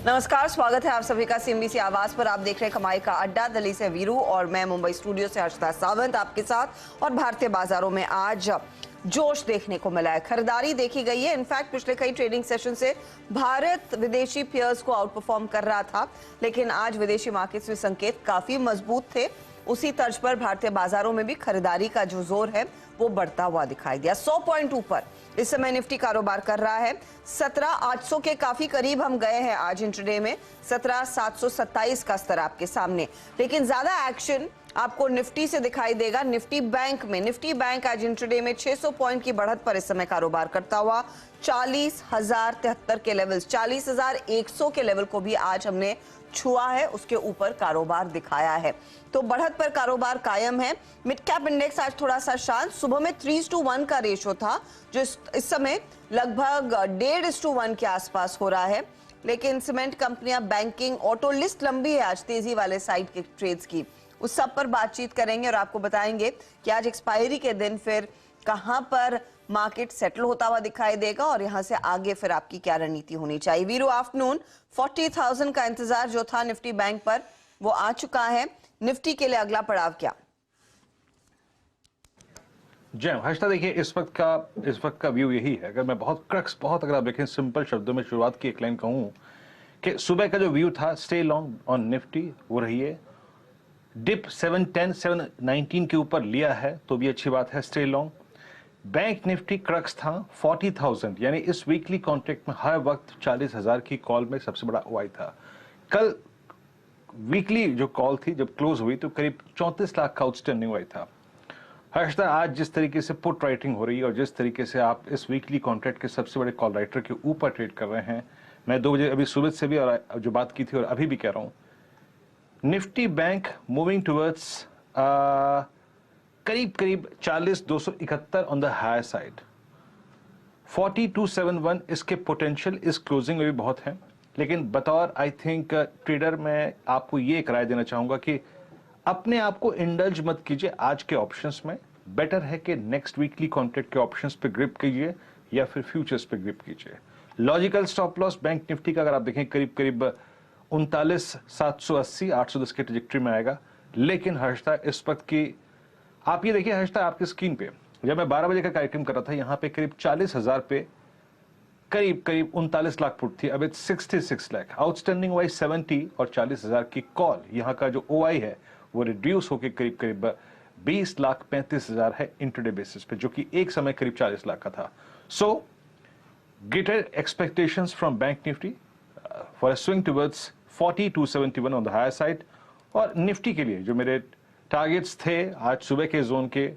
नमस्कार, स्वागत है आप सभी का सीएनबीसी आवाज पर। आप देख रहे हैं कमाई का अड्डा। दिल्ली से वीरू और मैं मुंबई स्टूडियो से हर्षिता सावंत आपके साथ। और भारतीय बाजारों में आज जोश देखने को मिला है, खरीदारी देखी गई है। इनफैक्ट पिछले कई ट्रेडिंग सेशन से भारत विदेशी पेयर्स को आउट परफॉर्म कर रहा था, लेकिन आज विदेशी मार्केट्स में संकेत काफी मजबूत थे। उसी तर्ज पर भारतीय बाजारों में भी खरीदारी का जो जोर है वो बढ़ता हुआ दिखाई दिया। 100 पॉइंट ऊपर इस समय निफ्टी कारोबार कर रहा है। 17,800 के काफी करीब हम गए हैं आज इंट्राडे में। 17,727 का स्तर आपके सामने, लेकिन ज्यादा एक्शन आपको निफ्टी से दिखाई देगा। निफ्टी बैंक में, निफ्टी बैंक आज इंट्राडे में 600 पॉइंट की बढ़त पर इस समय कारोबार करता हुआ 40,073 के लेवल्स, 40,100 के लेवल को भी आज हमने छुआ है, उसके ऊपर कारोबार दिखाया है। तो बढ़त पर कारोबार कायम है। मिड कैप इंडेक्स आज थोड़ा सा शांत, सुबह में 3:1 का रेशो था, जो इस समय लगभग 1.5:1 के आसपास हो रहा है। लेकिन सीमेंट कंपनियां, बैंकिंग, ऑटो, लिस्ट लंबी है आज तेजी वाले साइड के ट्रेड्स की। उस सब पर बातचीत करेंगे और आपको बताएंगे कि आज एक्सपायरी के दिन फिर कहां पर मार्केट सेटल होता हुआ दिखाई देगा और यहां से आगे फिर आपकी क्या रणनीति होनी चाहिए। वीरू, आफ्टरनून 40,000 का इंतजार जो था निफ्टी बैंक पर वो आ चुका है। निफ्टी के लिए अगला पड़ाव क्या? जय हर्षिता, देखिए इस वक्त का व्यू यही है। अगर मैं बहुत अगर आप देखें सिंपल शब्दों में शुरुआत की एक लाइन कहूं कि सुबह का जो व्यू था स्टे लॉन्ग ऑन निफ्टी वो रही है। डिप 710 719 के ऊपर लिया है तो भी अच्छी बात है, stay long. Bank Nifty crux था 40,000, यानी इस वीकली कॉन्ट्रैक्ट में हर वक्त 40,000 की कॉल में सबसे बड़ा ओआई था। कल वीकली जो कॉल थी जब क्लोज हुई तो करीब 34 लाख का आउटस्टैंडिंग ओआई था। हर्षिता, आज जिस तरीके से पुट राइटिंग हो रही है और जिस तरीके से आप इस वीकली कॉन्ट्रैक्ट के सबसे बड़े कॉल राइटर के ऊपर ट्रेड कर रहे हैं, मैं 2 बजे अभी सुबह से भी और जो बात की थी और अभी भी कह रहा हूं, निफ्टी बैंक मूविंग टुवर्ड्स करीब 40,271 ऑन द हायर साइड। 4271 इसके पोटेंशियल इस क्लोजिंग में भी बहुत है, लेकिन बतौर आई थिंक ट्रेडर मैं आपको ये एक राय देना चाहूंगा कि अपने आप को इंडल्ज मत कीजिए आज के ऑप्शंस में। बेटर है कि नेक्स्ट वीकली कॉन्ट्रैक्ट के ऑप्शंस पे ग्रिप कीजिए या फिर फ्यूचर्स पे ग्रिप कीजिए। Logical stop loss bank Nifty का अगर आप देखें करीब 39,780 810 के ट्रेजेक्टरी में आएगा। लेकिन हर्षिता, इस वक्त की आप ये देखिए हर्षिता, आपकी स्क्रीन पे जब मैं 12 बजे का कार्यक्रम कर रहा था यहाँ पे करीब 40,000 पे करीब 39 लाख पुट थी। अब 66 लाख आउटस्टैंडिंग वाइज 70 और 40,000 की कॉल। यहाँ का जो ओआई है वो रिड्यूस होकर करीब 20,35,000 है इंट्राडे बेसिस पे, जो कि एक समय करीब 40 लाख का था। So greater expectations from bank Nifty for a swing towards 40,271 on the higher side. और निफ्टी के लिए जो मेरे टारगेट्स थे आज सुबह के जोन के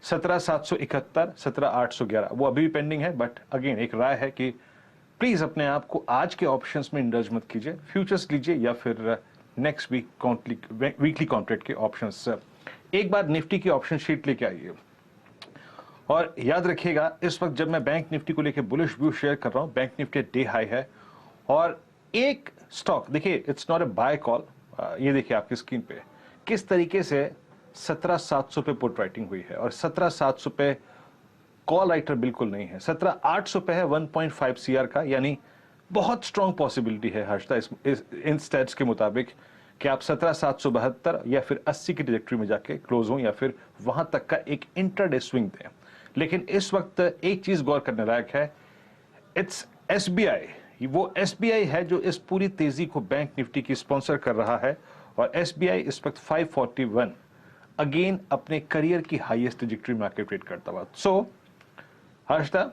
17,771 17,811 वो अभी भी पेंडिंग है। बट अगेन एक राय है कि प्लीज अपने आप को आज के ऑप्शंस में इंडल्ज मत कीजिए, फ्यूचर्स लीजिए या फिर नेक्स्ट वीकली कॉन्ट्रैक्ट के ऑप्शंस। एक बार निफ्टी की ऑप्शन शीट लेके आइए और याद रखिएगा इस वक्त जब मैं बैंक निफ्टी को लेकर बुलिश व्यू शेयर कर रहा हूं, बैंक निफ्टी डे हाई है और एक स्टॉक देखिए, it's not a buy call. ये देखिए आपकी स्क्रीन पे किस तरीके से 17,700 पे पुट राइटिंग हुई है और 17,700 पे कॉल राइटर बिल्कुल नहीं है। 17,800 पे है 1.5 सीआर का, यानी बहुत स्ट्रॉन्ग पॉसिबिलिटी है हर्षिता इन स्टैट्स के मुताबिक कि आप 17,772 या फिर 80 की ट्रैजेक्टरी में जाके क्लोज हों या फिर वहां तक का एक इंट्राडे स्विंग दें। लेकिन इस वक्त एक चीज गौर करने लायक है, इट्स एसबीआई। वो एसबीआई है जो इस पूरी तेजी को बैंक निफ्टी की स्पॉन्सर कर रहा है और एसबीआई इस वक्त 541 अगेन अपने करियर की हाईएस्ट ट्रैजेक्टरी में आके ट्रेड करता हुआ। सो हर्षिता,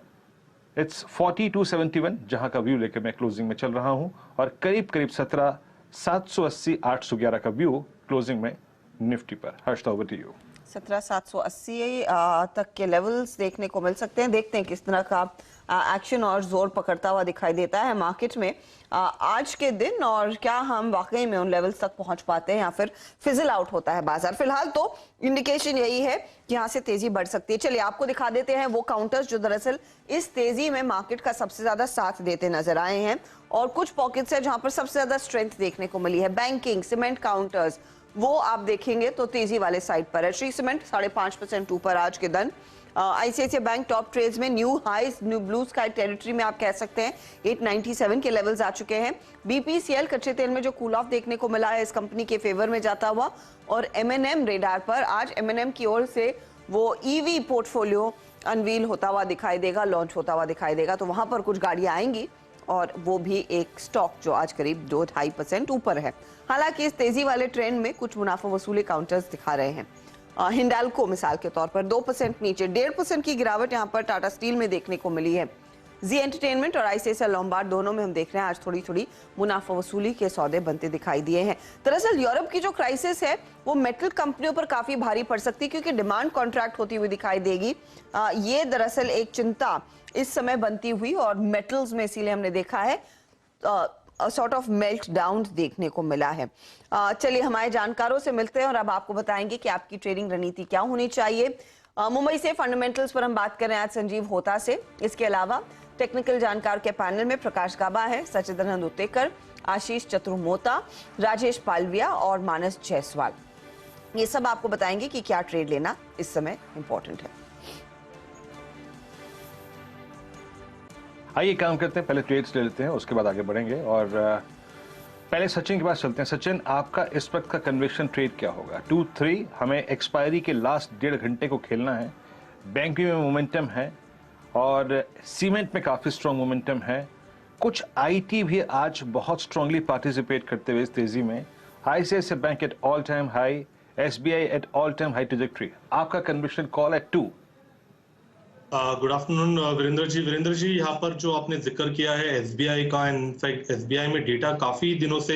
इट्स 4271 जहां का व्यू लेकर मैं क्लोजिंग में चल रहा हूं और करीब 17,780 811 का व्यू क्लोजिंग में निफ्टी पर। Harshita, over to you. 17,780 तक के लेवल्स देखने को मिल सकते हैं। देखते हैं किस तरह का एक्शन और जोर पकड़ता हुआ दिखाई देता है मार्केट में आज के दिन, और क्या हम वाकई में उन लेवल्स तक पहुंच पाते हैं या फिर फिजल आउट होता है बाजार। फिलहाल तो इंडिकेशन यही है कि यहां से तेजी बढ़ सकती है। चलिए आपको दिखा देते हैं वो काउंटर्स जो दरअसल इस तेजी में मार्केट का सबसे ज्यादा साथ देते नजर आए हैं और कुछ पॉकेट्स है जहां पर सबसे ज्यादा स्ट्रेंथ देखने को मिली है। बैंकिंग, सीमेंट काउंटर्स वो आप देखेंगे तो तेजी वाले साइड पर है। श्री सीमेंट 5.5% ऊपर आज के दिन, आईसीआईसीआई बैंक टॉप ट्रेड्स में new highs, new blue sky territory में आप कह सकते हैं 897 के लेवल्स आ चुके हैं। बीपीसीएल कच्चे तेल में जो कूल ऑफ देखने को मिला है इस कंपनी के फेवर में जाता हुआ, और एमएनएम रेडार पर आज एमएनएम की ओर से वो ईवी पोर्टफोलियो अनवील होता हुआ दिखाई देगा, लॉन्च होता हुआ दिखाई देगा, तो वहां पर कुछ गाड़ियां आएंगी और वो भी एक स्टॉक जो आज करीब 2-2.5% ऊपर है। हालांकि इस तेजी वाले ट्रेंड में कुछ मुनाफा वसूली काउंटर्स दिखा रहे हैं। हिंडाल्को मिसाल के तौर पर 2% नीचे, 1.5% की गिरावट यहां पर टाटा स्टील में देखने को मिली है। जी एंटरटेनमेंट और आईसीआईसीआई लोम्बार्ड दोनों में हम देख रहे हैं आज थोड़ी थोड़ी मुनाफा वसूली के सौदे बनते दिखाई दिए हैं। दरअसल यूरोप की जो क्राइसिस है वो मेटल कंपनियों पर काफी भारी पड़ सकती है क्योंकि डिमांड कॉन्ट्रैक्ट होती हुई दिखाई देगी। ये दरअसल एक चिंता इस समय बनती हुई, और मेटल्स में इसीलिए हमने देखा है सॉर्ट ऑफ मेल्ट डाउन देखने को मिला है। चलिए हमारे जानकारों से मिलते हैं और अब आपको बताएंगे कि आपकी ट्रेडिंग रणनीति क्या होनी चाहिए। मुंबई से फंडामेंटल्स पर हम बात कर रहे हैं आज संजीव होता से। इसके अलावा टेक्निकल जानकार के पैनल में प्रकाश गाबा है, सचिदानंद उत्तेकर, आशीष चतुर्मोता, राजेश पालविया और मानस जायसवाल। ये सब आपको बताएंगे कि क्या ट्रेड लेना इस समय इंपॉर्टेंट है। आइए काम करते हैं, पहले ट्रेड्स ले लेते हैं, उसके बाद आगे बढ़ेंगे। और पहले सचिन के पास चलते हैं। सचिन, आपका इस वक्त का कन्विक्शन ट्रेड क्या होगा? 2-3 हमें एक्सपायरी के लास्ट 1.5 घंटे को खेलना है। बैंक में मोमेंटम है और सीमेंट में काफी स्ट्रॉन्ग मोमेंटम है। कुछ आईटी भी आज बहुत स्ट्रांगली पार्टिसिपेट करते हुए इस तेजी में। ICICI bank at all time high, SBI eight all time high trajectory. आपका कन्विक्शन कॉल है 2। गुड आफ्टरनून वीरेंद्र जी, यहाँ पर जो आपने जिक्र किया है एसबीआई का, इनफैक्ट एसबीआई में डेटा काफी दिनों से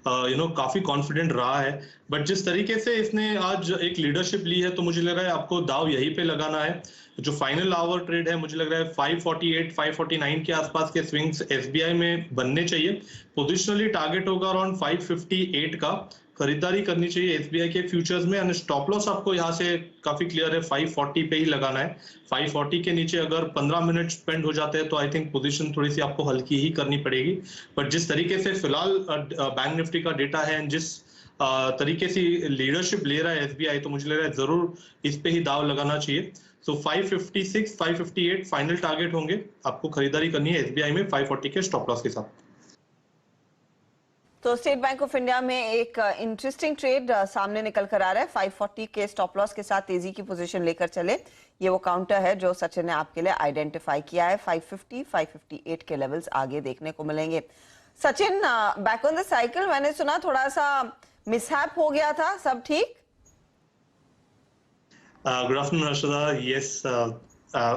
काफी कॉन्फिडेंट रहा है, बट जिस तरीके से इसने आज एक लीडरशिप ली है तो मुझे लग रहा है आपको दाव यहीं पे लगाना है। जो फाइनल आवर ट्रेड है मुझे लग रहा है 548 549 के आसपास के स्विंग्स एसबीआई में बनने चाहिए। पोजिशनली टारगेट होगा अराउंड 558 का, खरीदारी करनी चाहिए एसबीआई के फ्यूचर्स में। एंड स्टॉप लॉस आपको यहाँ से काफी क्लियर है, 540 पे ही लगाना है। 540 के नीचे अगर 15 मिनट स्पेंड हो जाते हैं तो आई थिंक पोजीशन थोड़ी सी आपको हल्की ही करनी पड़ेगी। बट जिस तरीके से फिलहाल बैंक निफ्टी का डेटा है, जिस तरीके से लीडरशिप ले रहा है एसबीआई, तो मुझे लग रहा है जरूर इस पे ही दाव लगाना चाहिए। सो 556 558 फाइनल टारगेट होंगे, आपको खरीदारी करनी है एसबीआई में 540 के स्टॉप लॉस के साथ। तो स्टेट बैंक ऑफ इंडिया में एक इंटरेस्टिंग ट्रेड सामने निकल कर आ रहा है। 540 के स्टॉप लॉस के साथ तेजी की पोजीशन लेकर चले, ये वो काउंटर है जो सचिन ने आपके लिए आइडेंटिफाई किया है। 550 558 के लेवल्स आगे देखने को मिलेंगे। Sachin, back on the cycle, मैंने सुना थोड़ा सा मिसहैप हो गया था, सब ठीक? Good afternoon Arshada, yes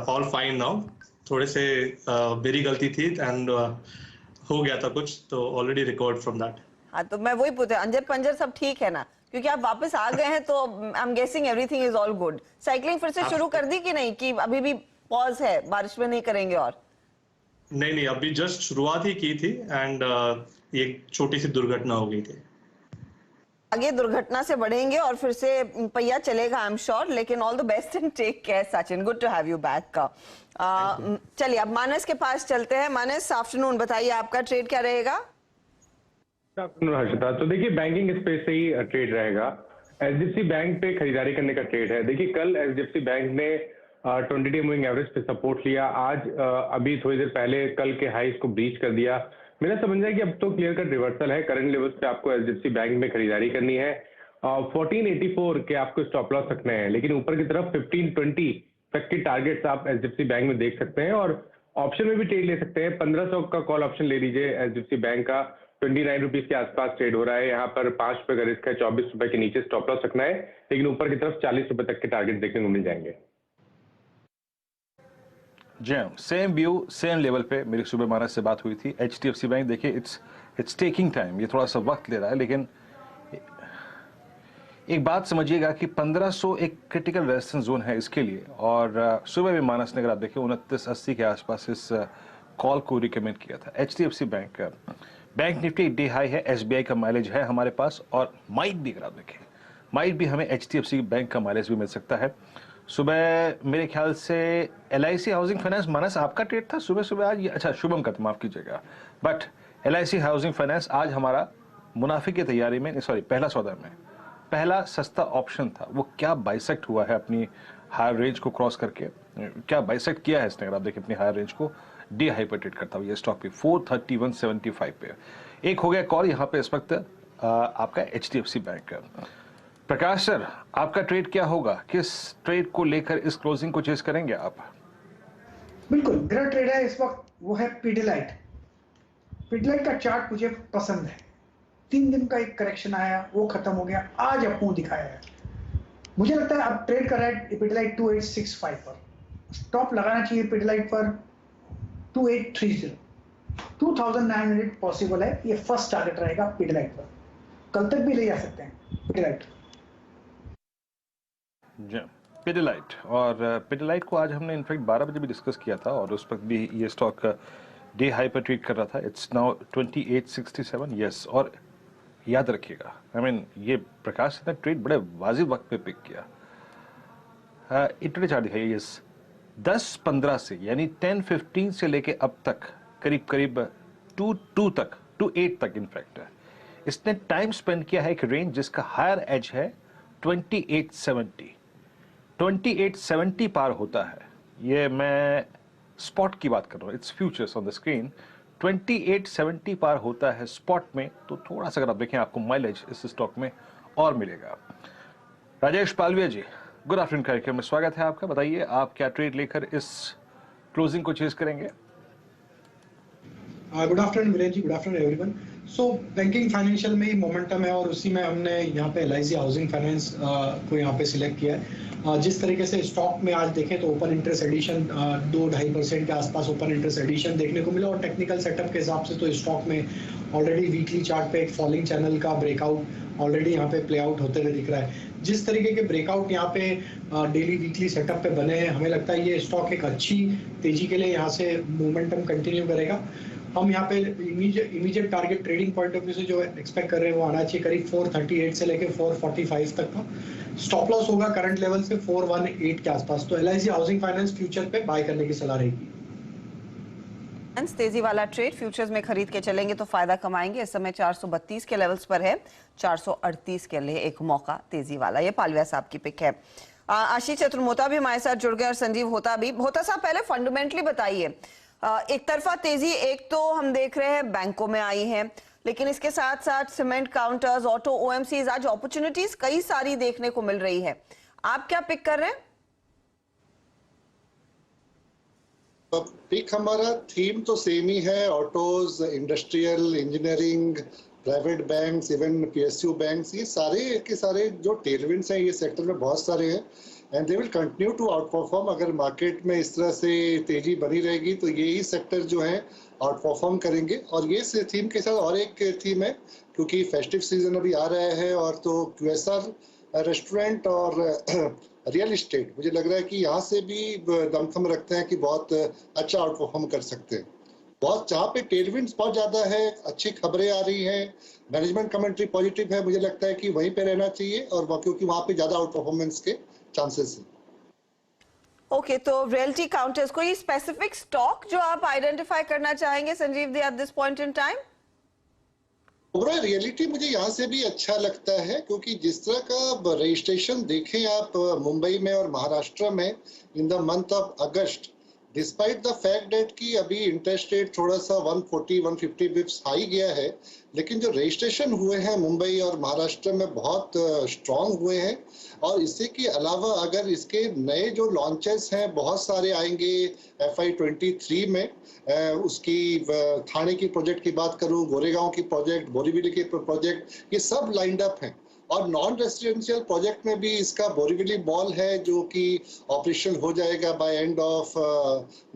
all fine now. थोड़े से मेरी गलती थी एंड हो गया था कुछ, तो ऑलरेडी रिकवर्ड फ्रॉम दैट। हाँ, तो मैं वही पूछा, अंजर पंजर सब ठीक है ना? क्योंकि आप वापस आ गए हैं तो I am guessing everything is all good. Cycling फिर से शुरू कर दी कि नहीं, कि अभी भी पॉज है, बारिश में नहीं करेंगे? और नहीं, अभी जस्ट शुरुआत ही की थी एंड ये छोटी सी दुर्घटना हो गई थी। आगे दुर्घटना से बढ़ेंगे और फिर से पहिया चलेगा आई एम श्योर, लेकिन all the best and take care Sachin, good to have you back. चलिए अब मानस के पास चलते हैं। मानस, आफ्टरनून, बताइए आपका ट्रेड क्या रहेगा? आफ्टरनून हर्षिता। तो देखिए बैंकिंग स्पेस से ही ट्रेड रहेगा। एचडीएफसी बैंक पे खरीदारी करने का ट्रेड है। देखिए कल एचडीएफसी बैंक ने 20-डे मूविंग एवरेज पे सपोर्ट लिया, आज अभी थोड़ी देर पहले कल के हाईज को ब्रीच कर दिया। मेरा समझना है कि अब तो क्लियर कट रिवर्सल है। करंट लेवल्स पे आपको एचडीएफसी बैंक में खरीदारी करनी है। 1484 के आपको स्टॉप लॉस रखने हैं, लेकिन ऊपर की तरफ 1520 तक के टारगेट्स आप एचडीएफसी बैंक में देख सकते हैं और ऑप्शन में भी ट्रेड ले सकते हैं। 1500 का कॉल ऑप्शन ले लीजिए एचडीएफसी बैंक का, 29 रुपीज के आसपास ट्रेड हो रहा है। यहाँ पर 5 रुपए का रिस्क है, 24 रुपए के नीचे स्टॉप लॉस रखना है, लेकिन ऊपर की तरफ 40 रुपए तक के टारगेट देखने को मिल जाएंगे। जी हाँ, सेम व्यू सेम लेवल पे मेरी सुबह मानस से बात हुई थी। एचडीएफसी बैंक देखिए इट्स टेकिंग टाइम, ये थोड़ा सा वक्त ले रहा है, लेकिन एक बात समझिएगा कि 1500 एक क्रिटिकल रेजिस्टेंस जोन है इसके लिए। और सुबह भी मानस ने अगर आप देखिए 2980 के आसपास इस कॉल को रिकमेंड किया था। HDFC bank bank Nifty day high है, एसबीआई का माइलेज है हमारे पास, और माइट भी अगर आप देखें माइट भी हमें एचडीएफसी बैंक का माइलेज भी मिल सकता है। सुबह मेरे ख्याल से एलआईसी हाउसिंग फाइनेंस, मानस आपका ट्रेड था सुबह सुबह आज, अच्छा शुभम का, माफ कीजिएगा, बट एलआईसी हाउसिंग फाइनेंस आज हमारा मुनाफे की तैयारी में, सॉरी पहला सौदा में पहला सस्ता ऑप्शन था। वो क्या बाइसेक्ट हुआ है अपनी हायर रेंज को क्रॉस करके क्या बाइसेक्ट किया है इसने, अगर आप देखें अपनी हायर रेंज को डे हाई पर ट्रेड करता हुआ ये स्टॉक भी 431.75 पे। एक हो गया कॉल यहाँ पे इस वक्त आपका HDFC बैंक का। प्रकाश सर, आपका ट्रेड क्या होगा, किस ट्रेड को लेकर इस क्लोजिंग को चेस करेंगे आप? बिल्कुल, मेरा ट्रेड है इस वक्त वो है पिडिलाइट। पिडिलाइट का चार्ट मुझे पसंद है। 3 दिन का एक करेक्शन आया, वो खत्म हो गया, आज अप मूव दिखाया है। मुझे लगता है अब ट्रेड कर रहा है पिडिलाइट 2865 पर। स्टॉप लगाना चाहिए पिडिलाइट पर 2830। 2900 पॉसिबल है, ये फर्स्ट टारगेट रहेगा पिडिलाइट पर। कल तक भी ले जा सकते हैं पिडिलाइट। पिडिलाइट, और पिडिलाइट को आज हमने इनफैक्ट 12 बजे भी डिस्कस किया था और उस वक्त भी ये स्टॉक डे हाई पर ट्रेड कर रहा था। It's now 2867। यस, और याद रखिएगा ये प्रकाश ने ट्रेड बड़े वाजिब वक्त पे पिक किया। इंट्राडे चार्ट दिखाइए। यस, 10-15 से यानी 10-15 से लेके अब तक करीब करीब 2-8 तक इनफैक्ट इसने टाइम स्पेंड किया है एक रेंज जिसका हायर एज है 2870। 2870 पार होता है, ये मैं स्पॉट की बात कर रहा हूँ, it's futures on the screen. 2870 पार होता है स्पॉट में, तो थोड़ा सा अगर आप देखें आपको माइलेज इस स्टॉक में और मिलेगा। राजेश पालविया जी, गुड आफ्टरनून कार्यक्रम में स्वागत है आपका। बताइए आप क्या ट्रेड लेकर इस क्लोजिंग को चेज करेंगे? Good afternoon Viren ji, good afternoon everyone. So banking financial में ही मोमेंटम है और उसी में हमने यहाँ पे LIC हाउसिंग फाइनेंस को यहाँ पे सिलेक्ट किया है। जिस तरीके से स्टॉक में आज देखें तो ओपन इंटरेस्ट एडिशन 2-2.5% के आसपास ओपन इंटरेस्ट एडिशन देखने को मिला और टेक्निकल सेटअप के हिसाब से तो स्टॉक में ऑलरेडी वीकली चार्ट पे एक फॉलिंग चैनल का ब्रेकआउट ऑलरेडी यहाँ पे प्ले आउट होते हुए दिख रहा है। जिस तरीके के ब्रेकआउट यहाँ पे डेली वीकली सेटअप पे बने हैं, हमें लगता है ये स्टॉक एक अच्छी तेजी के लिए यहाँ से मोमेंटम कंटिन्यू करेगा। हम यहाँ पे immediate target trading point of view से जो एक्सपेक्ट कर रहे हैं वो आना चाहिए करीब 438 से लेके 445 तक का। स्टॉप लॉस होगा करंट लेवल से 418 के आसपास। तो LIC हाउसिंग फाइनेंस फ्यूचर पे बाय करने की सलाह रहेगी। तेजी वाला ट्रेड फ्यूचर्स में खरीद के चलेंगे तो फायदा कमाएंगे। इस समय 432 के लेवल्स पर है, 438 के लिए एक मौका तेजी वाला। ये पालविया साहब की पिक है। आशीष चतुर्मोता भी हमारे साथ जुड़ गए और संजीव होता भी। होता साहब, पहले फंडामेंटली बताइए, एक तरफा तेजी एक तो हम देख रहे हैं बैंकों में आई है, लेकिन इसके साथ साथ सीमेंट काउंटर्स, ऑटो, OMCs, आज अपॉर्चुनिटीज कई सारी देखने को मिल रही है। आप क्या पिक कर रहे हैं? पिक हमारा थीम तो सेम ही है, autos, industrial, engineering, private banks, even PSU banks, ये सारे के सारे जो टेलविंड्स हैं ये सेक्टर में बहुत सारे हैं and they will continue to outperform. अगर मार्केट में इस तरह से तेजी बनी रहेगी तो यही सेक्टर जो है आउट परफॉर्म करेंगे। और ये थीम के साथ और एक थीम है, क्योंकि फेस्टिव सीजन अभी आ रहा है और तो QSR, रेस्टोरेंट और रियल इस्टेट, मुझे लग रहा है कि यहाँ से भी दमखम रखते हैं कि बहुत अच्छा आउट परफॉर्म कर सकते हैं। बहुत जहाँ पे टेलविंड्स बहुत ज्यादा है, अच्छी खबरें आ रही हैं, मैनेजमेंट कमेंट्री पॉजिटिव है, मुझे लगता है कि वहीं पे रहना चाहिए और क्योंकि वहाँ पे ज्यादा आउट परफॉर्मेंस के चांसेस हैं। ओके, तो रियल्टी काउंटर्स, कोई स्पेसिफिक स्टॉक जो आप आइडेंटिफाई करना चाहेंगे संजीव दी at this point in time? Overall reality मुझे यहाँ से भी अच्छा लगता है, क्योंकि जिस तरह का रजिस्ट्रेशन देखें आप मुंबई में और महाराष्ट्र में in the month of August, despite the fact that कि अभी इंटरेस्ट रेट थोड़ा सा 140-150 बिप्स हाई गया है, लेकिन जो रजिस्ट्रेशन हुए हैं मुंबई और महाराष्ट्र में बहुत स्ट्रांग हुए हैं। और इससे के अलावा अगर इसके नए जो लॉन्चेस हैं बहुत सारे आएंगे FY23 में, उसकी थाने की प्रोजेक्ट की बात करूं, गोरेगांव की प्रोजेक्ट, बोरीवली की प्रोजेक्ट, ये सब लाइंड अप हैं। और नॉन रेसिडेंशियल प्रोजेक्ट में भी इसका बोरीवली मॉल है जो कि ऑपरेशन हो जाएगा by end of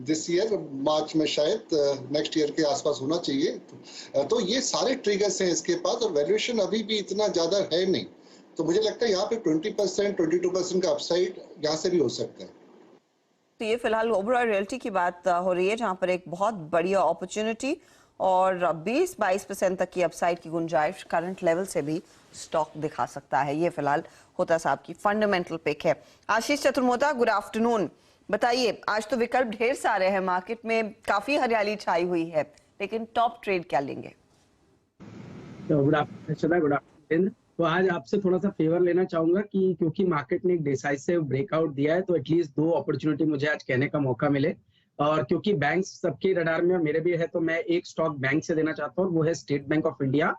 this year, March में शायद, नेक्स्ट ईयर के आसपास होना चाहिए। तो ये सारे ट्रिगर्स हैं इसके पास और वैल्यूएशन अभी भी इतना ज्यादा है नहीं, तो मुझे लगता है यहाँ पे 20% 22% का अपसाइड यहाँ से भी हो सकता है। तो ये फिलहाल ओबरॉय रियल्टी की बात हो रही है, जहां पर एक बहुत बढ़िया अपॉर्चुनिटी और 20-22% तक की अपसाइड की गुंजाइश करंट लेवल से भी स्टॉक दिखा सकता है। ये फिलहाल होता साहब की फंडामेंटल पिक है। आशीष चतुर्मोता, गुड आफ्टरनून। बताइए, आज तो विकल्प ढेर सारे हैं, मार्केट में काफी हरियाली छाई हुई है, लेकिन टॉप ट्रेड क्या लेंगे? Good afternoon, good afternoon. तो आज आपसे थोड़ा सा फेवर लेना चाहूंगा कि क्योंकि मार्केट ने एक डिसाइसिव ब्रेकआउट दिया है, तो एटलीस्ट 2 अपॉर्चुनिटी मुझे आज कहने का मौका मिले। और क्योंकि बैंक सबके रडार में और मेरे भी है, तो मैं एक स्टॉक बैंक से देना चाहता हूँ, वो है स्टेट बैंक ऑफ इंडिया।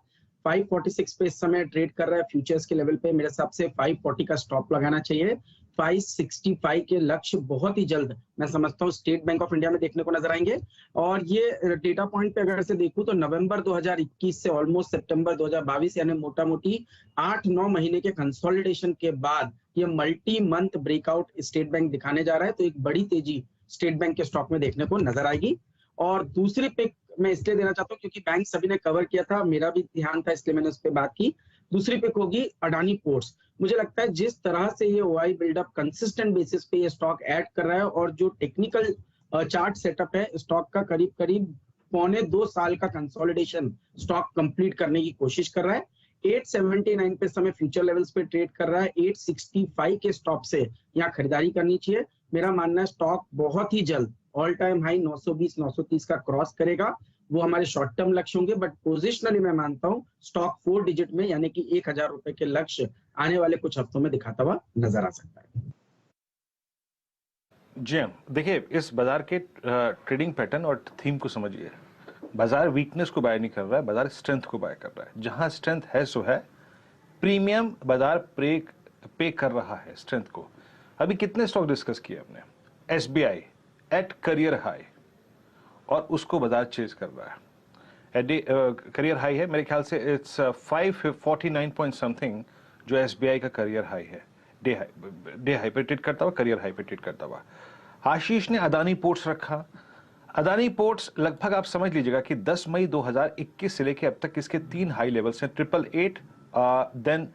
546 पे इस समय ट्रेड कर रहा है फ्यूचर्स के लेवल पे। मेरे हिसाब से 540 का स्टॉप लगाना चाहिए। 565 के लक्ष्य बहुत ही जल्द मैं समझता हूँ स्टेट बैंक ऑफ इंडिया में देखने को नजर आएंगे। और ये डेटा पॉइंट पे अगर से देखूं तो नवंबर 2021 से ऑलमोस्ट सितंबर 2022 यानी मोटा मोटी 8-9 महीने के कंसोलिडेशन के बाद ये multi month breakout state bank दिखाने जा रहा है। तो एक बड़ी तेजी स्टेट बैंक के स्टॉक में देखने को नजर आएगी। और दूसरी पिक मैं इसलिए देना चाहता हूँ क्योंकि बैंक सभी ने कवर किया था, मेरा भी ध्यान था, इसलिए मैंने उस पर बात की। दूसरी पिक होगी अडानी पोर्ट्स। मुझे लगता है जिस तरह से ये ओआई बिल्डअप कंसिस्टेंट बेसिस पे ये स्टॉक ऐड कर रहा है और जो टेक्निकल चार्ट सेटअप है स्टॉक का, करीब करीब 1.25 साल का कंसोलिडेशन स्टॉक कंप्लीट करने की कोशिश कर रहा है। 879 पे समय फ्यूचर लेवल्स पे ट्रेड कर रहा है। 865 के स्टॉप से यहाँ खरीदारी करनी चाहिए। मेरा मानना है स्टॉक बहुत ही जल्द ऑल टाइम हाई 920-930 का क्रॉस करेगा। वो हमारे शॉर्ट टर्म लक्ष्य होंगे, बट पोजिशनली मैं मानता हूँ स्टॉक 4 डिजिट में यानी कि 1000 रुपए के लक्ष्य आने वाले कुछ हफ्तों में दिखाता हुआ नजर आ सकता है। जी हाँ, देखिए इस बाजार के ट्रेडिंग पैटर्न और थीम को समझिए। बाजार वीकनेस को बाय नहीं कर रहा है, बाजार स्ट्रेंथ को बाय कर रहा है। जहां स्ट्रेंथ है सो है, प्रीमियम बाजार पे कर रहा है स्ट्रेंथ को। अभी कितने स्टॉक डिस्कस किए हमने? एसबीआई एट करियर हाई, और उसको बाजार चेज कर रहा है। करियर हाई है मेरे ख्याल से, इट्स 549 पॉइंट समथिंग जो एसबीआई का करियर हाई है। डे हाई पे ट्रेड करता हुआ, करियर हाई पे ट्रेड करता हुआ। आशीष ने अदानी पोर्ट्स रखा। अदानी पोर्ट्स लगभग आप समझ लीजिएगा कि 10 मई 2021 से लेके अब तक इसके 3 हाई लेवल्स हैं। 888, देन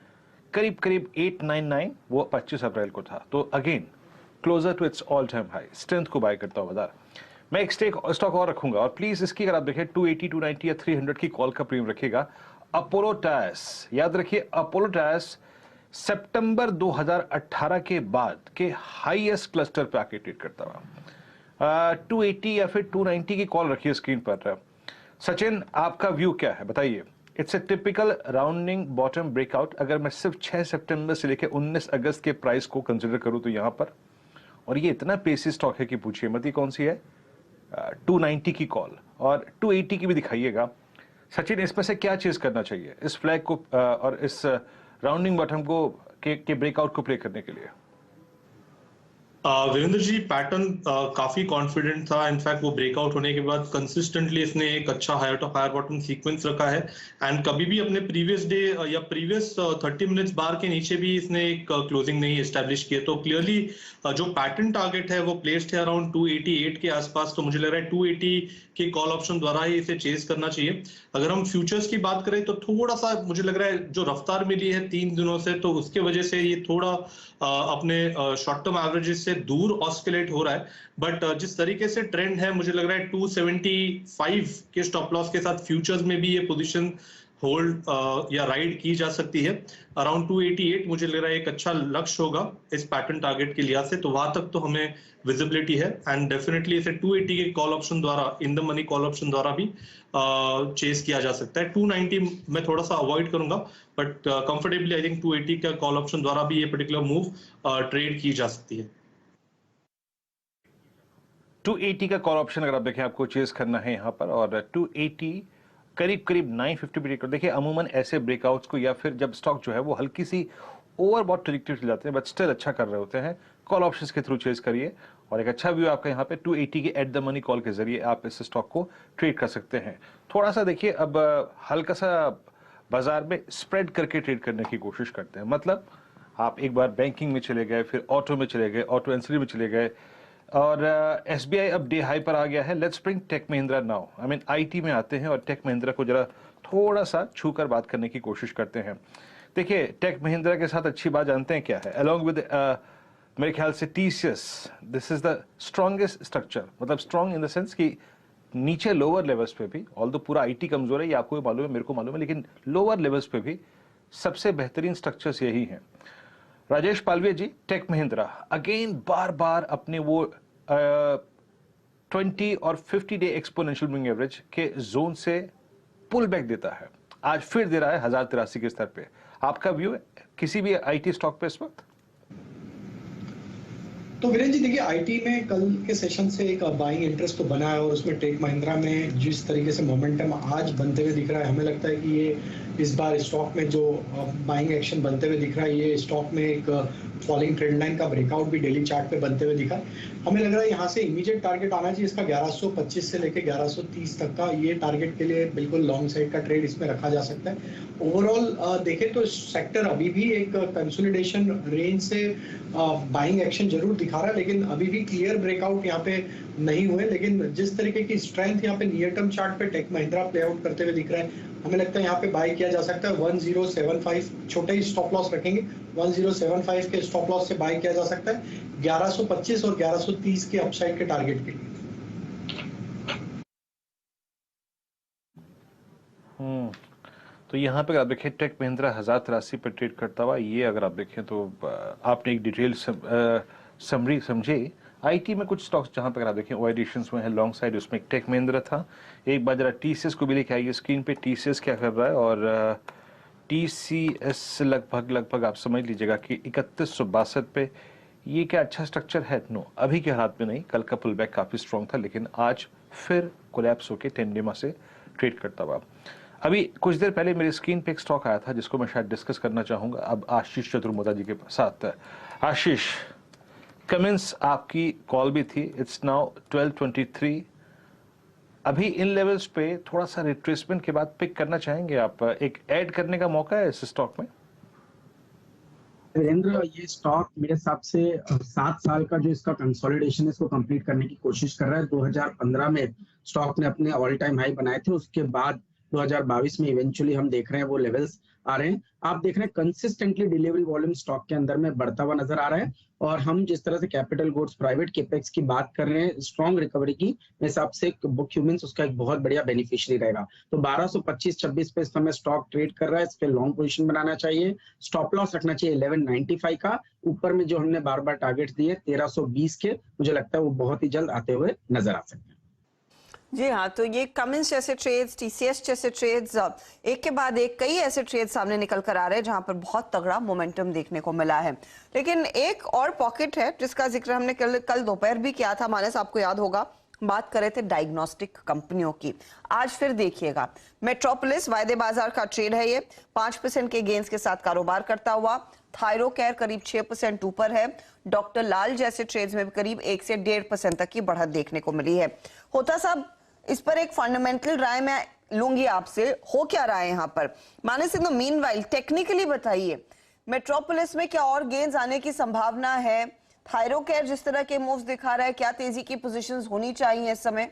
करीब करीब 899, वो 25 अप्रैल को था। तो again closer to its all time high, strength को बाय करता हुआ बाजार। मैं एक स्टॉक और रखूंगा, और प्लीज इसकी अगर आप देखें 280, 290 या 300 की कॉल का प्रीमियम रखिएगा। अपोलो टायर्स, याद रखिए अपोलो टायर्स सितंबर 2018 के बाद के हाईएस्ट क्लस्टर पे आके ट्रेड करता हुआ। 280 या फिर 290 की कॉल रखिए स्क्रीन पर। सचिन, आपका व्यू क्या है बताइए? It's a typical rounding bottom breakout. अगर मैं सिर्फ 6 सितंबर से लेकर 19 अगस्त के प्राइस को कंसिडर करूं तो यहां पर, और ये इतना पेसी स्टॉक है कि पूछिए मत। ये कौन सी है? 290 की कॉल, और 280 की भी दिखाइएगा। सचिन, इसमें से क्या चीज करना चाहिए इस फ्लैग को और इस राउंडिंग बॉटम को के ब्रेकआउट को प्ले करने के लिए? वीरेंद्र जी, पैटर्न काफी कॉन्फिडेंट था। इनफैक्ट वो ब्रेकआउट होने के बाद कंसिस्टेंटली इसने एक अच्छा higher to higher bottom sequence रखा है। एंड कभी भी अपने प्रीवियस डे या प्रीवियस 30 मिनट्स बार के नीचे भी इसने एक क्लोजिंग नहीं एस्टैब्लिश किया। तो क्लियरली जो पैटर्न टारगेट है वो प्लेस्ड है अराउंड 288 के आसपास। तो मुझे लग रहा है 280 के कॉल ऑप्शन द्वारा ही इसे चेज करना चाहिए। अगर हम फ्यूचर्स की बात करें तो थोड़ा सा मुझे लग रहा है जो रफ्तार मिली है 3 दिनों से, तो उसके वजह से ये थोड़ा अपने शॉर्ट टर्म एवरेजेस से दूर ऑस्किलेट हो रहा है। बट जिस तरीके से ट्रेंड है, मुझे लग रहा है 275 के स्टॉप लॉस के साथ फ्यूचर्स में भी ये पोजीशन होल्ड या राइड की जा सकती है। अराउंड 288 मुझे लग रहा है एक अच्छा लक्ष्य होगा इस पैटर्न टारगेट के लिहाज से। तो वहां तक तो हमें विजिबिलिटी है, एंड डेफिनेटली इसे 280 के कॉल ऑप्शन द्वारा, in the money call option द्वारा भी चेस किया जा सकता है। 290 मैं थोड़ा सा अवॉइड करूंगा, बट कंफर्टेबली आई थिंक 280 का कॉल ऑप्शन द्वारा भी ये पर्टिकुलर मूव ट्रेड की जा सकती है। 280 का कॉल ऑप्शन अगर आप देखें, आपको चेस करना है यहाँ पर, और 280 करीब करीब 950 ब्रेक। देखिए अमूमन ऐसे ब्रेकआउट्स को, या फिर जब स्टॉक जो है वो हल्की सी ओवरबॉट ट्रैजेक्टरी चले जाते हैं बट स्टिल अच्छा कर रहे होते हैं, कॉल ऑप्शंस के थ्रू चेस करिए। और एक अच्छा व्यू आपका यहाँ पे 280 के एट द मनी कॉल के जरिए आप इस स्टॉक को ट्रेड कर सकते हैं। थोड़ा सा देखिए अब हल्का सा बाजार में स्प्रेड करके ट्रेड करने की कोशिश करते हैं। मतलब आप एक बार बैंकिंग में चले गए, फिर ऑटो में चले गए, ऑटो एंसिलरी में चले गए, और एसबीआई अब डे हाई पर आ गया है। Let's bring Tech Mahindra now. I mean IT में आते हैं और टेक महिंद्रा को जरा थोड़ा सा छूकर बात करने की कोशिश करते हैं। देखिए टेक महिंद्रा के साथ अच्छी बात जानते हैं क्या है? अलॉन्ग विद मेरे ख्याल से TCS, this is the strongest structure. मतलब स्ट्रॉन्ग इन द सेंस कि नीचे लोअर लेवल्स पे भी, ऑल्दो पूरा आईटी कमजोर है, ये आपको भी मालूम है, मेरे को मालूम है, लेकिन लोअर लेवल्स पे भी सबसे बेहतरीन स्ट्रक्चर्स यही हैं। राजेश पालवे जी, टेक महिंद्रा अगेन बार बार अपने वो 20 और 50 डे एक्सपोनेंशियल मूविंग एवरेज के जोन से पुल बैक देता है। आज फिर दे रहा है 1083 के स्तर पे। आपका व्यू है किसी भी आईटी स्टॉक पे इस वक्त? तो वीरेंद्र जी देखिए, आईटी में कल के सेशन से एक बाइंग इंटरेस्ट तो बना है और उसमें टेक महिंद्रा में जिस तरीके से मोमेंटम आज बनते हुए दिख रहा है, हमें लगता है कि ये इस बार स्टॉक में जो बाइंग एक्शन बनते हुए दिख रहा है, ये स्टॉक में एक फॉलिंग ट्रेंड लाइन का ब्रेकआउट भी डेली चार्ट पे बनते हुए दिखा। हमें लग रहा है यहाँ से इमीडिएट टारगेट आना चाहिए इसका 1125 से लेके 1130 तक का, ये टारगेट के लिए बिल्कुल लॉन्ग साइड का ट्रेड इसमें रखा जा सकता है। ओवरऑल देखें तो सेक्टर अभी भी एक कंसोलिडेशन रेंज से बाइंग एक्शन जरूर दिखा रहा है, लेकिन अभी भी क्लियर ब्रेकआउट यहाँ पे नहीं हुए। लेकिन जिस तरीके की स्ट्रेंथ यहाँ पे नियर टर्म चार्ट पे टेक महिंद्रा प्ले आउट करते हुए दिख रहा है, हमें लगता है यहाँ पे बाय किया जा सकता है। 1075 छोटे ही स्टॉप लॉस रखेंगे, 1075 के स्टॉप लॉस से बाय किया जा सकता है 1125 और 1130 के अपसाइड के टारगेट के लिए। तो यहाँ पे अगर आप देखें टेक महिंद्रा 1083 पर ट्रेड करता हुआ, ये अगर आप देखें तो आपने एक डिटेल समरी समझे। आईटी में कुछ स्टॉक्स जहाँ पे अगर आप देखें ओ एडिशंस में है लॉन्ग साइड, उसमें एक टेक महिंद्रा था। एक बार जरा टीसीएस को भी लेके आइए स्क्रीन पे, टीसीएस क्या कर रहा है। और टीसीएस लगभग आप समझ लीजिएगा कि 3162 पे। ये क्या अच्छा स्ट्रक्चर है? नो, अभी के हालात में नहीं। कल का पुल बैक काफ़ी स्ट्रॉन्ग था, लेकिन आज फिर कोलैप्स होकर टेंडेमा से ट्रेड करता हुआ। अभी कुछ देर पहले मेरी स्क्रीन पे एक स्टॉक आया था जिसको मैं शायद डिस्कस करना चाहूँगा अब आशीष चतुर्वेदी जी के साथ। आशीष, कमेंट्स आपकी कॉल भी थी। It's now 12:23। अभी इन लेवल्स पे थोड़ा सा रिट्रेसमेंट के बाद पिक करना चाहेंगे आप? एक ऐड करने का मौका है इस स्टॉक में? वीरेंद्र, ये स्टॉक मेरे हिसाब से 7 साल का जो इसका कंसोलिडेशन है इसको कंप्लीट करने की कोशिश कर रहा है। 2015 में स्टॉक ने अपने ऑल टाइम हाई बनाए थे, उसके बाद 2022 में इवेंचुअली हम देख रहे हैं वो लेवल्स आ रहे हैं। आप देख रहे हैं कंसिस्टेंटली डिलीवरी वॉल्यूम स्टॉक के अंदर में बढ़ता हुआ नजर आ रहा है। और हम जिस तरह से कैपिटल गुड्स प्राइवेट केपेक्स की बात कर रहे हैं स्ट्रॉन्ग रिकवरी की, मेरे हिसाब से बुक ह्यूमंस उसका एक बहुत बढ़िया बेनिफिशियरी रहेगा। तो 1225-26 पे इस समय स्टॉक ट्रेड कर रहा है, इस पे लॉन्ग पोजीशन बनाना चाहिए। स्टॉप लॉस रखना चाहिए 1195 का। ऊपर में जो हमने बार बार टारगेट दिए 1320 के, मुझे लगता है वो बहुत ही जल्द आते हुए नजर आ सकते हैं। जी हाँ, तो ये कमिंस जैसे ट्रेड्स, टीसीएस जैसे ट्रेड्स, एक के बाद एक कई ऐसे ट्रेड्स सामने निकल कर आ रहे हैं जहां पर बहुत तगड़ा मोमेंटम देखने को मिला है। लेकिन एक और पॉकेट है जिसका जिक्र हमने कल दोपहर भी किया था। मानस, आपको याद होगा, बात कर रहे थे डायग्नोस्टिक कंपनियों की। आज फिर देखिएगा, मेट्रोपोलिस वायदे बाजार का ट्रेड है। ये 5% के गेंस के साथ कारोबार करता हुआ। थायरोकेयर करीब 6% ऊपर है। डॉक्टर लाल जैसे ट्रेड्स में करीब 1 से 1.5% तक की बढ़त देखने को मिली है। होता साहब, इस पर एक फंडामेंटल राय मैं लूंगी आपसे, हो क्या रहा है यहाँ पर? मानस, इन द मीनवाइल टेक्निकली बताइए, मेट्रोपोलिस में क्या और गेंस आने की संभावना है? थायरोकेयर जिस तरह के मूव्स दिखा रहा है, क्या तेजी की पोजीशंस होनी चाहिए इस समय?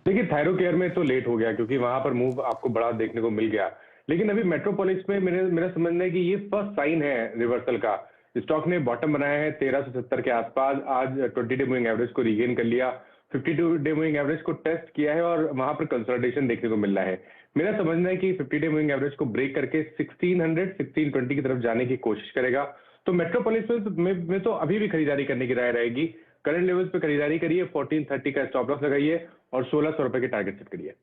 देखिए, थायरोकेयर में तो लेट हो गया क्योंकि वहां पर मूव आपको बड़ा देखने को मिल गया। लेकिन अभी मेट्रोपोलिस में मेरा समझना है कि ये फर्स्ट साइन है रिवर्सल का। स्टॉक ने बॉटम बनाया है 1370 के आसपास। आज 20 डे मूविंग एवरेज को रिगेन कर लिया, 52 डे मूविंग एवरेज को टेस्ट किया है और वहां पर कंसोलिडेशन देखने को मिल रहा है। मेरा समझना है कि 50 डे मूविंग एवरेज को ब्रेक करके 1600-1620 की तरफ जाने की कोशिश करेगा। तो मेट्रोपोलिस में तो अभी भी खरीदारी करने की राय रहेगी। करंट लेवल्स पे खरीदारी करिए, 1430 का स्टॉप लॉस लगाइए और 1600 रुपए के टारगेट सेट करिए।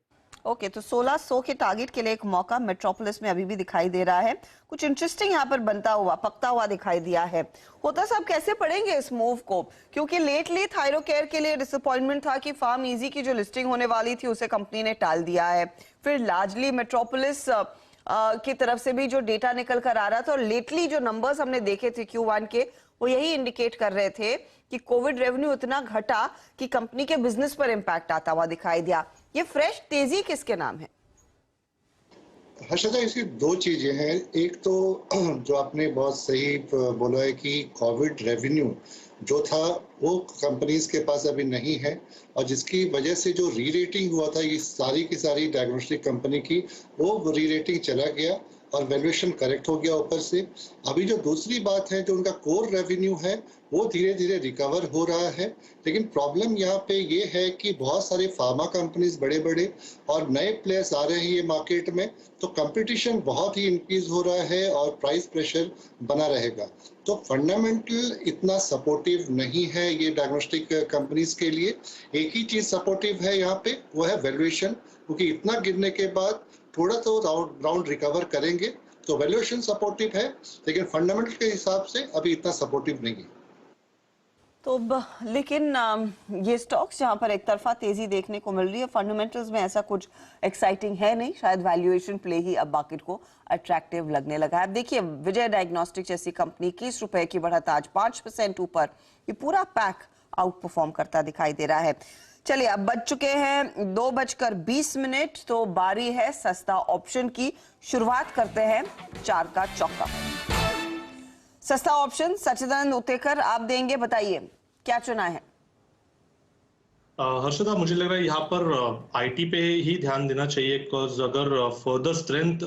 ओके, तो 1600 के टारगेट के लिए एक मौका मेट्रोपोलिस में अभी भी दिखाई दे रहा है। कुछ इंटरेस्टिंग यहाँ पर बनता हुआ, पकता हुआ दिखाई दिया है। होता साहब, कैसे पढ़ेंगे इस मूव को? क्योंकि लेटली थायरोकेयर के लिए डिसअपॉइंटमेंट था कि फार्म इजी की जो लिस्टिंग होने वाली थी उसे कंपनी ने टाल दिया है। फिर लार्जली मेट्रोपोलिस की तरफ से भी जो डेटा निकल कर आ रहा था और लेटली जो नंबर्स हमने देखे थे Q1 के, वो यही इंडिकेट कर रहे थे कि कोविड रेवेन्यू इतना घटा कि कंपनी के बिजनेस पर इंपैक्ट आता हुआ दिखाई दिया। ये फ्रेश तेजी किसके नाम है? हर्षदा, इसकी दो चीजें हैं। एक तो जो आपने बहुत सही बोला है कि कोविड रेवेन्यू जो था वो कंपनीज के पास अभी नहीं है और जिसकी वजह से जो री रेटिंग हुआ था ये सारी की सारी डायग्नोस्टिक कंपनी की, वो री रेटिंग चला गया और वैल्यूएशन करेक्ट हो गया ऊपर से। अभी जो दूसरी बात है, जो उनका कोर रेवेन्यू है वो धीरे धीरे रिकवर हो रहा है। लेकिन प्रॉब्लम यहाँ पे ये है कि बहुत सारे फार्मा कंपनीज बड़े बड़े और नए प्लेयर्स आ रहे हैं ये मार्केट में, तो कंपटीशन बहुत ही इंक्रीज हो रहा है और प्राइस प्रेशर बना रहेगा। तो फंडामेंटल इतना सपोर्टिव नहीं है ये डायग्नोस्टिक कंपनीज के लिए। एक ही चीज सपोर्टिव है यहाँ पे, वो है वैल्यूएशन, क्योंकि इतना गिरने के बाद थोड़ा तो राउंड रिकवर करेंगे, तो वैल्यूएशन सपोर्टिव है, लेकिन फंडामेंटल के हिसाब से अभी इतना सपोर्टिव नहीं है। तो लेकिन ये स्टॉक्स जहां पर एक तरफा तेजी देखने को मिल रही है, फंडामेंटल्स में ऐसा कुछ एक्साइटिंग है नहीं, शायद वैल्यूएशन प्ले ही अब मार्केट को अट्रैक्टिव लगने लगा है। अब देखिए विजय डायग्नोस्टिक जैसी कंपनी 21 रुपए की बढ़त आज 5% ऊपर, ये पूरा पैक आउट परफॉर्म करता दिखाई दे रहा है। चलिए अब बज चुके हैं 2:20, तो बारी है सस्ता ऑप्शन की। शुरुआत करते हैं 4 का चौका। सस्ता ऑप्शन सच्चिदानंद उतेकर आप देंगे, बताइए क्या चुना है? हर्षदा, मुझे लग रहा है यहाँ पर आईटी पे ही ध्यान देना चाहिए, बिकॉज अगर फर्दर स्ट्रेंथ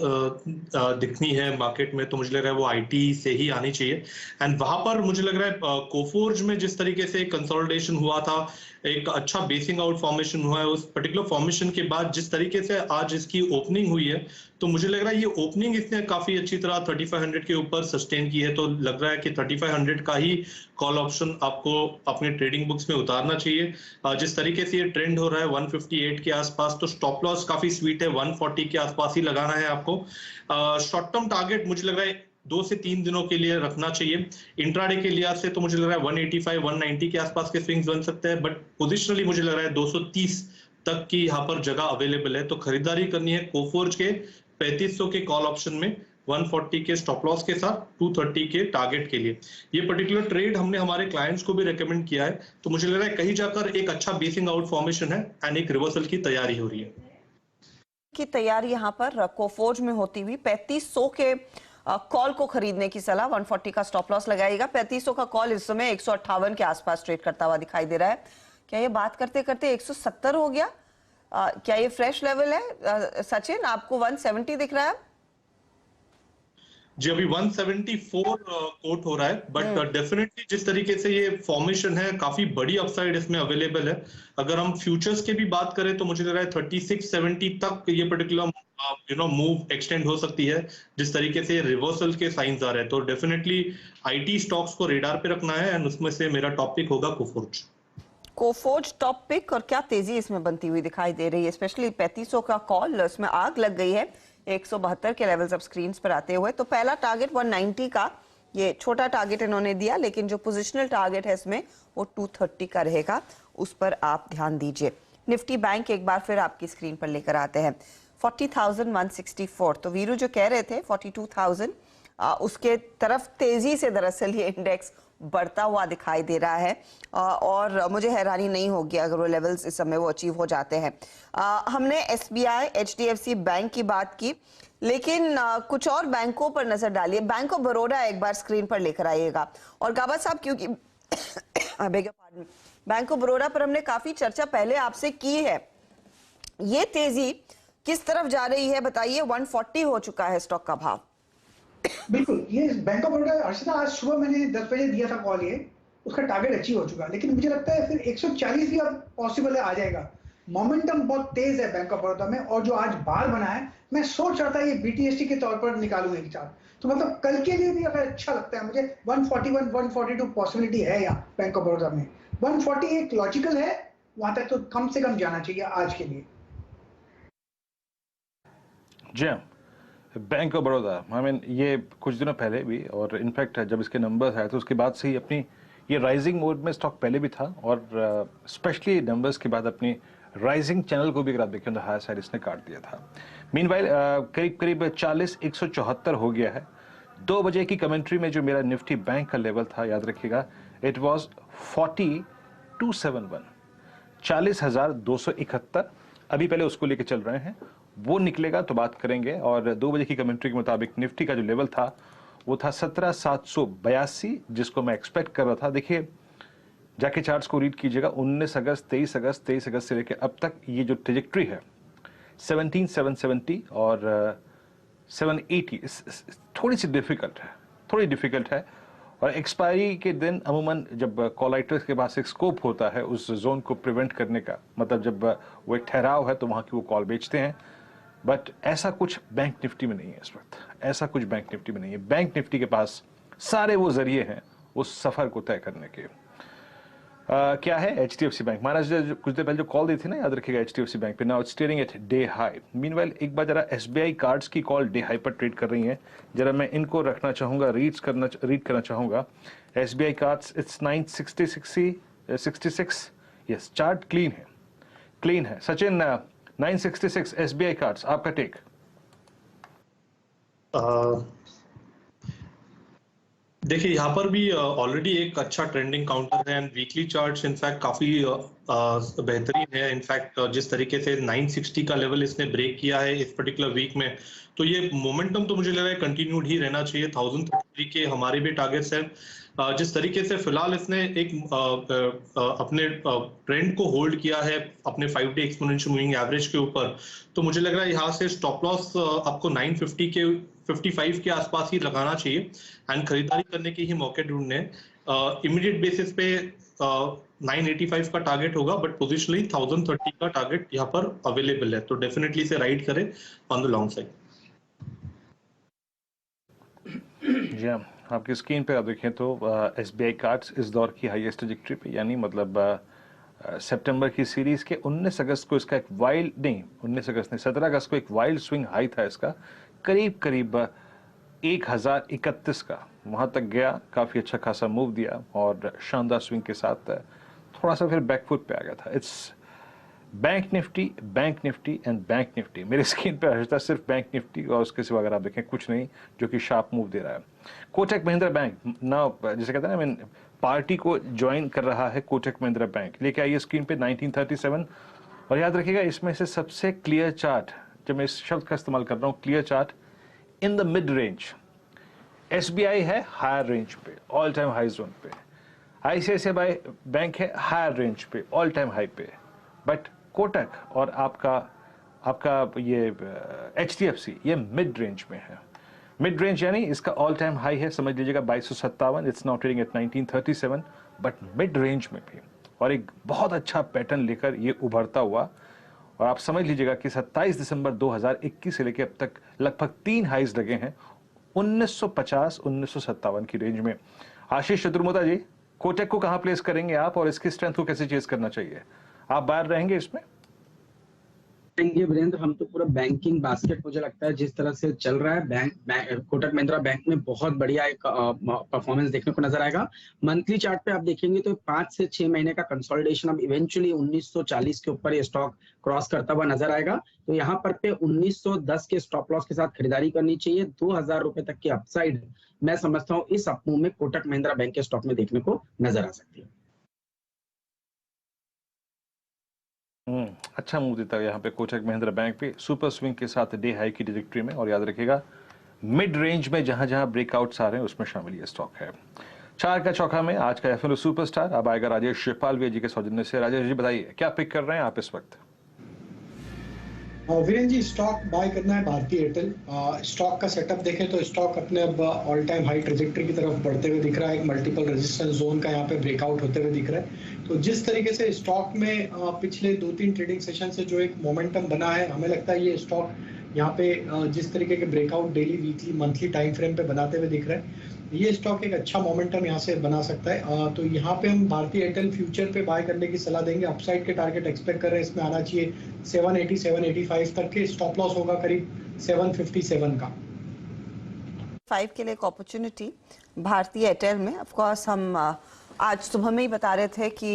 दिखनी है मार्केट में तो मुझे लग रहा है वो आईटी से ही आनी चाहिए। एंड वहां पर मुझे लग रहा है कोफोर्ज में जिस तरीके से कंसोलिडेशन हुआ था, एक अच्छा बेसिंग आउट फॉर्मेशन हुआ है, उस पर्टिकुलर फॉर्मेशन के बाद जिस तरीके से आज इसकी ओपनिंग हुई है, तो मुझे लग रहा है ये ओपनिंग इसने काफी अच्छी तरह 3500 के ऊपर सस्टेन की है। तो लग रहा है कि 3500 का ही कॉल ऑप्शन आपको अपने ट्रेडिंग बुक्स में उतारना चाहिए। जिस तरीके से ये ट्रेंड हो रहा है 158 के आसपास, तो स्टॉप लॉस काफी स्वीट है, 140 के आसपास ही लगाना है आपको। शॉर्ट टर्म टारगेट मुझे लग रहा है 2 से 3 दिनों के लिए रखना चाहिए। इंट्राडे के लिहाज से तो मुझे लग रहा है 185 190 के आसपास के स्विंग्स बन सकते हैं, बट पोजिशनली मुझे लग रहा है 230 तक की यहाँ पर जगह अवेलेबल है। तो खरीदारी करनी है कोफोर्ज के 3500 के कॉल ऑप्शन में, 140 के स्टॉप लॉस के साथ, 230 के टारगेट के लिए। ये पर्टिकुलर ट्रेड हमने हमारे क्लाइंट्स को भी रेकमेंड किया है। तो मुझे लग रहा है कहीं जाकर एक अच्छा बेसिंग आउट फॉर्मेशन है एंड एक रिवर्सल की तैयारी हो रही है। की तैयारी यहाँ पर कोफोर्ज में होती हुई 3500 के कॉल को खरीदने की सलाह, 140 का स्टॉप लॉस लगाएगा। 3500 का कॉल इस समय 158 के आसपास ट्रेड करता हुआ दिखाई दे रहा है। क्या ये बात करते करते 170 हो गया? क्या ये फ्रेश लेवल है? सचिन, आपको 170 दिख रहा है? जी अभी 174 कोट हो रहा है, बट डेफिनेटली जिस तरीके से ये फॉर्मेशन है काफी बड़ी अपसाइड इसमें अवेलेबल है। अगर हम फ्यूचर्स की भी बात करें तो मुझे लग रहा है 3670 तक ये पर्टिकुलर मूव एक्सटेंड हो सकती है, जिस तरीके से रिवर्सल के साइंस आ रहे हैं। तो डेफिनेटली आईटी स्टॉक्स को रेडार पे रखना है एंड उसमें से मेरा टॉपिक होगा कोफोर्ज। कोफोर्ज टॉप पिक, और क्या तेजी इसमें बनती हुई दिखाई दे रही है, स्पेशली 3500 का कॉल, इसमें आग लग गई है 172 के लेवल्स अब स्क्रीन्स पर आते हुए। तो पहला टारगेट 190 का, ये छोटा टारगेट इन्होंने दिया, लेकिन जो पोजिशनल टारगेट है इसमें वो 230 का रहेगा, उस पर आप ध्यान दीजिए। निफ्टी बैंक एक बार फिर आपकी स्क्रीन पर लेकर आते हैं 40,164। तो वीरू जो कह रहे थे 42,000, उसके तरफ तेजी से दरअसल ये इंडेक्स बढ़ता हुआ दिखाई दे रहा है, और मुझे हैरानी नहीं होगी अगर वो लेवल्स इस समय वो अचीव हो जाते हैं। हमने एसबीआई, एचडीएफसी बैंक की बात की, लेकिन कुछ और बैंकों पर नजर डालिए। बैंक ऑफ बड़ौदा एक बार स्क्रीन पर लेकर आइएगा। और गाबा साहब, क्योंकि बैंक ऑफ बड़ौदा पर हमने काफी चर्चा पहले आपसे की है, ये तेजी किस तरफ जा रही है बताइए? 140 हो चुका है स्टॉक का भाव। बिल्कुल, ये बैंक ऑफ बड़ौदा, हर्षिता, आज सुबह मैंने 10 बजे दिया था कॉल, ये उसका टारगेट अचीव हो चुका, लेकिन मुझे लगता है फिर 140 भी अब पॉसिबल है, आ जाएगा। मोमेंटम बहुत तेज है बैंक ऑफ बड़ौदा में, और जो आज बार बना है, मैं सोच रहा था ये बीटीएसटी के तौर पर निकालूं एक चार्ट, तो मतलब कल के लिए भी अगर अच्छा लगता है मुझे 141 142 पॉसिबिलिटी है यहाँ बैंक ऑफ बड़ौदा में। 140 एक लॉजिकल है, वहां तक तो कम से कम जाना चाहिए आज के लिए। जी हाँ, bank of Baroda, I mean ये कुछ दिनों पहले भी, और इनफैक्ट जब इसके नंबर्स आए तो उसके बाद से ही अपनी ये राइजिंग मोड में स्टॉक पहले भी था, और स्पेशली नंबर्स के बाद अपनी राइजिंग चैनल को भी अगर आप देखें तो हायर साइड इसने काट दिया था। मीनवाइल करीब करीब 40,174 हो गया है। 2 बजे की कमेंट्री में जो मेरा निफ्टी बैंक का लेवल था, याद रखिएगा, इट वॉज 40,271, 40,271। अभी पहले उसको लेके चल रहे हैं, वो निकलेगा तो बात करेंगे। और 2 बजे की कमेंट्री के मुताबिक निफ्टी का जो लेवल था वो था 17,782, जिसको मैं एक्सपेक्ट कर रहा था। देखिए, जाके चार्ट्स को रीड कीजिएगा, 19 अगस्त, 23 अगस्त, 23 अगस्त से लेकर अब तक ये जो ट्रेजेक्ट्री है 17,770 और 780 थोड़ी सी डिफिकल्ट है। और एक्सपायरी के दिन अमूमन जब कॉल राइटर्स के पास एक स्कोप होता है उस जोन को प्रिवेंट करने का, मतलब जब वो एक ठहराव है तो वहाँ की वो कॉल बेचते हैं, बट ऐसा कुछ बैंक निफ्टी में नहीं है इस वक्त। ऐसा कुछ बैंक निफ्टी में नहीं है। बैंक निफ्टी के पास सारे वो जरिए हैं उस सफर को तय करने के। क्या है HDFC बैंक। महाराज जो कुछ देर पहले जो कॉल दी थी ना, याद रखिएगा HDFC बैंक पे, now it's trading at day high. Meanwhile एक बार जरा SBI कार्ड्स की कॉल डे हाई पर ट्रेड कर रही हैं, जरा मैं इनको रखना चाहूंगा, रीड करना चाहूंगा। SBI cards it's 966, yes chart clean है। सचिन 966 SBI कार्ड्स, आपका टेक। देखिए यहाँ पर भी ऑलरेडी एक अच्छा ट्रेंडिंग काउंटर है एंड वीकली चार्ट्स इनफैक्ट काफी बेहतरीन है। इनफैक्ट जिस तरीके से 960 का लेवल इसने ब्रेक किया है इस पर्टिकुलर वीक में, तो ये मोमेंटम तो मुझे लग रहा है कंटिन्यूड ही रहना चाहिए। 1033 के हमारे भी टारगेट्स हैं। जिस तरीके से फिलहाल इसने एक अपने ट्रेंड को होल्ड किया है अपने 5 डे एक्सपोनेंशियल मूविंग एवरेज के ऊपर, तो मुझे लग रहा है यहाँ से स्टॉप लॉस आपको 950 के 55 के आसपास ही लगाना चाहिए एंड खरीदारी करने के ही मौके ढूंढने। इमीडिएट बेसिस पे 985 का टारगेट होगा, बट पोजिशनली 1030 का टारगेट यहाँ पर अवेलेबल है, तो डेफिनेटली इसे राइड करें ऑन द लॉन्ग साइड। जी हाँ, आपकी स्क्रीन पे आप देखें तो SBI कार्ड्स इस दौर की हाईएस्ट ट्रैजेक्टरी पे, यानी मतलब सितंबर की सीरीज के 19 अगस्त को इसका एक वाइल्ड नहीं 19 अगस्त नहीं 17 अगस्त को एक वाइल्ड स्विंग हाई था इसका, करीब 1031 का, वहां तक गया, काफी अच्छा खासा मूव दिया और शानदार स्विंग के साथ थोड़ा सा फिर बैकफुट पे आ गया था। It's bank Nifty and bank Nifty. मेरी स्क्रीन पे हर्षदा सिर्फ बैंक निफ्टी और उसके सिवा अगर आप देखें कुछ नहीं जो कि शार्प मूव दे रहा है। कोटक महिंद्रा बैंक ना, जैसे कहते हैं ना, पार्टी को ज्वाइन कर रहा है कोटक महिंद्रा बैंक। लेके आइए स्क्रीन पे 1937, और याद रखिएगा इसमें से सबसे क्लियर चार्ट, जब मैं इस शब्द का इस्तेमाल कर रहा हूँ clear chart, in the mid range SBI है हायर रेंज पे, ऑल टाइम हाई जोन पे। ICICI बैंक है हायर रेंज पे, ऑल टाइम हाई पे, बट कोटक और आपका ये HDFC ये मिड रेंज में है। मिड रेंज यानी इसका ऑल टाइम हाई है, समझ लीजिएगा 2257, it's now trading at 1937, but mid range में भी, और एक बहुत अच्छा पैटर्न लेकर ये उभरता हुआ। और आप समझ लीजिएगा कि 27 दिसंबर 2021 से लेकर अब तक लगभग 3 हाइज लगे हैं 1950-1957 की रेंज में। आशीष चतुर्मोदा जी, कोटक को कहां प्लेस करेंगे आप और इसकी स्ट्रेंथ को कैसे चेस करना चाहिए? आप बाहर रहेंगे इसमें? वीरेंद्र, हम तो पूरा बैंकिंग बास्केट, मुझे लगता है जिस तरह से चल रहा है कोटक महिंद्रा बैंक में बहुत बढ़िया एक परफॉर्मेंस देखने को नजर आएगा। मंथली चार्ट पे आप देखेंगे तो 5 से 6 महीने का कंसोलिडेशन, अब इवेंचुअली 1940 के ऊपर ये स्टॉक क्रॉस करता हुआ नजर आएगा। तो यहाँ पर पे 1910 के स्टॉप लॉस के साथ खरीदारी करनी चाहिए। 2000 रुपए तक की अपसाइड मैं समझता हूँ इस अपमूव में कोटक महिंद्रा बैंक के स्टॉक में देखने को नजर आ सकती है। अच्छा मूव देता है यहाँ पे कोटक महिंद्रा बैंक पे, सुपर स्विंग के साथ डे हाई की ट्रैजेक्टरी में, और याद रखिएगा मिड रेंज में जहां जहां ब्रेकआउट्स आ रहे हैं उसमें शामिल ये स्टॉक है। 4 का चौका में आज का FNO सुपरस्टार अब आएगा राजेश पालवे जी के सौजन्य से। राजेश जी बताइए क्या पिक कर रहे हैं आप इस वक्त? वीरेंद्र जी, स्टॉक बाय करना है भारतीय एयरटेल। स्टॉक का सेटअप देखें तो स्टॉक अपने अब ऑल टाइम हाई ट्रेजेक्टरी की तरफ बढ़ते हुए दिख रहा है। एक मल्टीपल रेजिस्टेंस जोन का यहाँ पे ब्रेकआउट होते हुए दिख रहा है। तो जिस तरीके से स्टॉक में पिछले 2-3 ट्रेडिंग सेशन से जो एक मोमेंटम बना है, हमें लगता है ये स्टॉक यहाँ पे जिस तरीके के breakout daily, weekly, monthly time frame पे बनाते हुए दिख रहा है, ये स्टॉक एक अच्छा मोमेंटम यहाँ से बना सकता है। तो यहाँ पे हम भारतीय एयरटेल फ्यूचर पे बाय करने की सलाह देंगे। अपसाइड के टारगेट एक्सपेक्ट कर रहे हैं, इसमें आना चाहिए 780-785 तक के। स्टॉप लॉस होगा करीब 757 का। 5 के लिए एक अपॉर्चुनिटी भारतीय एयरटेल में। ऑफ कोर्स हम आज सुबह में ही बता रहे थे कि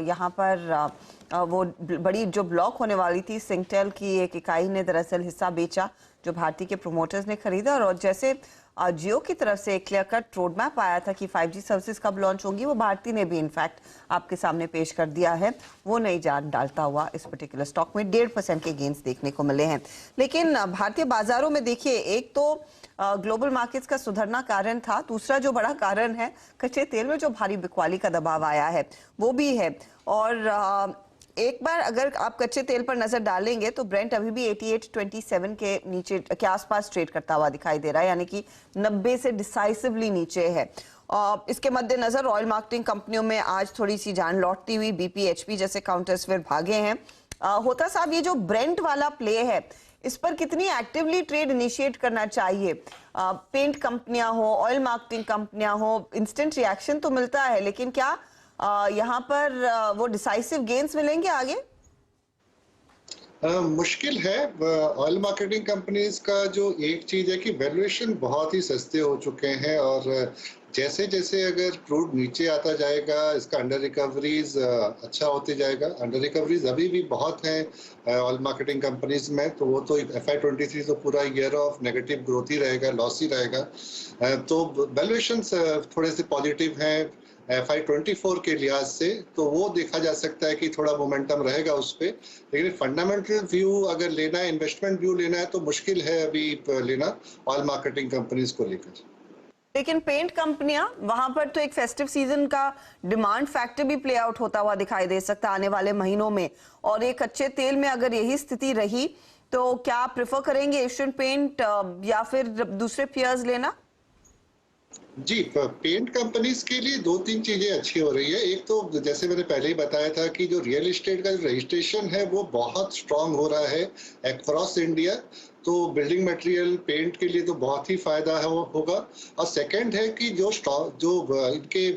यहाँ पर वो बड़ी जो ब्लॉक होने वाली थी, सिंगटेल की एक इकाई ने दरअसल हिस्सा बेचा जो भारतीय के प्रोमोटर्स ने खरीदा, और जैसे जियो की तरफ से एक क्लियर कट रोड मैप आया था कि 5G सर्विसेज कब लॉन्च होंगी, वो भारतीय ने भी इनफैक्ट आपके सामने पेश कर दिया है। वो नई जान डालता हुआ इस पर्टिकुलर स्टॉक में 1.5% के गेंस देखने को मिले हैं। लेकिन भारतीय बाजारों में देखिए, एक तो ग्लोबल मार्केट्स का सुधरना कारण था, दूसरा जो बड़ा कारण है कच्चे तेल में जो भारी बिकवाली का दबाव आया है वो भी है। और एक बार अगर आप कच्चे तेल पर नजर डालेंगे तो ब्रेंट अभी भी 88.27 के नीचे के आसपास ट्रेड करता हुआ दिखाई दे रहा है, यानी कि 90 से डिसाइसिवली नीचे है। इसके मद्देनजर ऑयल मार्केटिंग कंपनियों में आज थोड़ी सी जान लौटती हुई BP, HP जैसे काउंटर्स फिर भागे हैं। होता साहब, ये जो ब्रेंट वाला प्ले है इस पर कितनी एक्टिवली ट्रेड इनिशिएट करना चाहिए? पेंट कंपनियां हो, ऑयल मार्केटिंग कंपनियां हो, इंस्टेंट रिएक्शन तो मिलता है, लेकिन क्या यहाँ पर वो डिसाइसिव गेन्स मिलेंगे आगे? मुश्किल है। ऑयल मार्केटिंग कंपनीज का जो एक चीज है कि वैल्यूएशन बहुत ही सस्ते हो चुके हैं, और जैसे जैसे अगर क्रूड नीचे आता जाएगा इसका अंडर रिकवरीज अच्छा होते जाएगा। अंडर रिकवरीज अभी भी बहुत हैं ऑयल मार्केटिंग कंपनीज में, तो वो तो FY23 तो पूरा ईयर ऑफ नेगेटिव ग्रोथ ही रहेगा, लॉस ही रहेगा। तो वैल्यूएशन थोड़े से पॉजिटिव हैं FY24 के लिहाज से, तो वो देखा जा सकता है कि थोड़ा मोमेंटम रहेगा उस पे। लेकिन फंडामेंटल व्यू अगर लेना है, इन्वेस्टमेंट व्यू लेना है, तो मुश्किल है अभी लेना ऑयल मार्केटिंग कंपनीज को लेकर। लेकिन पेंट कंपनियां, वहां पर तो एक फेस्टिव सीजन का डिमांड फैक्टर भी प्ले आउट होता हुआ दिखाई दे सकता है आने वाले महीनों में, और एक कच्चे तेल में अगर यही स्थिति रही तो क्या आप प्रेफर करेंगे एशियन पेंट या फिर दूसरे पेयर्स लेना? जी, पेंट कंपनीज के लिए दो तीन चीजें अच्छी हो रही है। एक तो जैसे मैंने पहले ही बताया था कि जो रियल एस्टेट का रजिस्ट्रेशन है वो बहुत स्ट्रांग हो रहा है अक्रॉस इंडिया, तो बिल्डिंग मटेरियल पेंट के लिए तो बहुत ही फायदा है वो होगा। और सेकंड है कि जो इनके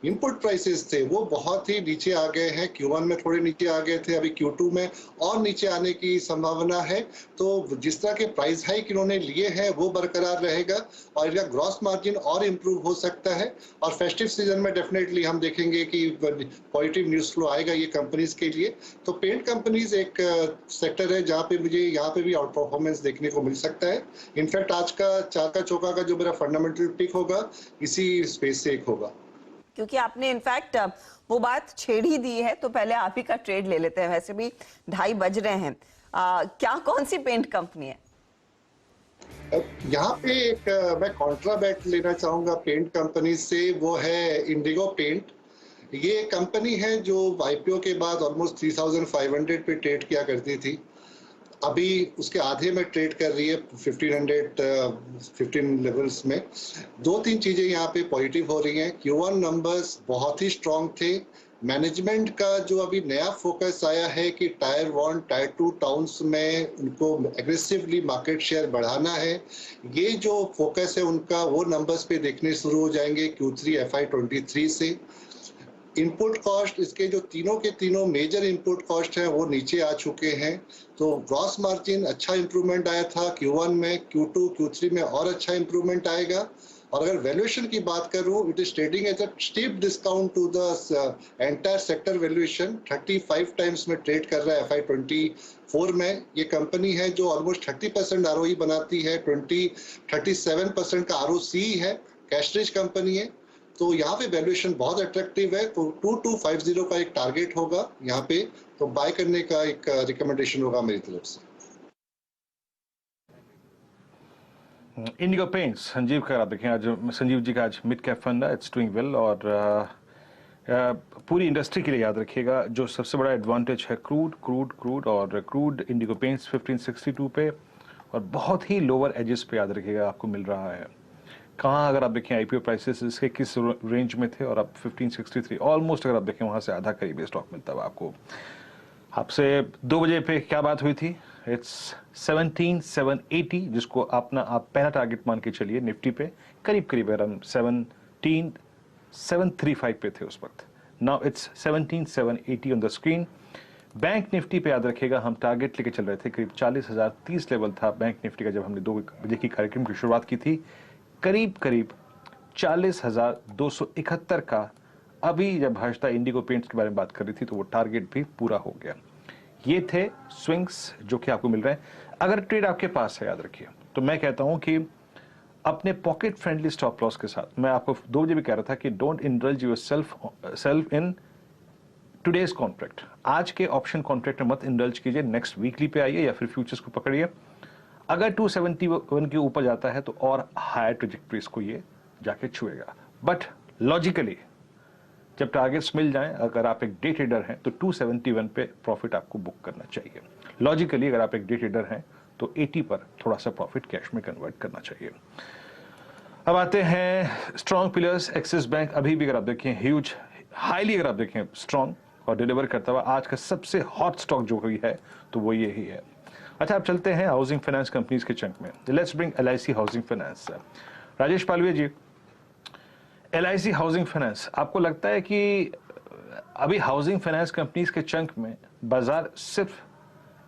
इनपुट प्राइसेस थे वो बहुत ही नीचे आ गए हैं। Q1 में थोड़े नीचे आ गए थे, अभी Q2 में और नीचे आने की संभावना है। तो जिस तरह के प्राइस हाइक इन्होंने लिए हैं वो बरकरार रहेगा और इनका ग्रॉस मार्जिन और इम्प्रूव हो सकता है। और फेस्टिव सीजन में डेफिनेटली हम देखेंगे कि पॉजिटिव न्यूज फ्लो आएगा ये कंपनीज के लिए। तो पेंट कंपनीज एक सेक्टर है जहाँ पे मुझे यहाँ पे भी आउट परफॉर्मेंस देखने को मिल सकता है। इनफैक्ट आज का चाका चौका का जो मेरा फंडामेंटल पिक होगा इसी स्पेस से एक होगा। क्योंकि आपने इनफैक्ट वो बात छेड़ ही दी है, तो पहले आप ही का ट्रेड ले लेते हैं। वैसे भी 2:30 बज रहे हैं। क्या कौन सी पेंट कंपनी है? यहाँ पे एक मैं कॉन्ट्रा बैट लेना चाहूंगा पेंट कंपनी से, वो है इंडिगो पेंट। ये कंपनी है जो IPO के बाद ऑलमोस्ट 3500 पे ट्रेड किया करती थी, अभी उसके आधे में ट्रेड कर रही है 15 लेवल्स में। दो तीन चीजें यहाँ पे पॉजिटिव हो रही हैं। Q1 नंबर्स बहुत ही स्ट्रांग थे। मैनेजमेंट का जो अभी नया फोकस आया है कि टायर 1 टायर 2 टाउन्स में उनको एग्रेसिवली मार्केट शेयर बढ़ाना है, ये जो फोकस है उनका वो नंबर्स पे देखने शुरू हो जाएंगे Q3 FY23 से। इनपुट कॉस्ट, इसके जो तीनों के तीनों मेजर इनपुट कॉस्ट हैं वो नीचे आ चुके हैं, तो ग्रॉस मार्जिन अच्छा इंप्रूवमेंट आया था Q1 में, Q2 Q3 में और अच्छा इंप्रूवमेंट आएगा। और अगर वैल्यूएशन की बात करूं, it is trading at a steep discount to the entire sector valuation. 35 times में ट्रेड कर रहा है FY24 में। ये कंपनी है जो ऑलमोस्ट 30% ROE बनाती है, 37% का ROC है, कैश रिच कंपनी है। तो यहाँ पे वैल्यूएशन बहुत अट्रैक्टिव है, तो 2250 का एक टारगेट होगा यहाँ पे, तो बाय करने का एक रिकमेंडेशन होगा मेरी तरफ से। इंडिगो पेंट्स, संजीव का आप देखें, आज संजीव जी का आज मिड कैप फंड है, इट्स डूइंग वेल। और पूरी इंडस्ट्री के लिए याद रखिएगा जो सबसे बड़ा एडवांटेज है क्रूड इंडिगो पेंट्स 1562 पे और बहुत ही लोअर एजेस पे याद रखिएगा आपको मिल रहा है। कहाँ अगर आप देखें IPO प्राइसेस इसके किस रेंज में थे और अब 1563 ऑलमोस्ट अगर आप देखें वहाँ से आधा करीब स्टॉक मिलता है आपको। आपसे 2 बजे पे क्या बात हुई थी? इट्स 17,780 जिसको आप पहला टारगेट मान के चलिए। निफ्टी पे करीब अराउंड 17,735 पे थे उस वक्त। Now it's 17,780 on the screen. Bank Nifty पे याद रखिएगा हम टारगेट लेके चल रहे थे, करीब 40,030 लेवल था बैंक निफ्टी का जब हमने 2 बजे की कार्यक्रम की शुरुआत की थी। करीब 40,271 का अभी जब हर्षदा इंडिगो पेंट्स के बारे में बात कर रही थी तो वो टारगेट भी पूरा हो गया। ये थे स्विंग्स जो कि आपको मिल रहे हैं। अगर ट्रेड आपके पास है याद रखिए, तो मैं कहता हूं कि अपने पॉकेट फ्रेंडली स्टॉप लॉस के साथ, मैं आपको 2 बजे भी कह रहा था कि don't indulge yourself in today's contract. आज के ऑप्शन कॉन्ट्रैक्ट में मत इंडल्ज कीजिए, नेक्स्ट वीकली पे आइए या फिर फ्यूचर्स को पकड़िए। अगर 271 के ऊपर जाता है तो और हायर ट्रेजेक्टरीज को ये जाके छुएगा। बट लॉजिकली जब टारगेट्स मिल जाएं, अगर आप एक डे ट्रेडर हैं तो 271 पे प्रॉफिट आपको बुक करना चाहिए। लॉजिकली अगर आप एक डे ट्रेडर हैं तो 80 पर थोड़ा सा प्रॉफिट कैश में कन्वर्ट करना चाहिए। अब आते हैं स्ट्रॉन्ग पिलर्स। एक्सिस बैंक अभी भी अगर आप देखें ह्यूज हाईली अगर आप देखें स्ट्रॉन्ग और डिलीवर करता हुआ आज का सबसे हॉट स्टॉक जो हुई है तो वो ये ही है। अच्छा, अब चलते हैं हाउसिंग फाइनेंस कंपनीज के चंक में। Let's bring LIC housing finance. Rajesh Palve ji, LIC housing finance, आपको लगता है कि अभी हाउसिंग फाइनेंस कंपनीज के चंक में बाजार सिर्फ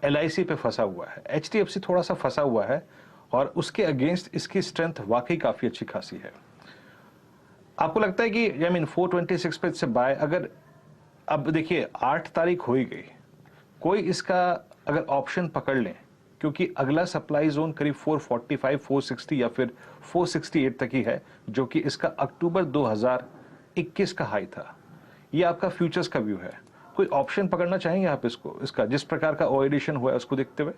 LIC पे फंसा हुआ है, HDFC थोड़ा सा फंसा हुआ है और उसके अगेंस्ट इसकी स्ट्रेंथ वाकई काफी अच्छी खासी है। आपको लगता है कि 426 पे से बाय, अगर अब देखिए 8 तारीख हो ही गई, कोई इसका अगर ऑप्शन पकड़ लें, क्योंकि अगला सप्लाई जोन करीब 445, 460 या फिर 468 तक ही है, जो कि इसका अक्टूबर 2021 का हाई था। ये आपका फ्यूचर्स का व्यू है, कोई ऑप्शन पकड़ना चाहेंगे आप इसका जिस प्रकार का एडिशन हुआ है उसको देखते हुए?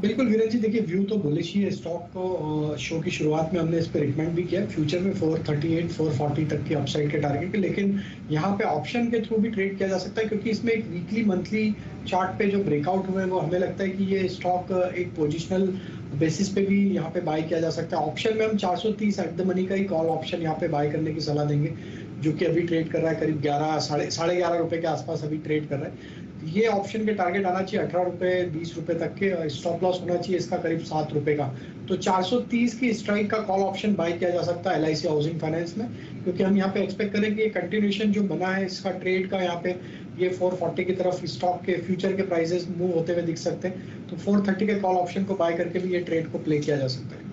बिल्कुल वीरेंद्र जी, देखिए व्यू तो बुलिश ही है स्टॉक को। शो की शुरुआत में हमने इस पे रिकमेंड भी किया, फ्यूचर में 438 440 तक की अपसाइड के टारगेट है, लेकिन यहाँ पे ऑप्शन के थ्रू भी ट्रेड किया जा सकता है, क्योंकि इसमें एक वीकली मंथली चार्ट पे जो ब्रेकआउट हुए हैं वो हमें लगता है कि ये स्टॉक एक पोजिशनल बेसिस पे भी यहाँ पे बाय किया जा सकता है। ऑप्शन में हम 430 एट द मनी का ही कॉल ऑप्शन यहाँ पे बाय करने की सलाह देंगे, जो कि अभी ट्रेड कर रहा है करीब 11 रुपए के आसपास अभी ट्रेड कर रहा है। ये ऑप्शन के टारगेट आना चाहिए 18 रुपए 20 रुपए तक के, स्टॉप लॉस होना चाहिए इसका करीब 7 रुपए का। तो 430 की स्ट्राइक का कॉल ऑप्शन बाय किया जा सकता है LIC हाउसिंग फाइनेंस में, क्योंकि हम यहाँ पे एक्सपेक्ट करें कि ये कंटिन्यूएशन जो बना है इसका ट्रेड का, यहाँ पे ये 440 की तरफ स्टॉक के फ्यूचर के प्राइसेस मूव होते हुए दिख सकते हैं। तो 430 के कॉल ऑप्शन को बाय करके भी ये ट्रेड को प्ले किया जा सकता है।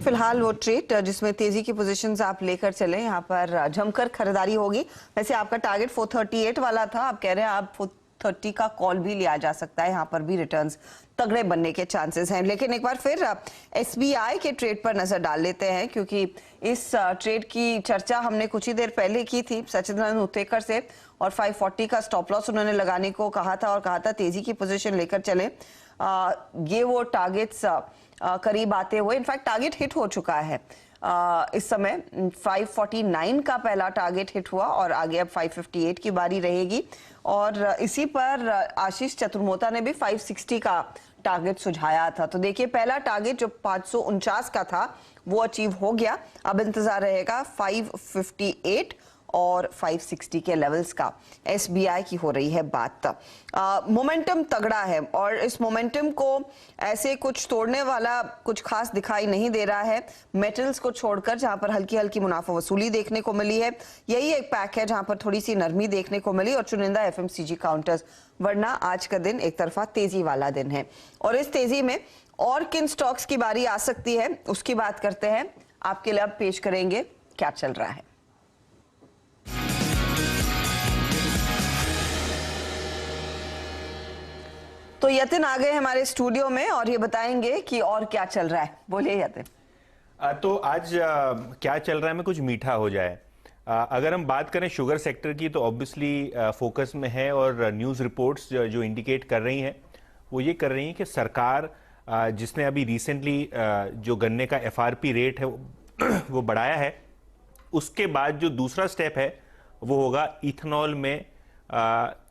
फिलहाल वो ट्रेड जिसमें तेजी की पोजीशंस आप लेकर चले, यहाँ पर जमकर खरीदारी होगी। वैसे आपका टारगेट 438 वाला था, आप कह रहे हैं आप 430 का कॉल भी लिया जा सकता है, यहाँ पर भी रिटर्न्स तगड़े बनने के चांसेस हैं। लेकिन एक बार फिर SBI के ट्रेड पर नजर डाल लेते हैं, क्योंकि इस ट्रेड की चर्चा हमने कुछ ही देर पहले की थी सचिदानंद उत्तेकर से, और 540 का स्टॉप लॉस उन्होंने लगाने को कहा था और कहा था तेजी की पोजीशन लेकर चले। ये वो टारगेट्स करीब आते हुए, इनफैक्ट टारगेट हिट हो चुका है। इस समय 549 का पहला टारगेट हिट हुआ और आगे अब 558 की बारी रहेगी। और इसी पर आशीष चतुर्मोता ने भी 560 का टारगेट सुझाया था। तो देखिए, पहला टारगेट जो 549 का था वो अचीव हो गया, अब इंतजार रहेगा 558 और 560 के लेवल्स का। SBI की हो रही है बात। मोमेंटम तगड़ा है और इस मोमेंटम को ऐसे कुछ तोड़ने वाला कुछ खास दिखाई नहीं दे रहा है। मेटल्स को छोड़कर, जहां पर हल्की हल्की मुनाफा वसूली देखने को मिली है, यही एक पैक है जहां पर थोड़ी सी नरमी देखने को मिली, और चुनिंदा FMCG काउंटर्स। वरना आज का दिन एक तरफा तेजी वाला दिन है। और इस तेजी में और किन स्टॉक्स की बारी आ सकती है उसकी बात करते हैं, आपके लिए अब पेश करेंगे क्या चल रहा है। तो यतिन आ गए हमारे स्टूडियो में और ये बताएंगे कि और क्या चल रहा है। बोलिए यतिन। तो आज क्या चल रहा है में कुछ मीठा हो जाए। अगर हम बात करें शुगर सेक्टर की, तो ऑब्वियसली फोकस में है, और न्यूज़ रिपोर्ट्स जो इंडिकेट कर रही हैं वो ये कर रही हैं कि सरकार जिसने अभी रिसेंटली जो गन्ने का FRP रेट है वो बढ़ाया है, उसके बाद जो दूसरा स्टेप है वो होगा इथेनॉल में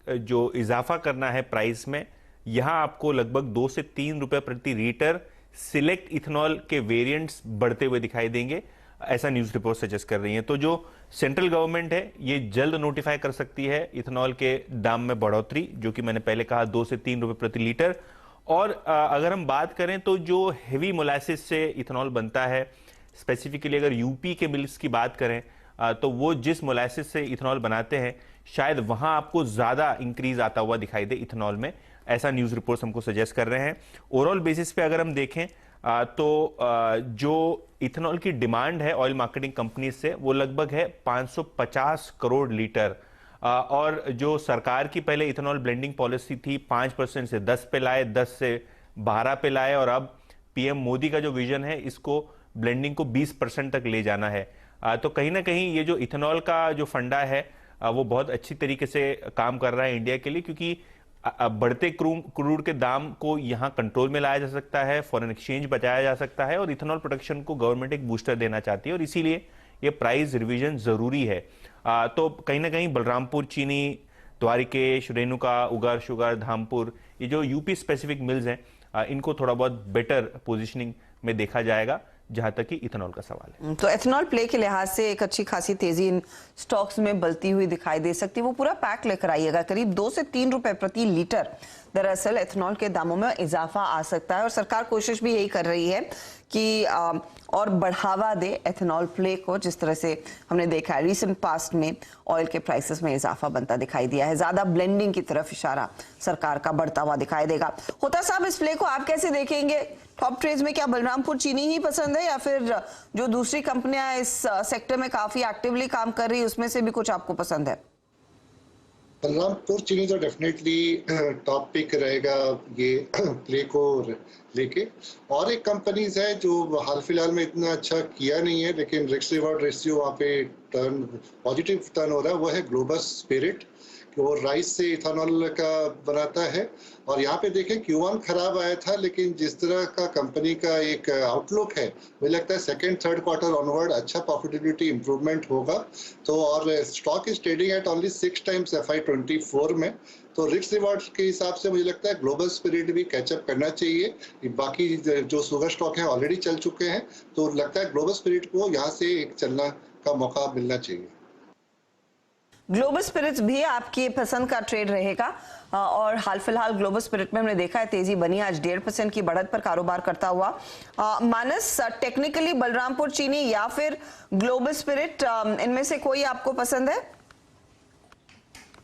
जो इजाफा करना है प्राइस में। यहां आपको लगभग 2 से 3 रुपए प्रति लीटर सिलेक्ट इथेनॉल के वेरिएंट्स बढ़ते हुए दिखाई देंगे, ऐसा न्यूज़ रिपोर्ट सजेस्ट कर रही है। तो जो सेंट्रल गवर्नमेंट है ये जल्द नोटिफाई कर सकती है इथेनॉल के दाम में बढ़ोतरी, जो कि मैंने पहले कहा 2 से 3 रुपए प्रति लीटर। और अगर हम बात करें तो जो हेवी मोलासिस से इथेनॉल बनता है, स्पेसिफिकली अगर यूपी के मिल्स की बात करें तो वो जिस मोलासिस से इथेनॉल बनाते हैं, शायद वहां आपको ज्यादा इंक्रीज आता हुआ दिखाई दे इथेनॉल में, ऐसा न्यूज़ रिपोर्ट्स हमको सजेस्ट कर रहे हैं। ओवरऑल बेसिस पे अगर हम देखें तो जो इथेनॉल की डिमांड है ऑयल मार्केटिंग कंपनी से वो लगभग है 550 करोड़ लीटर। और जो सरकार की पहले इथेनॉल ब्लेंडिंग पॉलिसी थी 5% से 10 पे लाए, 10 से 12 पे लाए, और अब PM मोदी का जो विजन है इसको ब्लेंडिंग को 20% तक ले जाना है। तो कहीं ना कहीं ये जो इथेनॉल का जो फंडा है वो बहुत अच्छी तरीके से काम कर रहा है इंडिया के लिए, क्योंकि बढ़ते क्रूड के दाम को यहाँ कंट्रोल में लाया जा सकता है, फॉरेन एक्सचेंज बचाया जा सकता है, और इथेनॉल प्रोडक्शन को गवर्नमेंट एक बूस्टर देना चाहती है, और इसीलिए ये प्राइस रिवीजन जरूरी है। तो कहीं ना कहीं बलरामपुर चीनी, द्वारिकेश, रेणुका, उगर शुगर, धामपुर, ये जो यूपी स्पेसिफिक मिल्स हैं इनको थोड़ा बहुत बेटर पोजिशनिंग में देखा जाएगा जहां तक कि इथेनॉल का सवाल है। तो एथेनॉल प्ले के लिहाज से एक अच्छी खासी तेजी इन स्टॉक्स में बलती हुई दिखाई दे सकती है। वो पूरा पैक लेकर आइएगा, करीब 2 से 3 रुपए प्रति लीटर दरअसल एथेनॉल के दामों में इजाफा आ सकता है और सरकार कोशिश भी यही कर रही है कि और बढ़ावा दे एथेनॉल प्ले को, जिस तरह से हमने देखा है रिसेंट पास्ट में ऑयल के प्राइसेस में इजाफा बनता दिखाई दिया है। ज्यादा ब्लेंडिंग की तरफ इशारा सरकार का बढ़ता हुआ दिखाई देगा। होता साहब, इस प्ले को आप कैसे देखेंगे? टॉप ट्रेड्स में क्या बलरामपुर चीनी ही पसंद है या फिर जो दूसरी कंपनियां इस सेक्टर में काफी एक्टिवली काम कर रही है उसमें से भी कुछ आपको पसंद है? बलरामपुर चीनी तो डेफिनेटली टॉप पिक रहेगा ये प्ले को लेके। और एक कंपनीज है जो हाल फिलहाल में इतना अच्छा किया नहीं है लेकिन रिस्क रिवॉर्ड रेशियो वहाँ पे पॉजिटिव टर्न हो रहा है, वो है ग्लोबस स्पिरिट। वो राइस से इथेनॉल का बनाता है और यहाँ पे देखें Q1 खराब आया था लेकिन जिस तरह का कंपनी का एक आउटलुक है मुझे लगता है सेकंड थर्ड क्वार्टर ऑनवर्ड अच्छा प्रॉफिटेबिलिटी इंप्रूवमेंट होगा। तो और stock is trading eight only 6 times FY24 में, तो रिस्क रिवॉर्ड के हिसाब से मुझे लगता है ग्लोबल स्पिरिट भी कैचअप करना चाहिए। बाकी जो शुगर स्टॉक है ऑलरेडी चल चुके हैं, तो लगता है ग्लोबल स्पिरिट को यहाँ से एक चलना का मौका मिलना चाहिए। ग्लोबल स्पिरिट्स भी आपकी पसंद का ट्रेड रहेगा और हाल फिलहाल ग्लोबल स्पिरिट में हमने देखा है तेजी बनी, आज 1.5% की बढ़त पर कारोबार करता हुआ। मानस, टेक्निकली बलरामपुर चीनी या फिर ग्लोबल स्पिरिट, इनमें से कोई आपको पसंद है?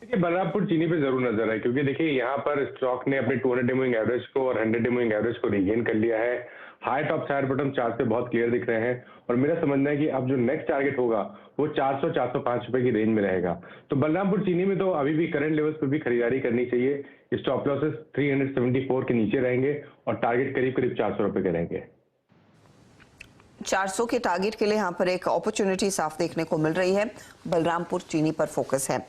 देखिए बलरामपुर चीनी पे जरूर नजर है क्योंकि देखिए यहाँ पर स्टॉक ने अपने 200 डे मूविंग एवरेज को और 100 डे मूविंग एवरेज को रिगेन कर लिया है। High top side bottom chart पे बहुत क्लियर दिख रहे हैं और मेरा समझना है कि अब जो नेक्स्ट टारगेट होगा वो 400-405 रुपए की रेंज में रहेगा। तो बलरामपुर चीनी में तो अभी भी करंट लेवल्स पे भी खरीदारी करनी चाहिए। स्टॉप लॉसेस 374 के नीचे रहेंगे और टारगेट करीब करीब 400 रुपए के रहेंगे। 400 के टारगेट के लिए यहाँ पर एक अपॉर्चुनिटी साफ देखने को मिल रही है। बलरामपुर चीनी पर फोकस है,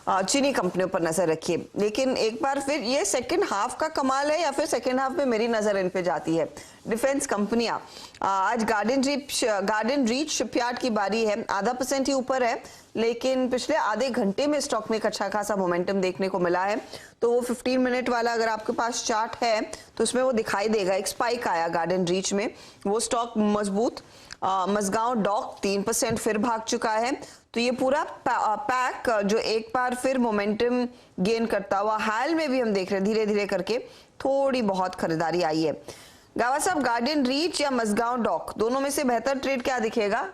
चीनी कंपनियों पर नजर रखिए। लेकिन एक बार फिर ये सेकंड हाफ का कमाल है या फिर सेकंड हाफ में मेरी नजर इन पे जाती है। डिफेंस कंपनियां, आज गार्डन रीच शिपयार्ड की बारी है, 0.5% ही ऊपर है लेकिन पिछले आधे घंटे में स्टॉक में एक अच्छा खासा मोमेंटम देखने को मिला है। तो वो 15 मिनट वाला अगर आपके पास चार्ट है तो उसमें वो दिखाई देगा, एक स्पाइक आया गार्डन रीच में, वो स्टॉक मजबूत। मझगांव डॉक 3% फिर भाग चुका है। तो ये पूरा पैक जो एक बार फिर मोमेंटम गेन करता हुआ, हाल में भी हम देख रहे हैं धीरे धीरे करके थोड़ी बहुत खरीदारी आई है। गावा साहब, गार्डन रीच या मझगांव डॉक, दोनों में से बेहतर ट्रेड क्या दिखेगा?